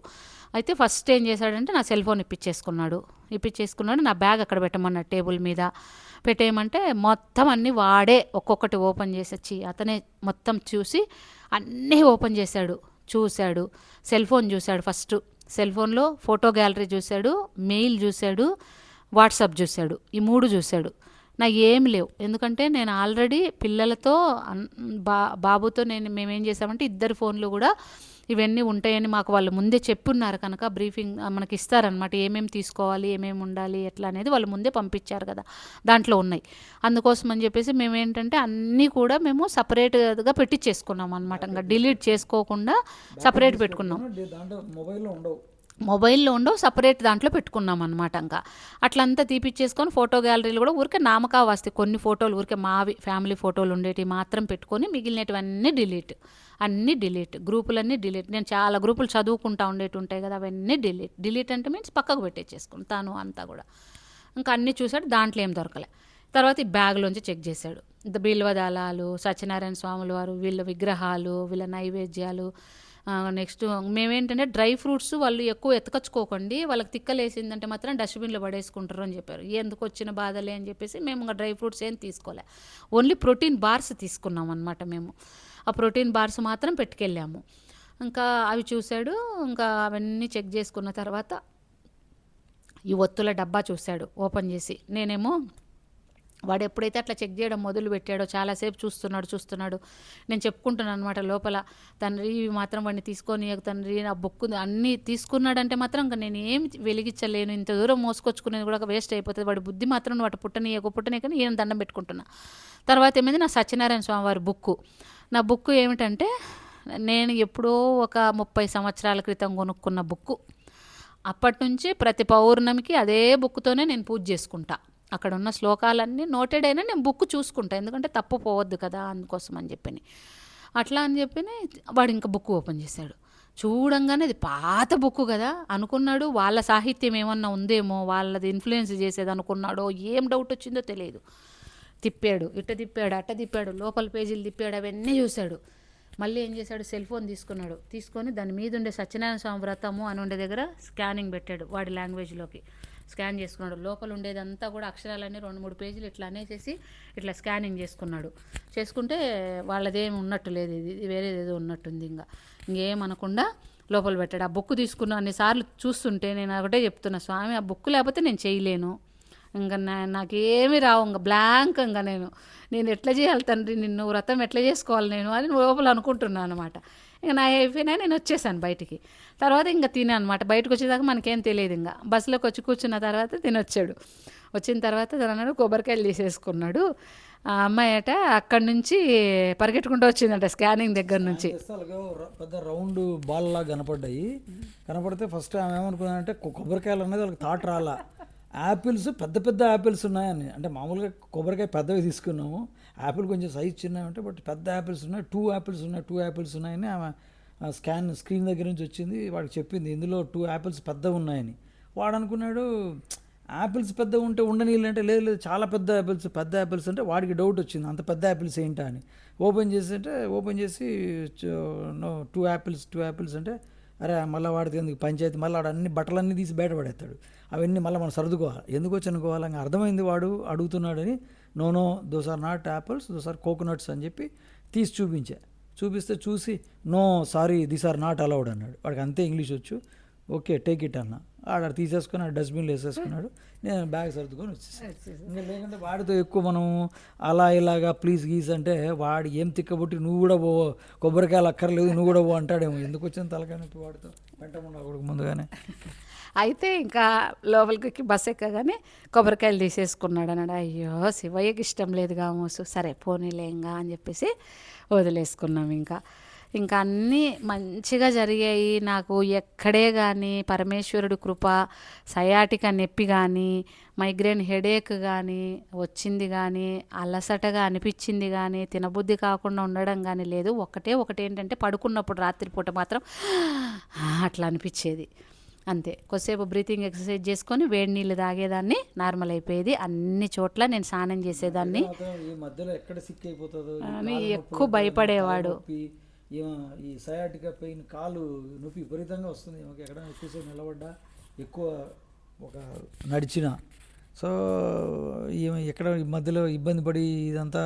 అయితే ఫస్ట్ ఏం చేశాడంటే నా సెల్ ఫోన్ ఇప్పించేసుకున్నాడు, నా బ్యాగ్ అక్కడ పెట్టమన్నాడు టేబుల్ మీద. పెట్టేయమంటే మొత్తం అన్నీ వాడే ఒక్కొక్కటి ఓపెన్ చేసి వచ్చి అతనే మొత్తం చూసి అన్నీ ఓపెన్ చేశాడు, చూశాడు. సెల్ ఫోన్ చూశాడు, ఫస్ట్ సెల్ ఫోన్లో ఫోటో గ్యాలరీ చూశాడు, మెయిల్ చూశాడు, వాట్సాప్ చూశాడు. ఈ 3 చూశాడు. నా ఏమి లేవు, ఎందుకంటే నేను ఆల్రెడీ పిల్లలతో బాబుతో మేమేం చేసామంటే 2 ఫోన్లు కూడా ఇవన్నీ ఉంటాయని మాకు వాళ్ళు ముందే చెప్పున్నారు కనుక బ్రీఫింగ్ మనకి ఇస్తారనమాట, ఏమేమి తీసుకోవాలి, ఏమేమి ఉండాలి, ఎట్లా అనేది వాళ్ళు ముందే పంపించారు కదా, దాంట్లో ఉన్నాయి. అందుకోసం అని చెప్పేసి మేము ఏంటంటే అన్నీ కూడా మేము సపరేట్గా పెట్టించేసుకున్నాం అనమాట. ఇంకా డిలీట్ చేసుకోకుండా సపరేట్ పెట్టుకున్నాం. మొబైల్లో ఉండవు, సపరేట్ దాంట్లో పెట్టుకున్నాం అనమాట. ఇంకా అట్లంతా తీపిచ్చేసుకొని ఫోటో గ్యాలరీలు కూడా ఊరికే నామకావాస్తి కొన్ని ఫోటోలు ఊరికే మావి ఫ్యామిలీ ఫోటోలు ఉండేటివి మాత్రం పెట్టుకొని మిగిలినటువన్నీ డిలీట్, గ్రూపులన్నీ డిలీట్. నేను చాలా గ్రూపులు చదువుకుంటా ఉండేటి ఉంటాయి కదా, అవన్నీ డిలీట్ అంటే మీన్స్ పక్కకు పెట్టేసుకుంటాను అంతా కూడా. ఇంకా అన్నీ చూశాడు, దాంట్లో ఏం దొరకలే. తర్వాత ఈ బ్యాగ్లోంచి చెక్ చేశాడు. బిల్వదళాలు, సత్యనారాయణ స్వాముల వారు, వీళ్ళ విగ్రహాలు, వీళ్ళ నైవేద్యాలు. నెక్స్ట్ మేమేంటంటే డ్రై ఫ్రూట్స్ వాళ్ళు ఎక్కువ ఎత్తుకొచ్చుకోకండి, వాళ్ళకి తిక్కలేసిందంటే మాత్రం డస్ట్బిన్లో పడేసుకుంటారు అని చెప్పారు. ఎందుకు వచ్చిన బాధలే అని చెప్పేసి మేము ఇంకా డ్రై ఫ్రూట్స్ ఏం తీసుకోలే, ఓన్లీ ప్రోటీన్ బార్స్ తీసుకున్నాం అనమాట. మేము ఆ ప్రోటీన్ బార్స్ మాత్రం పెట్టుకెళ్ళాము. ఇంకా అవి చూశాడు. ఇంకా అవన్నీ చెక్ చేసుకున్న తర్వాత ఈ ఒత్తుల డబ్బా చూశాడు ఓపెన్ చేసి. నేనేమో వాడు ఎప్పుడైతే అట్లా చెక్ చేయడం మొదలు పెట్టాడో చాలాసేపు చూస్తున్నాడు. నేను చెప్పుకుంటున్నాను అనమాట లోపల, తండ్రి ఇవి మాత్రం వాడిని తీసుకొని తండ్రి నా బుక్ అన్నీ తీసుకున్నాడంటే మాత్రం ఇంకా నేను ఏమి వెలిగించలేను, ఇంత దూరం మోసుకొచ్చుకునేది కూడా వేస్ట్ అయిపోతుంది, వాడి బుద్ధి మాత్రం వాటి పుట్టనీయకని ఈయన దండం పెట్టుకుంటున్నా. తర్వాత ఏమైంది, నా సత్యనారాయణ స్వామి వారి బుక్కు. నా బుక్ ఏమిటంటే నేను ఎప్పుడో ఒక 30 సంవత్సరాల క్రితం కొనుక్కున్న బుక్కు. అప్పటి నుంచి ప్రతి పౌర్ణమికి అదే బుక్తోనే నేను పూజ చేసుకుంటా. అక్కడ ఉన్న శ్లోకాలన్నీ నోటెడ్ అయినా నేను బుక్ చూసుకుంటా, ఎందుకంటే తప్పు పోవద్దు కదా, అందుకోసం అని చెప్పి. అట్లా అని చెప్పి వాడు ఇంకా బుక్ ఓపెన్ చేశాడు. చూడంగానే అది పాత బుక్ కదా అనుకున్నాడు, వాళ్ళ సాహిత్యం ఏమన్నా ఉందేమో, వాళ్ళది ఇన్ఫ్లుయెన్స్ చేసేది అనుకున్నాడో, ఏం డౌట్ వచ్చిందో తెలియదు. తిప్పాడు, ఇట్ట తిప్పాడు, అట్ట తిప్పాడు, లోపల పేజీలు తిప్పాడు, అవన్నీ చూశాడు. మళ్ళీ ఏం చేశాడు, సెల్ ఫోన్ తీసుకొని దాని మీద ఉండే సత్యనారాయణ స్వామి వ్రతము అని ఉండే దగ్గర స్కానింగ్ పెట్టాడు, వాడి లాంగ్వేజ్లోకి స్కాన్ చేసుకున్నాడు. లోపల ఉండేదంతా కూడా అక్షరాలన్నీ 2-3 పేజీలు ఇట్లా అనేసేసి ఇట్లా స్కానింగ్ చేసుకుంటే వాళ్ళదేమి ఉన్నట్టు లేదు, ఇది వేరేదేదో ఉన్నట్టుంది. ఇంకేమనకుండా లోపల పెట్టాడు. ఆ బుక్ తీసుకున్న అన్నిసార్లు చూస్తుంటే నేను ఒకటే చెప్తున్నా, స్వామి ఆ బుక్ లేకపోతే నేను చేయలేను, ఇంకా నాకేమీ రావు, ఇంకా బ్లాంక్, ఇంకా నేను ఎట్లా చేయాలి తండ్రి, నిన్ను వ్రతం ఎట్లా చేసుకోవాలి నేను అని లోపల అనుకుంటున్నాను అనమాట. ఇంకా నా అయిపోయినా నేను వచ్చేసాను బయటికి. తర్వాత ఇంకా అనమాట. బయటకు వచ్చేదాకా మనకేం తెలియదు. ఇంకా బస్సులోకి వచ్చి కూర్చున్న తర్వాత తినొచ్చాడు. వచ్చిన తర్వాత తనన్నాడు కొబ్బరికాయలు తీసేసుకున్నాడు. ఆ అమ్మాయి అట అక్కడి నుంచి పరిగెట్టుకుంటూ వచ్చిందంట స్కానింగ్ దగ్గర నుంచి. పెద్ద రౌండ్ బాల్ లాగా కనపడితే ఫస్ట్ ఆమె ఏమనుకున్నానంటే కొబ్బరికాయలు అనేది వాళ్ళకి థాట్ రాలా. యాపిల్స్ పెద్ద యాపిల్స్ ఉన్నాయని, అంటే మామూలుగా కొబ్బరికాయ పెద్దవి తీసుకున్నాము, యాపిల్ కొంచెం సైజ్ చిన్నవి బట్ పెద్ద యాపిల్స్ ఉన్నాయి, 2 యాపిల్స్ ఉన్నాయని ఆమె స్క్రీన్ దగ్గర నుంచి వచ్చింది. వాడికి చెప్పింది ఇందులో 2 యాపిల్స్ పెద్దవి ఉన్నాయని. వాడు అనుకున్నాడు యాపిల్స్ పెద్దగా ఉంటే ఉండనీళ్ళు అంటే లేదు చాలా పెద్ద యాపిల్స్ అంటే వాడికి డౌట్ వచ్చింది, అంత పెద్ద యాపిల్స్ ఏంటా అని. ఓపెన్ చేసి 2 యాపిల్స్ అంటే అరే మళ్ళీ వాడితే ఎందుకు పంచాయతీ, మళ్ళీ వాడు అన్ని బట్టలన్నీ తీసి బయట పడేస్తాడు. అవన్నీ మళ్ళీ మనం సర్దుకోవాలి, ఎందుకు వచ్చి అనుకోవాలి. ఇంకా అర్థమైంది వాడు అడుగుతున్నాడని. No those are not apples, those are coconuts అని చెప్పి తీసి చూపిస్తే చూసి no sorry this are not allowed అన్నాడు. వాడికి అంతే ఇంగ్లీష్ వచ్చు. ఓకే టేక్ ఇట్ అన్న. ఆడ తీసేసుకొని ఆ డస్ట్బిన్లో వేసేసుకున్నాడు. నేను బ్యాగ్ సర్దుకొని వచ్చేసాను. ఇంకా లేకుంటే వాడితో ఎక్కువ మనం అలా ఇలాగా ప్లీజ్ గీజ్ అంటే వాడు ఏం తిక్కబుట్టి నువ్వు కూడా పో, కొబ్బరికాయలు అక్కర్లేదు నువ్వు కూడా పో అంటాడేమో. ఎందుకు వచ్చిన తలకానట్టు వాడితో వెంటముండా కొడుకు ముందుగానే. అయితే ఇంకా లోపలికి బస్ ఎక్కగానే కొబ్బరికాయలు తీసేసుకున్నాడు అన్నాడు. అయ్యో శివయ్యకి ఇష్టం లేదు కామోసు, సరే పోనీలే ఇంకా అని చెప్పేసి వదిలేసుకున్నాం. ఇంకా అన్నీ మంచిగా జరిగాయి. నాకు ఎక్కడే కానీ పరమేశ్వరుడు కృప, సయాటిక నొప్పి కానీ, మైగ్రేన్ హెడేక్ కానీ వచ్చింది కానీ, అలసటగా అనిపించింది కానీ, తినబుద్ధి కాకుండా ఉండడం కానీ లేదు. ఒకటి ఏంటంటే పడుకున్నప్పుడు రాత్రిపూట మాత్రం అట్లా అనిపించేది అంతే. కొద్దిసేపు బ్రీతింగ్ ఎక్సర్సైజ్ చేసుకొని వేడి నీళ్ళు తాగేదాన్ని, నార్మల్ అయిపోయేది. అన్ని చోట్ల నేను స్నానం చేసేదాన్ని. ఈ మధ్యలో ఎక్కడ సిక్ అయిపోతుందో అని ఎక్కువ భయపడేవాడు. ఈ సయాటికా పెయిన్, కాలు నొప్పి విపరీతంగా వస్తుంది. ఎక్కడ ఎక్కువసేపు నిలబడ్డా, ఎక్కువ ఒక నడిచిన. సో ఎక్కడ మధ్యలో ఇబ్బంది పడి ఇదంతా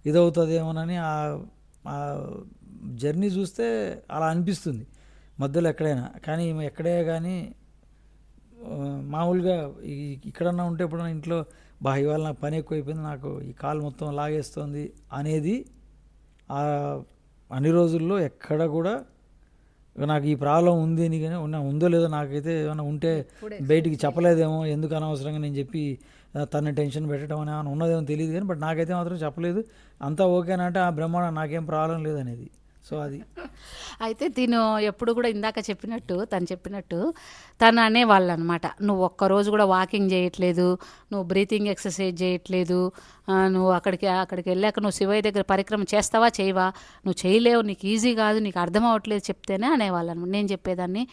ఇదవుతుందేమోనని ఆ జర్నీ చూస్తే అలా అనిపిస్తుంది మధ్యలో ఎక్కడైనా. కానీ ఎక్కడే కానీ మామూలుగా ఇక్కడన్నా ఉంటే ఎప్పుడన్నా ఇంట్లో ఇవాళ నాకు పని ఎక్కువైపోయింది, నాకు ఈ కాలు మొత్తం లాగేస్తుంది అనేది అన్ని రోజుల్లో ఎక్కడ కూడా నాకు ఈ ప్రాబ్లం ఉంది అని కానీ ఉందో లేదో నాకైతే ఏమైనా ఉంటే బయటికి చెప్పలేదేమో, ఎందుకు అనవసరంగా నేను చెప్పి తన టెన్షన్ పెట్టడం అని ఏమైనా ఉన్నదేమో తెలియదు కానీ బట్ నాకైతే మాత్రం చెప్పలేదు. అంతా ఓకేనంటే ఆ బ్రహ్మాండం, నాకేం ప్రాబ్లం లేదనేది. సో అది అయితే తిను ఎప్పుడు కూడా ఇందాక తను చెప్పినట్టు తను అనేవాళ్ళు అనమాట, నువ్వు ఒక్కరోజు కూడా వాకింగ్ చేయట్లేదు, నువ్వు బ్రీతింగ్ ఎక్సర్సైజ్ చేయట్లేదు, నువ్వు అక్కడికి వెళ్ళాక నువ్వు శివయ్య దగ్గర పరిక్రమ చేస్తావా చేయవా, నువ్వు చేయలేవు, నీకు ఈజీ కాదు, నీకు అర్థం అవ్వట్లేదు చెప్తేనే అనేవాళ్ళు అనమాట. నేను చెప్పేదాన్ని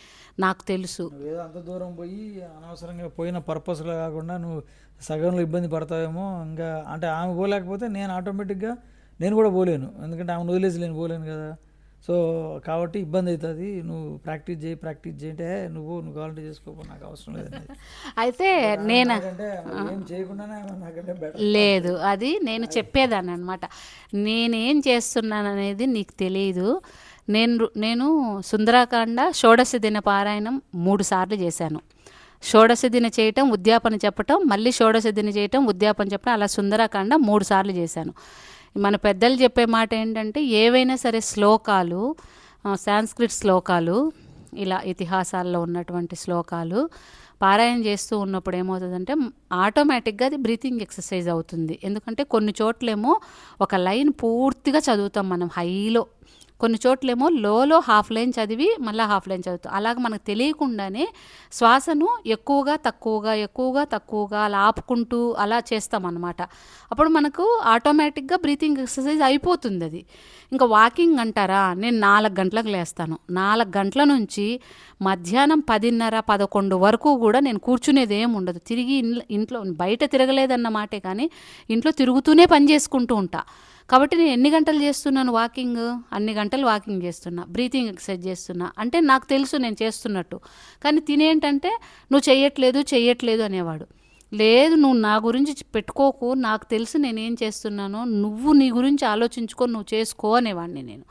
నాకు తెలుసు, ఏదో అంత దూరం పోయి అనవసరంగా పోయిన పర్పస్లో కాకుండా నువ్వు సగంలో ఇబ్బంది పడతావేమో. ఇంకా అంటే ఆమె పోలేకపోతే నేను ఆటోమేటిక్గా నేను కూడా పోలేను, ఎందుకంటే ఆమెను వదిలేసి నేను పోలేను కదా. సో కాబట్టి ఇబ్బంది అవుతుంది. నువ్వు ప్రాక్టీస్ చేయి అంటే నువ్వు కావాలంటే చేసుకోపో, నాకు అవసరం లేదనేది. అయితే నేను ఏం చేయకుండానే నాకంటే బెటర్ లేదు, అది నేను చెప్పేదాన్ని అనమాట. నేనేం చేస్తున్నాను అనేది నీకు తెలియదు. నేను సుందరాకాండ షోడశ దిన పారాయణం 3 సార్లు చేశాను. షోడశ దిన చేయటం, ఉద్యాపన చెప్పటం, మళ్ళీ షోడశ దిన చేయటం, ఉద్యాపన చెప్పటం, అలా సుందరాకాండ 3 సార్లు చేశాను. మన పెద్దలు చెప్పే మాట ఏంటంటే ఏవైనా సరే శ్లోకాలు, సాంస్క్రిట్ శ్లోకాలు, ఇలా ఇతిహాసాల్లో ఉన్నటువంటి శ్లోకాలు పారాయణ చేస్తూ ఉన్నప్పుడు ఏమవుతుందంటే ఆటోమేటిక్గా అది బ్రీతింగ్ ఎక్సర్సైజ్ అవుతుంది. ఎందుకంటే కొన్ని చోట్లేమో ఒక లైన్ పూర్తిగా చదువుతాం మనం హైలో, కొన్ని చోట్లేమో లోలో హాఫ్ లైన్ చదివి మళ్ళీ హాఫ్ లైన్ చదువుతాం. అలాగ మనకు తెలియకుండానే శ్వాసను ఎక్కువగా తక్కువగా అలా ఆపుకుంటూ అలా చేస్తామన్నమాట. అప్పుడు మనకు ఆటోమేటిక్గా బ్రీతింగ్ ఎక్సర్సైజ్ అయిపోతుంది. అది ఇంకా వాకింగ్ అంటారా, నేను 4 గంటలకు లేస్తాను. 4 గంటల నుంచి మధ్యాహ్నం 10:30-11 వరకు కూడా నేను కూర్చునేది ఏమి ఉండదు. తిరిగి ఇంట్లో బయట తిరగలేదన్న మాటే కానీ ఇంట్లో తిరుగుతూనే పని చేసుకుంటూ ఉంటా. కాబట్టి నేను ఎన్ని గంటలు చేస్తున్నాను వాకింగ్, అన్ని గంటలు వాకింగ్ చేస్తున్నా, బ్రీతింగ్ ఎక్సర్సైజ్ చేస్తున్నా. అంటే నాకు తెలుసు నేను చేస్తున్నట్టు. కానీ తినేంటంటే నువ్వు చెయ్యట్లేదు అనేవాడు. లేదు, నువ్వు నా గురించి పెట్టుకోకు, నాకు తెలుసు నేనేం చేస్తున్నానో, నువ్వు నీ గురించి ఆలోచించుకొని నువ్వు చేసుకో అనేవాడిని నేను.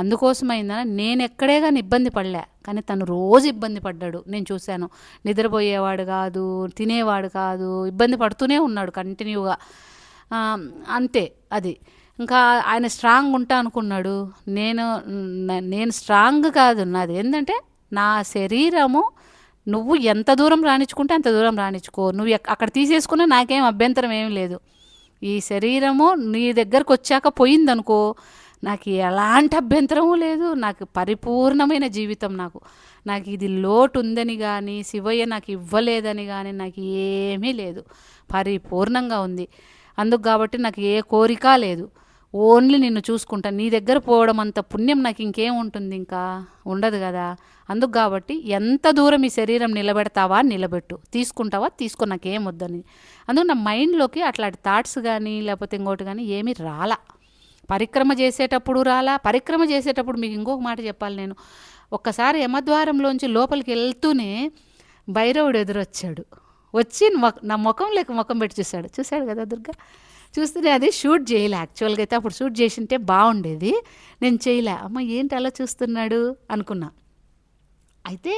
అందుకోసమైందా నేను ఎక్కడే కానీ ఇబ్బంది పడలే, కానీ తను రోజు ఇబ్బంది పడ్డాడు. నేను చూశాను, నిద్రపోయేవాడు కాదు, తినేవాడు కాదు, ఇబ్బంది పడుతూనే ఉన్నాడు కంటిన్యూగా. అంతే అది. ఇంకా ఆయన స్ట్రాంగ్ ఉంటా అనుకున్నాడు. నేను స్ట్రాంగ్ కాదు, నాది ఏంటంటే నా శరీరము నువ్వు ఎంత దూరం రాణించుకుంటే అంత దూరం రాణించుకో, నువ్వు అక్కడ తీసేసుకున్నా నాకేం అభ్యంతరం ఏం లేదు. ఈ శరీరము నీ దగ్గరకు వచ్చాక పోయిందనుకో నాకు ఎలాంటి అభ్యంతరము లేదు. నాకు పరిపూర్ణమైన జీవితం. నాకు ఇది లోటు ఉందని కానీ శివయ్య నాకు ఇవ్వలేదని కానీ నాకు ఏమీ లేదు, పరిపూర్ణంగా ఉంది. అందుకు కాబట్టి నాకు ఏ కోరిక లేదు. ఓన్లీ నిన్ను చూసుకుంటా. నీ దగ్గర పోవడం అంత పుణ్యం నాకు ఇంకేం ఉంటుంది, ఇంకా ఉండదు కదా. అందుకు కాబట్టి ఎంత దూరం ఈ శరీరం నిలబెడతావా నిలబెట్టు, తీసుకుంటావా తీసుకో, నాకేం వద్దని. అందుకు నా మైండ్లోకి అట్లాంటి థాట్స్ కానీ లేకపోతే ఇంకోటి కానీ ఏమీ రాలా. పరిక్రమ చేసేటప్పుడు రాలా. పరిక్రమ చేసేటప్పుడు మీకు ఇంకొక మాట చెప్పాలి, నేను ఒక్కసారి యమద్వారంలోంచి లోపలికి వెళ్తూనే భైరవుడు ఎదురొచ్చాడు. వచ్చి నా ముఖం పెట్టి చూశాడు కదా దుర్గా. చూస్తూనే అది షూట్ చేయలే. యాక్చువల్గా అయితే అప్పుడు షూట్ చేసింటే బాగుండేది, నేను చేయలే. అమ్మ ఏంటి అలా చూస్తున్నాడు అనుకున్నా. అయితే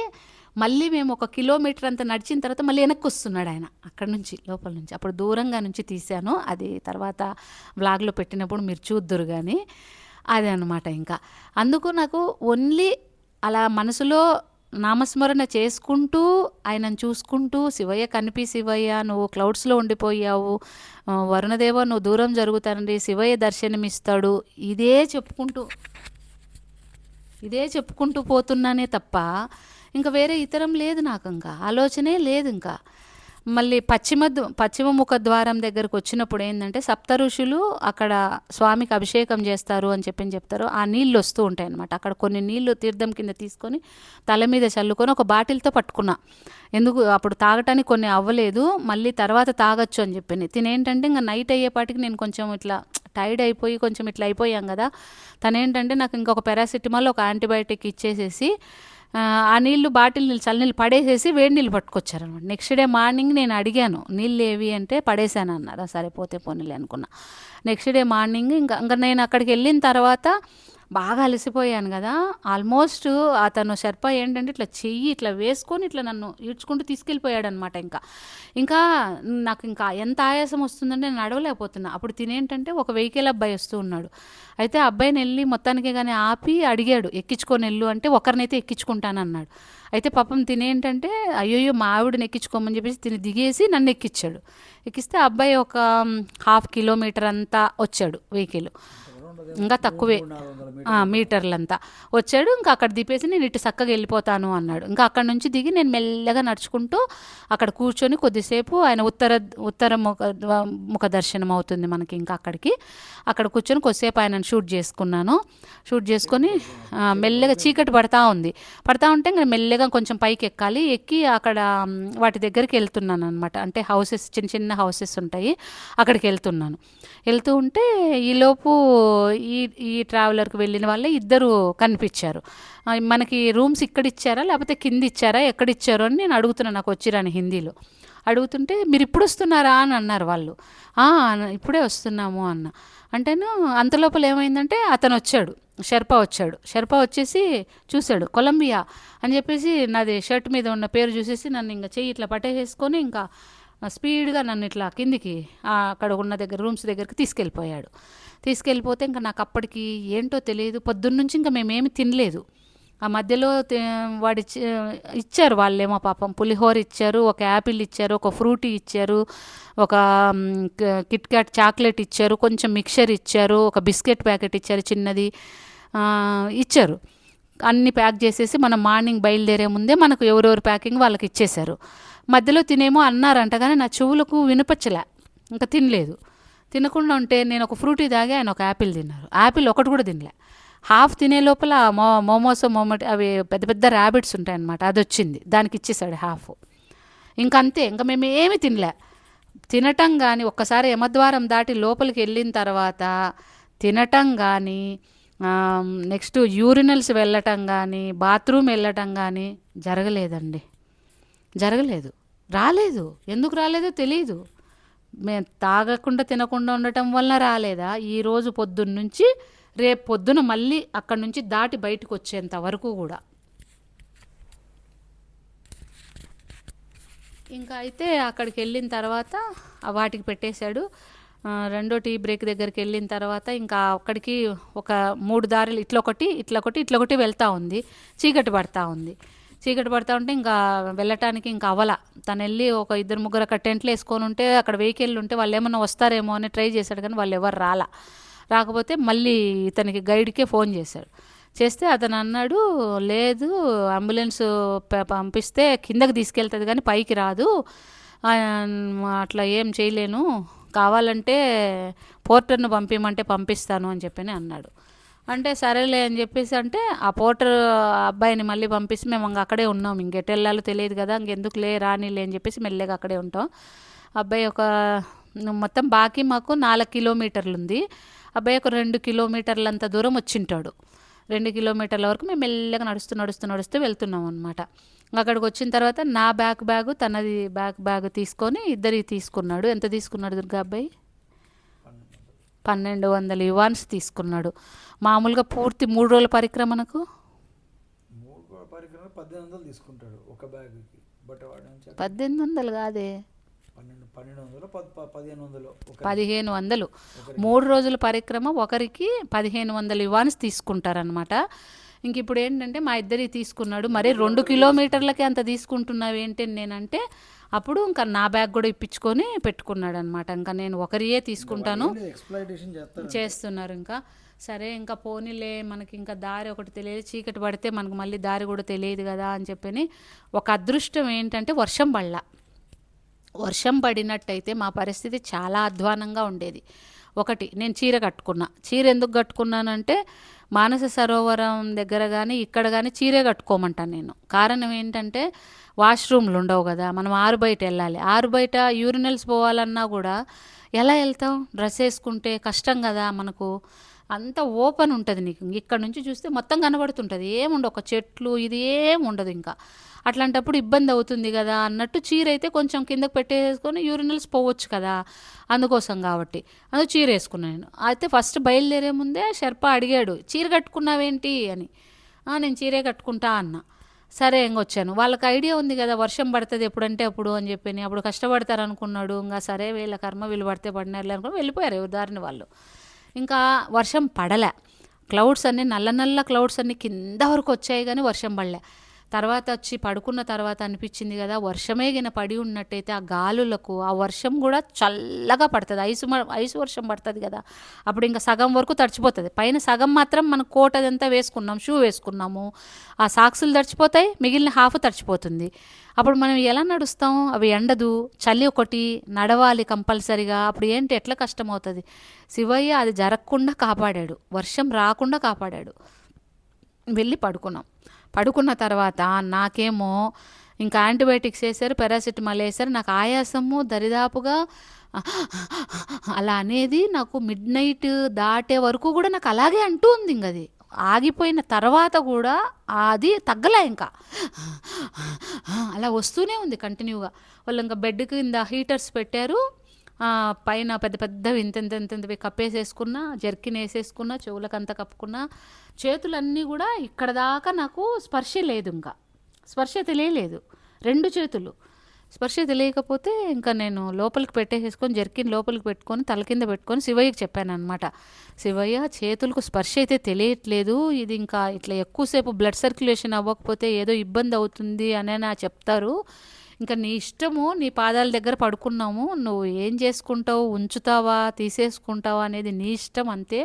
మళ్ళీ మేము 1 కిలోమీటర్ అంత నడిచిన తర్వాత మళ్ళీ వెనక్కి వస్తున్నాడు ఆయన అక్కడ నుంచి, లోపల నుంచి. అప్పుడు దూరంగా నుంచి తీశాను, అది తర్వాత వ్లాగ్లో పెట్టినప్పుడు మీరు చూద్దురు. కానీ అదే అనమాట. ఇంకా అందుకు నాకు ఓన్లీ అలా మనసులో నామస్మరణ చేసుకుంటూ ఆయనను చూసుకుంటూ, శివయ్య కనిపి శివయ్య నువ్వు క్లౌడ్స్లో ఉండిపోయావు, వరుణదేవ నువ్వు దూరం జరుగుతానండి, శివయ్య దర్శనమిస్తాడు, ఇదే చెప్పుకుంటూ పోతున్నానే తప్ప ఇంకా వేరే ఇతరం లేదు నాకు, ఇంకా ఆలోచనే లేదు. ఇంకా మళ్ళీ పశ్చిమ ముఖ ద్వారం దగ్గరకు వచ్చినప్పుడు ఏంటంటే సప్త ఋషులు అక్కడ స్వామికి అభిషేకం చేస్తారు అని చెప్తారు. ఆ నీళ్ళు వస్తూ ఉంటాయి అన్నమాట. అక్కడ కొన్ని నీళ్లు తీర్థం కింద తీసుకొని తల మీద చల్లుకొని ఒక బాటిల్తో పట్టుకున్నా. ఎందుకు అప్పుడు తాగటానికి కొన్ని అవ్వలేదు, మళ్ళీ తర్వాత తాగొచ్చు అని చెప్పింది. తినేంటంటే ఇంకా నైట్ అయ్యేపాటికి నేను కొంచెం ఇట్లా టైర్డ్ అయిపోయి కొంచెం ఇట్లా అయిపోయాం కదా. తనేంటంటే నాకు ఇంకొక పారాసిటమాల్ ఒక యాంటీబయాటిక్ ఇచ్చేసేసి ఆ నీళ్ళు చల్లనీళ్ళు పడేసేసి వేడి నీళ్ళు పట్టుకొచ్చారనమాట. నెక్స్ట్ డే మార్నింగ్ నేను అడిగాను నీళ్ళు ఏవి అంటే పడేసాను అన్నారు. సరే పోతే పోనీలే అనుకున్నా. నెక్స్ట్ డే మార్నింగ్ ఇంకా నేను అక్కడికి వెళ్ళిన తర్వాత బాగా అలసిపోయాను కదా. ఆల్మోస్ట్ అతను షర్ప ఏంటంటే ఇట్లా చెయ్యి ఇట్లా వేసుకొని ఇట్లా నన్ను ఈడ్చుకుంటూ తీసుకెళ్ళిపోయాడు అనమాట. ఇంకా నాకు ఇంకా ఎంత ఆయాసం వస్తుందంటే నేను నడవలేకపోతున్నా. అప్పుడు తినేంటంటే ఒక వెహికల్ అబ్బాయి వస్తూ ఉన్నాడు. అయితే అబ్బాయిని వెళ్ళి మొత్తానికి కానీ ఆపి అడిగాడు ఎక్కించుకొని వెళ్ళు అంటే, ఒకరినైతే ఎక్కించుకుంటానన్నాడు. అయితే పాపం తినేంటంటే అయ్యోయ్యో మా ఆవిడని ఎక్కించుకోమని చెప్పేసి తిని దిగేసి నన్ను ఎక్కించాడు. ఎక్కిస్తే అబ్బాయి ఒక 1/2 కిలోమీటర్ అంతా వచ్చాడు వెహికల్, ఇంకా తక్కువే మీటర్లంతా వచ్చాడు. ఇంకా అక్కడ దిపేసి నేను ఇటు చక్కగా వెళ్ళిపోతాను అన్నాడు. ఇంకా అక్కడ నుంచి దిగి నేను మెల్లగా నడుచుకుంటూ అక్కడ కూర్చొని కొద్దిసేపు ఆయన ఉత్తర ముఖ దర్శనం అవుతుంది మనకి. ఇంకా అక్కడ కూర్చొని కొద్దిసేపు ఆయనను షూట్ చేసుకొని మెల్లగా చీకటి పడతా ఉంటే ఇంకా మెల్లగా కొంచెం పైకి ఎక్కి అక్కడ వాటి దగ్గరికి వెళ్తున్నాను అనమాట. అంటే హౌసెస్, చిన్న హౌసెస్ ఉంటాయి, అక్కడికి వెళ్తూ ఉంటే ఈలోపు ఈ ట్రావెలర్కి వెళ్ళిన వాళ్ళే ఇద్దరు కనిపించారు. మనకి రూమ్స్ ఇక్కడ ఇచ్చారా లేకపోతే కింద ఇచ్చారా ఎక్కడ ఇచ్చారు అని నేను అడుగుతున్నాను, నాకు వచ్చిరాని హిందీలో అడుగుతుంటే మీరు ఇప్పుడు వస్తున్నారా అని అన్నారు వాళ్ళు. ఇప్పుడే వస్తున్నాము అన్న. అంటేను అంతలోపల ఏమైందంటే అతను వచ్చాడు, షెర్పా వచ్చేసి చూశాడు, కొలంబియా అని చెప్పేసి నాది షర్ట్ మీద ఉన్న పేరు చూసేసి నన్ను ఇంకా చెయ్యి ఇట్లా పట్టేసుకొని ఇంకా స్పీడ్గా నన్ను ఇట్లా కిందికి అక్కడ ఉన్న రూమ్స్ దగ్గరికి తీసుకెళ్ళిపోతే ఇంకా నాకు అప్పటికి ఏంటో తెలియదు. పొద్దున్నుంచి ఇంకా మేమేమి తినలేదు. ఆ మధ్యలో వాడు ఇచ్చారు వాళ్ళేమో పాపం, పులిహోర ఇచ్చారు, ఒక యాపిల్ ఇచ్చారు, ఒక ఫ్రూటీ ఇచ్చారు, ఒక కిట్ క్యాట్ చాక్లెట్ ఇచ్చారు, కొంచెం మిక్చర్ ఇచ్చారు, ఒక బిస్కెట్ ప్యాకెట్ ఇచ్చారు చిన్నది ఇచ్చారు. అన్నీ ప్యాక్ చేసేసి మనం మార్నింగ్ బయలుదేరే ముందే మనకు ఎవరెవరు ప్యాకింగ్ వాళ్ళకి ఇచ్చేశారు. మధ్యలో తినేమో అన్నారంట, కానీ నా చెవులకు వినపచ్చలే, ఇంకా తినకుండా ఉంటే నేను ఒక ఫ్రూటీ తాగి ఆయన ఒక యాపిల్ తిన్నారు. యాపిల్ ఒకటి కూడా తినలే. హాఫ్ తినే లోపల అవి పెద్ద పెద్ద ర్యాబిట్స్ ఉంటాయన్నమాట, అది వచ్చింది, దానికి ఇచ్చేసాడు హాఫ్. ఇంకంతే, ఇంకా మేము ఏమీ తినటం కానీ, ఒక్కసారి యమద్వారం దాటి లోపలికి వెళ్ళిన తర్వాత తినటం కానీ, నెక్స్ట్ యూరినల్స్ వెళ్ళటం కానీ, బాత్రూమ్ వెళ్ళటం కానీ రాలేదు. ఎందుకు రాలేదో తెలియదు. మేము తాగకుండా తినకుండా ఉండటం వల్ల రాలేదా, ఈరోజు పొద్దున్నుంచి రేపు పొద్దున మళ్ళీ అక్కడి నుంచి దాటి బయటకు వచ్చేంత వరకు కూడా. ఇంకా అయితే అక్కడికి వెళ్ళిన తర్వాత వాటికి పెట్టేశాడు. రెండో టీ బ్రేక్ దగ్గరికి వెళ్ళిన తర్వాత ఇంకా అక్కడికి ఒక 3 దారులు ఇట్లొకటి వెళ్తూ ఉంది. చీకటి పడతా ఉంటే ఇంకా వెళ్ళటానికి ఇంకా అవల. తను వెళ్ళి ఒక 2-3 అక్కడ టెంట్లు వేసుకొని ఉంటే అక్కడ వెహికల్ ఉంటే వాళ్ళు ఏమన్నా వస్తారేమో అని ట్రై చేశాడు, కానీ వాళ్ళు ఎవరు రాకపోతే మళ్ళీ ఇతనికి గైడ్కే ఫోన్ చేస్తే అతను అన్నాడు, లేదు అంబులెన్స్ పంపిస్తే కిందకి తీసుకెళ్తుంది కానీ పైకి రాదు, అట్లా ఏం చేయలేను, కావాలంటే పోర్టర్ను పంపిమంటే పంపిస్తాను అని చెప్పని అన్నాడు. అంటే సరేలే అని చెప్పేసి అంటే ఆ పోర్టర్ అబ్బాయిని మళ్ళీ పంపిస్తే మేము ఇంకా అక్కడే ఉన్నాం, ఇంకెటు వెళ్ళాలో తెలియదు కదా, ఇంకెందుకు రానిలే అని చెప్పేసి మెల్లగా అక్కడే ఉంటాం. అబ్బాయి మొత్తం బాకీ మాకు 4 కిలోమీటర్లు ఉంది. అబ్బాయి ఒక 2 కిలోమీటర్లంత దూరం వచ్చింటాడు. 2 కిలోమీటర్ల వరకు మేము మెల్లగా నడుస్తూ వెళ్తున్నాం అనమాట. అక్కడికి వచ్చిన తర్వాత నా బ్యాగు తనది బ్యాగ్ తీసుకొని ఇద్దరికి తీసుకున్నాడు. ఎంత తీసుకున్నాడు దుర్గా అబ్బాయి? 1200 యువాన్స్ తీసుకున్నాడు. మామూలుగా పూర్తి 3 రోజుల పరిక్రమణకు 1800 తీసుకుంటాడు ఒక బ్యాగ్కి. బట్ వాడు 1800 కాదే, 1500 1500. 3 రోజుల పరిక్రమ ఒకరికి 1500 యువాన్స్ తీసుకుంటారనమాట. ఇంక ఇప్పుడు ఏంటంటే మా ఇద్దరికి తీసుకున్నాడు. మరి 2 కిలోమీటర్లకి అంత తీసుకుంటున్నావు ఏంటి నేనంటే, అప్పుడు ఇంకా నా బ్యాగ్ కూడా ఇప్పించుకొని పెట్టుకున్నాడు అనమాట. ఇంకా నేను ఒకరియే తీసుకుంటాను చేస్తున్నారు. ఇంకా సరే ఇంకా పోనీలే, మనకి ఇంకా దారి ఒకటి తెలియదు, చీకటి పడితే మనకు మళ్ళీ దారి కూడా తెలియదు కదా అని చెప్పని. ఒక అదృష్టం ఏంటంటే వర్షం పడినట్టయితే మా పరిస్థితి చాలా అధ్వానంగా ఉండేది. ఒకటి, నేను చీర కట్టుకున్నా. చీర ఎందుకు కట్టుకున్నానంటే మానస సరోవరం దగ్గర కానీ ఇక్కడ కానీ చీరే కట్టుకోమంటాను నేను. కారణం ఏంటంటే వాష్రూమ్లు ఉండవు కదా, మనం ఆరు బయట వెళ్ళాలి. ఆరు బయట యూరినల్స్ పోవాలన్నా కూడా ఎలా వెళ్తాం? డ్రెస్ వేసుకుంటే కష్టం కదా మనకు. అంత ఓపెన్ ఉంటుంది నీకు. ఇక్కడ నుంచి చూస్తే మొత్తం కనబడుతుంటుంది, ఏముండవు, ఒక చెట్లు ఇది ఏం ఉండదు. ఇంకా అట్లాంటప్పుడు ఇబ్బంది అవుతుంది కదా అన్నట్టు చీర అయితే కొంచెం కిందకు పెట్టేసుకొని యూరినల్స్ పోవచ్చు కదా, అందుకోసం కాబట్టి అందుకు చీర వేసుకున్నాను నేను. అయితే ఫస్ట్ బయలుదేరే ముందే షర్పా అడిగాడు, చీర కట్టుకున్నావేంటి అని. నేను చీరే కట్టుకుంటా అన్నా. సరే ఇంకొచ్చాను. వాళ్ళకి ఐడియా ఉంది కదా వర్షం పడుతుంది ఎప్పుడంటే అప్పుడు అని చెప్పి. అప్పుడు కష్టపడతారు అనుకున్నాడు. ఇంకా సరే వీళ్ళ కర్మ, వీళ్ళు పడితే పడినారులే అనుకుని వెళ్ళిపోయారు ఎవరి దారిని వాళ్ళు. ఇంకా వర్షం పడలే. క్లౌడ్స్ అన్నీ నల్ల క్లౌడ్స్ అన్నీ కింద వరకు వచ్చాయి కానీ వర్షం పడలే. తర్వాత వచ్చి పడుకున్న తర్వాత అనిపించింది కదా, వర్షమే గిన పడి ఉన్నట్టయితే ఆ గాలులకు ఆ వర్షం కూడా చల్లగా పడుతుంది. ఐసు వర్షం పడుతుంది కదా, అప్పుడు ఇంకా సగం వరకు తడిచిపోతుంది. పైన సగం మాత్రం మనం కోట్ అదంతా వేసుకున్నాం, షూ వేసుకున్నాము, ఆ సాక్సులు తడిచిపోతాయి, మిగిలిన హాఫ్ తడిచిపోతుంది. అప్పుడు మనం ఎలా నడుస్తాం? అవి ఎండదు, చలి ఒకటి, నడవాలి కంపల్సరిగా. అప్పుడు ఏంటి, ఎట్లా కష్టం అవుతుంది? శివయ్య అది జరగకుండా కాపాడాడు, వర్షం రాకుండా కాపాడాడు. వెళ్ళి పడుకున్న తర్వాత నాకేమో ఇంకా యాంటీబయాటిక్స్ వేశారు, పారాసిటమాల్ వేశారు. నాకు ఆయాసము దరిదాపుగా అలా అనేది నాకు మిడ్ నైట్ దాటే వరకు కూడా నాకు అలాగే అంటూ ఉంది. ఇంక అది ఆగిపోయిన తర్వాత కూడా అది తగ్గలే, ఇంకా అలా వస్తూనే ఉంది కంటిన్యూగా. వాళ్ళు ఇంకా బెడ్ కింద హీటర్స్ పెట్టారు, పైన పెద్ద పెద్దవి ఇంతవి కప్పేసేసుకున్నా, జర్కిన్ వేసేసుకున్నా, చెవులకంతా కప్పుకున్నా. చేతులన్నీ కూడా ఇక్కడ దాకా నాకు స్పర్శ లేదు, ఇంకా స్పర్శ తెలియలేదు. 2 చేతులు స్పర్శ తెలియకపోతే ఇంకా నేను లోపలికి పెట్టేసేసుకొని జర్కిన్ లోపలికి పెట్టుకొని తల కింద పెట్టుకొని శివయ్యకి చెప్పాను అనమాట. శివయ్య, చేతులకు స్పర్శ అయితే తెలియట్లేదు, ఇది ఇంకా ఇట్లా ఎక్కువసేపు బ్లడ్ సర్క్యులేషన్ అవ్వకపోతే ఏదో ఇబ్బంది అవుతుంది అని చెప్తారు. ఇంకా నీ ఇష్టము, నీ పాదాల దగ్గర పడుకున్నాము, నువ్వు ఏం చేసుకుంటావు, ఉంచుతావా తీసేసుకుంటావా అనేది నీ ఇష్టం అంతే.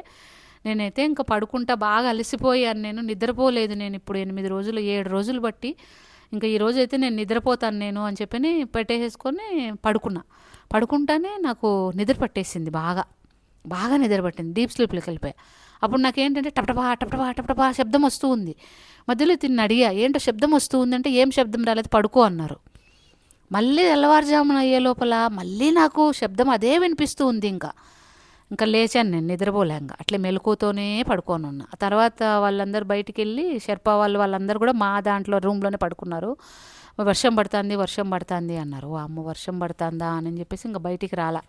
నేనైతే ఇంకా పడుకుంటా, బాగా అలసిపోయాను, నేను నిద్రపోలేదు. నేను ఇప్పుడు 8 రోజులు 7 రోజులు బట్టి ఇంకా ఈరోజు అయితే నేను నిద్రపోతాను నేను అని చెప్పని పెట్టేసుకొని పడుకుంటానే నాకు నిద్ర పట్టేసింది, బాగా నిద్ర పట్టింది, డీప్ స్లీప్లోకి వెళ్ళిపోయా. అప్పుడు నాకేంటంటే టపటపా శబ్దం వస్తూ ఉంది. మధ్యలో తిని అడిగా, ఏంటో శబ్దం వస్తూ ఉందంటే, ఏం శబ్దం రాలేదు, పడుకో అన్నారు. మళ్ళీ తెల్లవారుజామున అయ్యే లోపల మళ్ళీ నాకు శబ్దం అదే వినిపిస్తూ ఉంది. ఇంకా లేచాను, నేను నిద్రపోలే. ఇంకా అట్లే మెలకుతోనే పడుకొని ఉన్నా. ఆ తర్వాత వాళ్ళందరూ బయటికి వెళ్ళి షెర్పా వాళ్ళందరూ కూడా మా దాంట్లో రూమ్లోనే పడుకున్నారు. వర్షం పడుతుంది అన్నారు. అమ్మ వర్షం పడుతుందా అని చెప్పేసి ఇంకా బయటికి రాలా.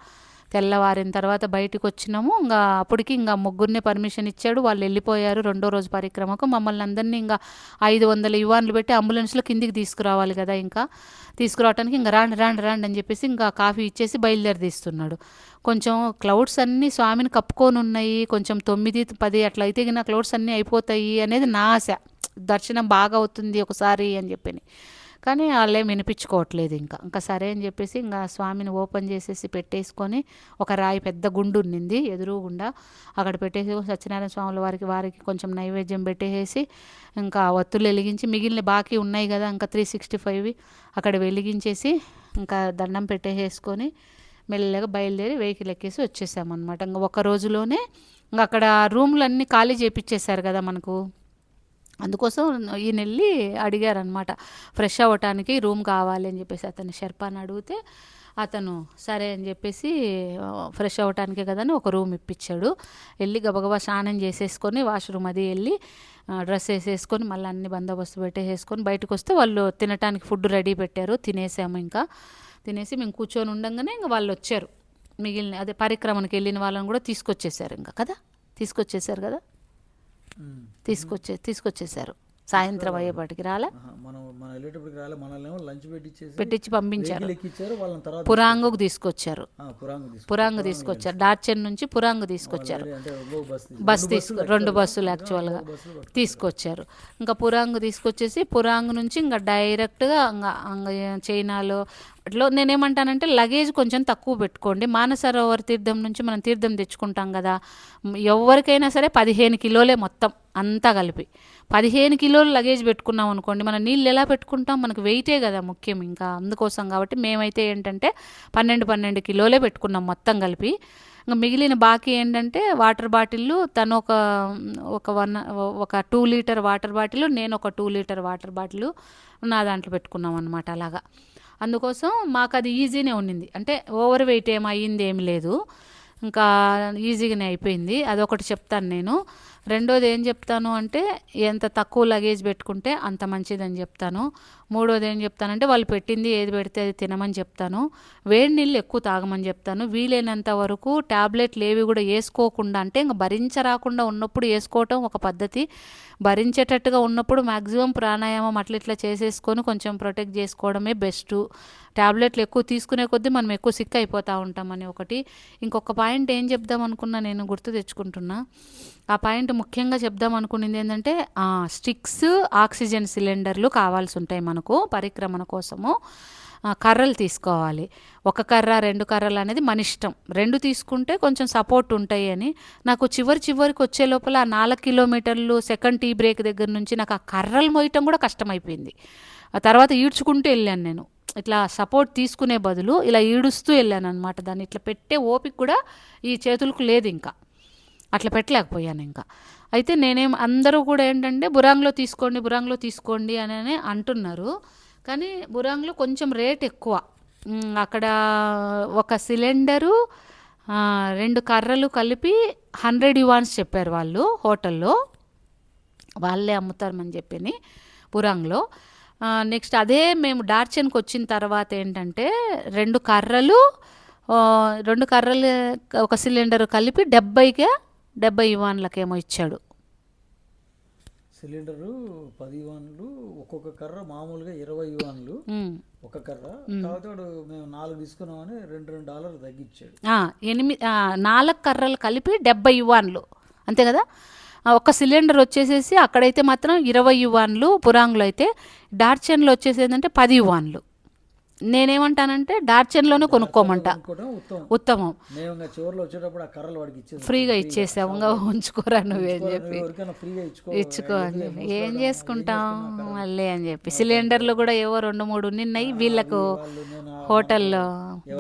తెల్లవారిన తర్వాత బయటికి వచ్చినాము. ఇంకా అప్పటికి ఇంకా ముగ్గురిని పర్మిషన్ ఇచ్చాడు, వాళ్ళు వెళ్ళిపోయారు. 2వ రోజు పరిక్రమకు మమ్మల్ని అందరినీ ఇంకా 500 యువాన్లు పెట్టి అంబులెన్స్లో కిందికి తీసుకురావాలి కదా. ఇంకా తీసుకురావడానికి ఇంకా రాండి అని చెప్పేసి ఇంకా కాఫీ ఇచ్చేసి బయలుదేరి తీస్తున్నాడు. కొంచెం క్లౌడ్స్ అన్నీ స్వామిని కప్పుకొని ఉన్నాయి, కొంచెం 9-10 అట్లా అయితే నా క్లౌడ్స్ అన్నీ అయిపోతాయి అనేది నా ఆశ, దర్శనం బాగా అవుతుంది ఒకసారి అని చెప్పి. కానీ వాళ్ళేం వినిపించుకోవట్లేదు. ఇంకా సరే అని చెప్పేసి ఇంకా స్వామిని ఓపెన్ చేసేసి పెట్టేసుకొని, ఒక రాయి పెద్ద గుండు ఉన్నింది ఎదురుగుండా, అక్కడ పెట్టేసి సత్యనారాయణ స్వాముల వారికి కొంచెం నైవేద్యం పెట్టేసి ఇంకా ఒత్తులు వెలిగించి, మిగిలిన బాకీ ఉన్నాయి కదా ఇంకా 365 అక్కడ వెలిగించేసి ఇంకా దండం పెట్టేసుకొని మెల్లగా బయలుదేరి వెహికల్ ఎక్కేసి వచ్చేసామన్నమాట. ఇంకా ఒక రోజులోనే ఇంకా అక్కడ రూమ్లు అన్నీ ఖాళీ చేపిచ్చేశారు కదా మనకు. అందుకోసం ఈయన వెళ్ళి అడిగారనమాట, ఫ్రెష్ అవ్వటానికి రూమ్ కావాలి అని చెప్పేసి. అతను షెర్పాని అడిగితే అతను సరే అని చెప్పేసి ఫ్రెష్ అవ్వటానికే కదా అని ఒక రూమ్ ఇప్పించాడు. వెళ్ళి గబగబా స్నానం చేసేసుకొని వాష్రూమ్ అది వెళ్ళి డ్రెస్ వేసేసుకొని మళ్ళీ అన్ని బందోబస్తు పెట్టేసుకొని బయటకు వస్తే వాళ్ళు తినటానికి ఫుడ్ రెడీ పెట్టారు. తినేసాము. ఇంకా తినేసి మేము కూర్చొని ఉండంగానే ఇంకా వాళ్ళు వచ్చారు. మిగిలిన అదే పరిక్రమణకి వెళ్ళిన వాళ్ళని కూడా తీసుకొచ్చేసారు. ఇంకా కదా తీసుకొచ్చేసారు కదా తీసుకొచ్చేసారు. సాయంత్రం అయ్యేపాటికి రాలే, మనం వెళ్ళేటప్పటికి రాలే, మనల్ని లంచ్ పెట్టించి పంపించారు. ఎక్కించారు, వాళ్ళని తర్వాత పురాంగుకు తీసుకొచ్చారు. పురాంగు తీసుకొచ్చారు. తీసుకొచ్చారు. డార్చెన్ నుంచి పురాంగు తీసుకొచ్చారు. బస్ తీసుకు 2 బస్సులు యాక్చువల్గా తీసుకొచ్చారు. ఇంకా పురాంగు తీసుకొచ్చేసి పురాంగు నుంచి ఇంకా డైరెక్ట్గా ఇంకా చైనాలో అట్లా నేనేమంటానంటే లగేజ్ కొంచెం తక్కువ పెట్టుకోండి. మానసరోవర్ తీర్థం నుంచి మనం తీర్థం తెచ్చుకుంటాం కదా, ఎవరికైనా సరే 15 కిలోలే మొత్తం అంతా కలిపి. 15 కిలోలు లగేజ్ పెట్టుకున్నాం అనుకోండి, మనం నీళ్ళు ఎలా పెట్టుకుంటాం, మనకు వెయిటే కదా ముఖ్యం. ఇంకా అందుకోసం కాబట్టి మేమైతే ఏంటంటే 12 కిలోలే పెట్టుకున్నాం మొత్తం కలిపి. ఇంకా మిగిలిన బాకీ ఏంటంటే వాటర్ బాటిళ్ళు తను ఒక 2 లీటర్ వాటర్ బాటిల్, నేను ఒక 2 లీటర్ వాటర్ బాటిల్ నా దాంట్లో పెట్టుకున్నాం అనమాట. అలాగా అందుకోసం మాకు అది ఈజీనే ఉండింది. అంటే ఓవర్ వెయిట్ అయ్యింది ఏమి లేదు, ఇంకా ఈజీగానే అయిపోయింది. అదొకటి చెప్తాను నేను. రెండోది ఏం చెప్తాను అంటే ఎంత తక్కువ లగేజ్ పెట్టుకుంటే అంత మంచిదని చెప్తాను. మూడోది ఏం చెప్తానంటే వాళ్ళు పెట్టింది ఏది పెడితే అది తినమని చెప్తాను. వేడి నీళ్ళు ఎక్కువ తాగమని చెప్తాను. వీలైనంత వరకు ట్యాబ్లెట్లు ఏవి కూడా వేసుకోకుండా, అంటే ఇంకా భరించరాకుండా ఉన్నప్పుడు వేసుకోవటం ఒక పద్ధతి. భరించేటట్టుగా ఉన్నప్పుడు మ్యాక్సిమం ప్రాణాయామం ఇట్లా చేసేసుకొని కొంచెం ప్రొటెక్ట్ చేసుకోవడమే బెస్ట్. ట్యాబ్లెట్లు ఎక్కువ తీసుకునే కొద్దీ మనం ఎక్కువ సిక్ అయిపోతూ ఉంటామని ఒకటి. ఇంకొక పాయింట్ ఏం చెప్దాం అనుకున్నా, నేను గుర్తు తెచ్చుకుంటున్నా. ఆ పాయింట్ ముఖ్యంగా చెప్దాం అనుకున్నది ఏంటంటే స్టిక్స్, ఆక్సిజన్ సిలిండర్లు కావాల్సి ఉంటాయి మనకు పరిక్రమణ కోసము. కర్రలు తీసుకోవాలి. 1 కర్ర 2 కర్రలు అనేది మన ఇష్టం. 2 తీసుకుంటే కొంచెం సపోర్ట్ ఉంటాయి అని. నాకు చివరికి వచ్చే లోపల 4 కిలోమీటర్లు సెకండ్ టీ బ్రేక్ దగ్గర నుంచి నాకు ఆ కర్రలు మోయటం కూడా కష్టమైపోయింది. ఆ తర్వాత ఈడ్చుకుంటూ వెళ్ళాను నేను. ఇట్లా సపోర్ట్ తీసుకునే బదులు ఇలా ఈడుస్తూ వెళ్ళాను అనమాట. దాన్ని ఇట్లా పెట్టే ఓపిక కూడా ఈ చేతులకు లేదు, ఇంకా అట్లా పెట్టలేకపోయాను ఇంకా. అయితే అందరూ కూడా ఏంటంటే బురాంగ్లో తీసుకోండి అని అంటున్నారు. కానీ బురాంగ్లో కొంచెం రేట్ ఎక్కువ. అక్కడ ఒక సిలిండరు 2 కర్రలు కలిపి 100 యువాన్స్ చెప్పారు వాళ్ళు. హోటల్లో వాళ్ళే అమ్ముతారని చెప్పి బురాంగ్లో. నెక్స్ట్ అదే మేము డార్చెన్కి వచ్చిన తర్వాత ఏంటంటే 2 కర్రలు ఒక సిలిండర్ కలిపి 70 యువాన్లకేమో ఇచ్చాడు. సిలిండరు 10 యువాన్లు, ఒక్కొక్క కర్ర మామూలుగా 20 యువాన్లు ఒక కర్ర. కాబట్టి మేము 4 తీసుకున్నామని $2 తగ్గించాడు. 4 కర్రలు కలిపి 70 యువాన్లు అంతే కదా. ఒక సిలిండర్ వచ్చేసేసి అక్కడైతే మాత్రం 20 యువాన్లు, పురాంగ్లో అయితే. డార్చెన్లో వచ్చేసేదంటే 10 యువాన్లు. నేనేమంటానంటే డార్చెన్లోనే కొనుక్కోమంట, ఉత్తమం. ఫ్రీగా ఇచ్చేసాము, ఇంకా ఉంచుకోరా నువ్వేం చెప్పి ఇచ్చుకో అని చెప్పి. ఏం చేసుకుంటాం మళ్ళీ అని చెప్పి. సిలిండర్లు కూడా ఏవో 2-3 ఉన్నాయి వీళ్ళకు. హోటల్లో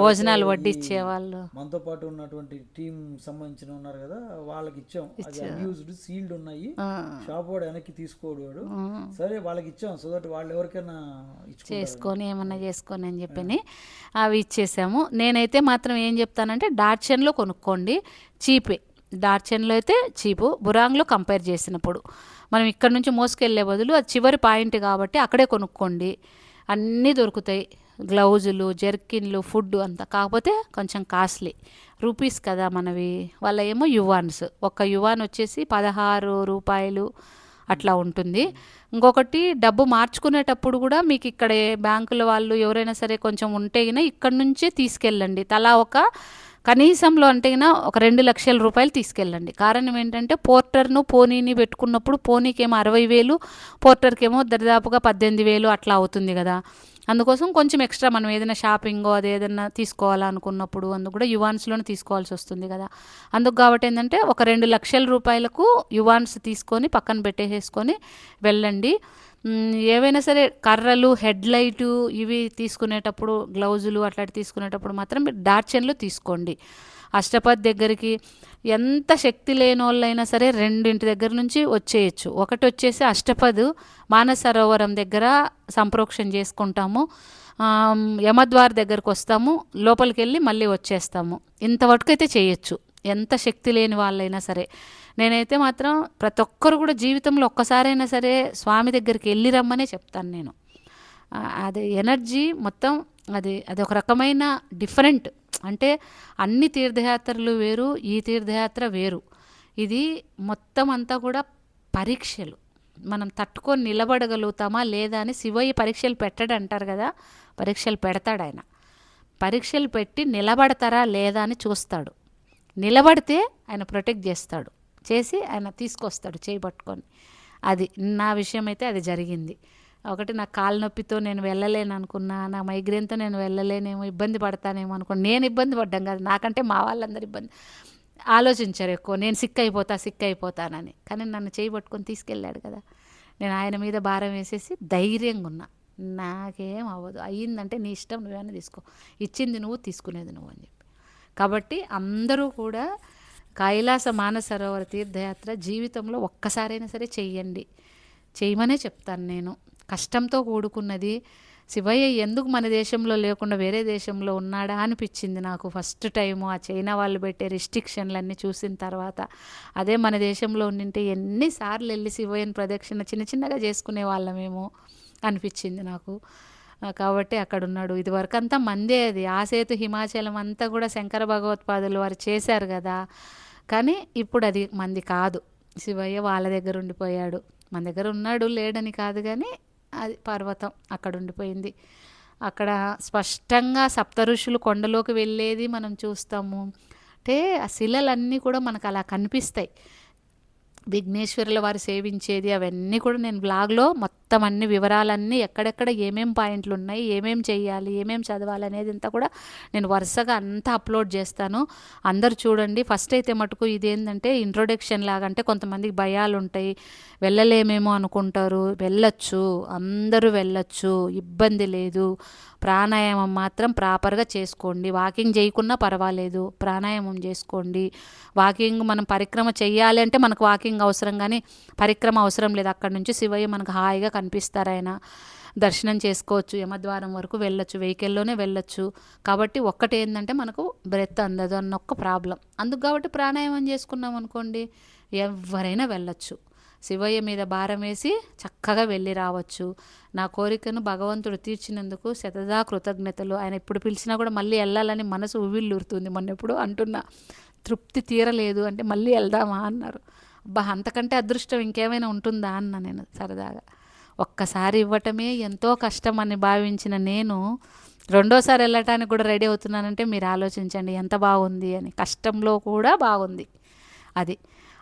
భోజనాలు వడ్డిచ్చే వాళ్ళు మనతో పాటు ఉన్నటువంటి టీం సంబంధించిన ఉన్నారు కదా, వాళ్ళకి ఇచ్చాం. అన్యూజ్డ్ సీల్డ్ ఉన్నాయి, షాప్ వాడు వెనక్కి తీసుకోడు. సరే వాళ్ళకి ఇచ్చాం, సో దట్ వాళ్ళు ఎవరికైనా చేసుకొని ఏమన్నా చేసుకొని అని చెప్పి అవి ఇచ్చేసాము. నేనైతే మాత్రం ఏం చెప్తానంటే డార్చెన్లో కొనుక్కోండి, చీపే. డార్చెన్లో అయితే చీపు. బురాంగ్లో కంపేర్ చేసినప్పుడు మనం ఇక్కడ నుంచి మోసుకెళ్లే బదులు అది చివరి పాయింట్ కాబట్టి అక్కడే కొనుక్కోండి, అన్నీ దొరుకుతాయి. గ్లౌజులు, జర్కిన్లు, ఫుడ్ అంతా. కాకపోతే కొంచెం కాస్ట్లీ రూపీస్ కదా మనవి. వాళ్ళ ఏమో యువాన్స్. 1 యువాన్ వచ్చేసి 16 రూపాయలు అట్లా ఉంటుంది. ఇంకొకటి డబ్బు మార్చుకునేటప్పుడు కూడా మీకు ఇక్కడ బ్యాంకుల వాళ్ళు ఎవరైనా సరే కొంచెం ఉంటే ఇక్కడ నుంచే తీసుకెళ్ళండి. తలా కనీసంలో అంటే ఒక 2 లక్షల రూపాయలు తీసుకెళ్ళండి. కారణం ఏంటంటే పోర్టర్ను పోనీని పెట్టుకున్నప్పుడు పోనీకేమో 60,000, పోర్టర్కేమో దాదాపుగా 18,000 అట్లా అవుతుంది కదా. అందుకోసం కొంచెం ఎక్స్ట్రా మనం ఏదైనా షాపింగో అది ఏదైనా తీసుకోవాలనుకున్నప్పుడు అందుకు కూడా యువాన్స్లోనే తీసుకోవాల్సి వస్తుంది కదా. అందుకు కాబట్టి ఏంటంటే ఒక 2 లక్షల రూపాయలకు యువాన్స్ తీసుకొని పక్కన పెట్టేసుకొని వెళ్ళండి. ఏవైనా సరే కర్రలు, హెడ్ లైటు ఇవి తీసుకునేటప్పుడు, గ్లౌజులు అట్లాంటి తీసుకునేటప్పుడు మాత్రం మీరు డార్చెన్లో తీసుకోండి. అష్టపద్ దగ్గరికి ఎంత శక్తి లేని వాళ్ళైనా సరే 2 దగ్గర నుంచి వచ్చేయచ్చు. ఒకటి వచ్చేసి అష్టపద్ మానసరోవరం దగ్గర సంప్రోక్షణ చేసుకుంటాము. యమద్వార్ దగ్గరకు వస్తాము, లోపలికి వెళ్ళి మళ్ళీ వచ్చేస్తాము. ఇంతవరకు అయితే చేయొచ్చు, ఎంత శక్తి లేని వాళ్ళైనా సరే. నేనైతే మాత్రం ప్రతి ఒక్కరు కూడా జీవితంలో ఒక్కసారైనా సరే స్వామి దగ్గరికి వెళ్ళి రమ్మనే చెప్తాను నేను. అది ఎనర్జీ మొత్తం అది ఒక రకమైన డిఫరెంట్. అంటే అన్ని తీర్థయాత్రలు వేరు, ఈ తీర్థయాత్ర వేరు. ఇది మొత్తం అంతా కూడా పరీక్షలు. మనం తట్టుకొని నిలబడగలుగుతామా లేదా అని శివయ్య పరీక్షలు పెట్టాడు అంటారు కదా, పరీక్షలు పెడతాడు ఆయన. పరీక్షలు పెట్టి నిలబడతారా లేదా అని చూస్తాడు. నిలబడితే ఆయన ప్రొటెక్ట్ చేస్తాడు, చేసి ఆయన తీసుకొస్తాడు చేయి పట్టుకొని. అది నా విషయం అయితే అది జరిగింది. ఒకటి నాకు కాలు నొప్పితో నేను వెళ్ళలేను అనుకున్నా, నా మైగ్రేన్తో నేను వెళ్ళలేనేమో, ఇబ్బంది పడతానేమో అనుకున్నా. నేను ఇబ్బంది పడ్డాం కాదు, నాకంటే మా వాళ్ళందరూ ఇబ్బంది ఆలోచించారు ఎక్కువ. నేను సిక్ అయిపోతానని. కానీ నన్ను చేయి పట్టుకొని తీసుకెళ్ళాడు కదా. నేను ఆయన మీద భారం వేసేసి ధైర్యంగా ఉన్నా, నాకేం అవ్వదు, అయ్యిందంటే నీ ఇష్టం, నువ్వేమైనా తీసుకో, ఇచ్చింది నువ్వు, తీసుకునేది నువ్వు అని చెప్పి. కాబట్టి అందరూ కూడా కైలాస మానసరోవర తీర్థయాత్ర జీవితంలో ఒక్కసారైనా సరే చెయ్యండి, చేయమనే చెప్తాను నేను. కష్టంతో కూడుకున్నది. శివయ్య ఎందుకు మన దేశంలో లేకుండా వేరే దేశంలో ఉన్నాడా అనిపించింది నాకు ఫస్ట్ టైము. ఆ చైనా వాళ్ళు పెట్టే రిస్ట్రిక్షన్లన్నీ చూసిన తర్వాత. అదే మన దేశంలో ఉండింటే ఎన్నిసార్లు వెళ్ళి శివయ్యని ప్రదక్షిణ చిన్న చిన్నగా చేసుకునే వాళ్ళమేమో అనిపించింది నాకు. కాబట్టి అక్కడ ఉన్నాడు. ఇదివరకు అంతా మందే అది. ఆ సేతు హిమాచలం అంతా కూడా శంకర భగవత్పాదులు వారు చేశారు కదా. కానీ ఇప్పుడు అది మంది కాదు. శివయ్య వాళ్ళ దగ్గర ఉండిపోయాడు. మన దగ్గర ఉన్నాడు లేడని కాదు, కానీ అది పర్వతం అక్కడ ఉండిపోయింది. అక్కడ స్పష్టంగా సప్త ఋషులు కొండలోకి వెళ్ళేది మనం చూస్తాము. అంటే ఆ శిలలన్నీ కూడా మనకు అలా కనిపిస్తాయి. విఘ్నేశ్వరుల వారు సేవించేది అవన్నీ కూడా నేను బ్లాగ్లో మొత్తం అన్ని వివరాలన్నీ ఎక్కడెక్కడ ఏమేం పాయింట్లు ఉన్నాయి, ఏమేం చేయాలి, ఏమేం చదవాలి అనేది అంతా కూడా నేను వరుసగా అంతా అప్లోడ్ చేస్తాను. అందరు చూడండి. ఫస్ట్ అయితే మటుకు ఇదేంటంటే ఇంట్రొడక్షన్ లాగా. అంటే కొంతమందికి భయాలు ఉంటాయి, వెళ్ళలేమేమో అనుకుంటారు. వెళ్ళొచ్చు, అందరూ వెళ్ళొచ్చు, ఇబ్బంది లేదు. ప్రాణాయామం మాత్రం ప్రాపర్గా చేసుకోండి. వాకింగ్ చేయకున్నా పర్వాలేదు, ప్రాణాయామం చేసుకోండి. వాకింగ్ మనం పరిక్రమ చెయ్యాలి అంటే మనకు వాకింగ్ అవసరం, కానీ పరిక్రమ అవసరం లేదు. అక్కడి నుంచి శివయ్య మనకు హాయిగా కనిపిస్తారు. ఆయన దర్శనం చేసుకోవచ్చు, యమద్వారం వరకు వెళ్ళొచ్చు, వెహికల్లోనే వెళ్ళొచ్చు. కాబట్టి ఒక్కటి ఏంటంటే మనకు బ్రెత్ అందదు అన్న ఒక్క ప్రాబ్లం. అందుకు కాబట్టి ప్రాణాయామం చేసుకున్నాం అనుకోండి, ఎవరైనా వెళ్ళొచ్చు. శివయ్య మీద భారం వేసి చక్కగా వెళ్ళి రావచ్చు. నా కోరికను భగవంతుడు తీర్చినందుకు శతదా కృతజ్ఞతలు. ఆయన ఎప్పుడు పిలిచినా కూడా మళ్ళీ వెళ్ళాలని మనసు ఉవ్విళ్ళూరుతుంది. మొన్న ఎప్పుడు అంటున్నా, తృప్తి తీరలేదు అంటే మళ్ళీ వెళ్దామా అన్నారు. అబ్బా, అంతకంటే అదృష్టం ఇంకేమైనా ఉంటుందా అన్న నేను సరదాగా. ఒక్కసారి ఇవ్వటమే ఎంతో కష్టం అని భావించిన నేను రెండోసారి వెళ్ళటానికి కూడా రెడీ అవుతున్నానంటే మీరు ఆలోచించండి ఎంత బాగుంది అని. కష్టంలో కూడా బాగుంది. అది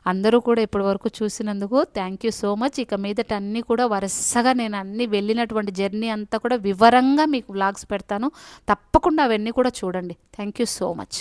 అందరూ కూడా ఇప్పటి వరకు చూసినందుకు థ్యాంక్ యూ సో మచ్. ఇక మీదట అన్నీ కూడా వరుసగా నేను అన్నీ వెళ్ళినటువంటి జర్నీ అంతా కూడా వివరంగా మీకు వ్లాగ్స్ పెడతాను. తప్పకుండా అవన్నీ కూడా చూడండి. Thank you so much.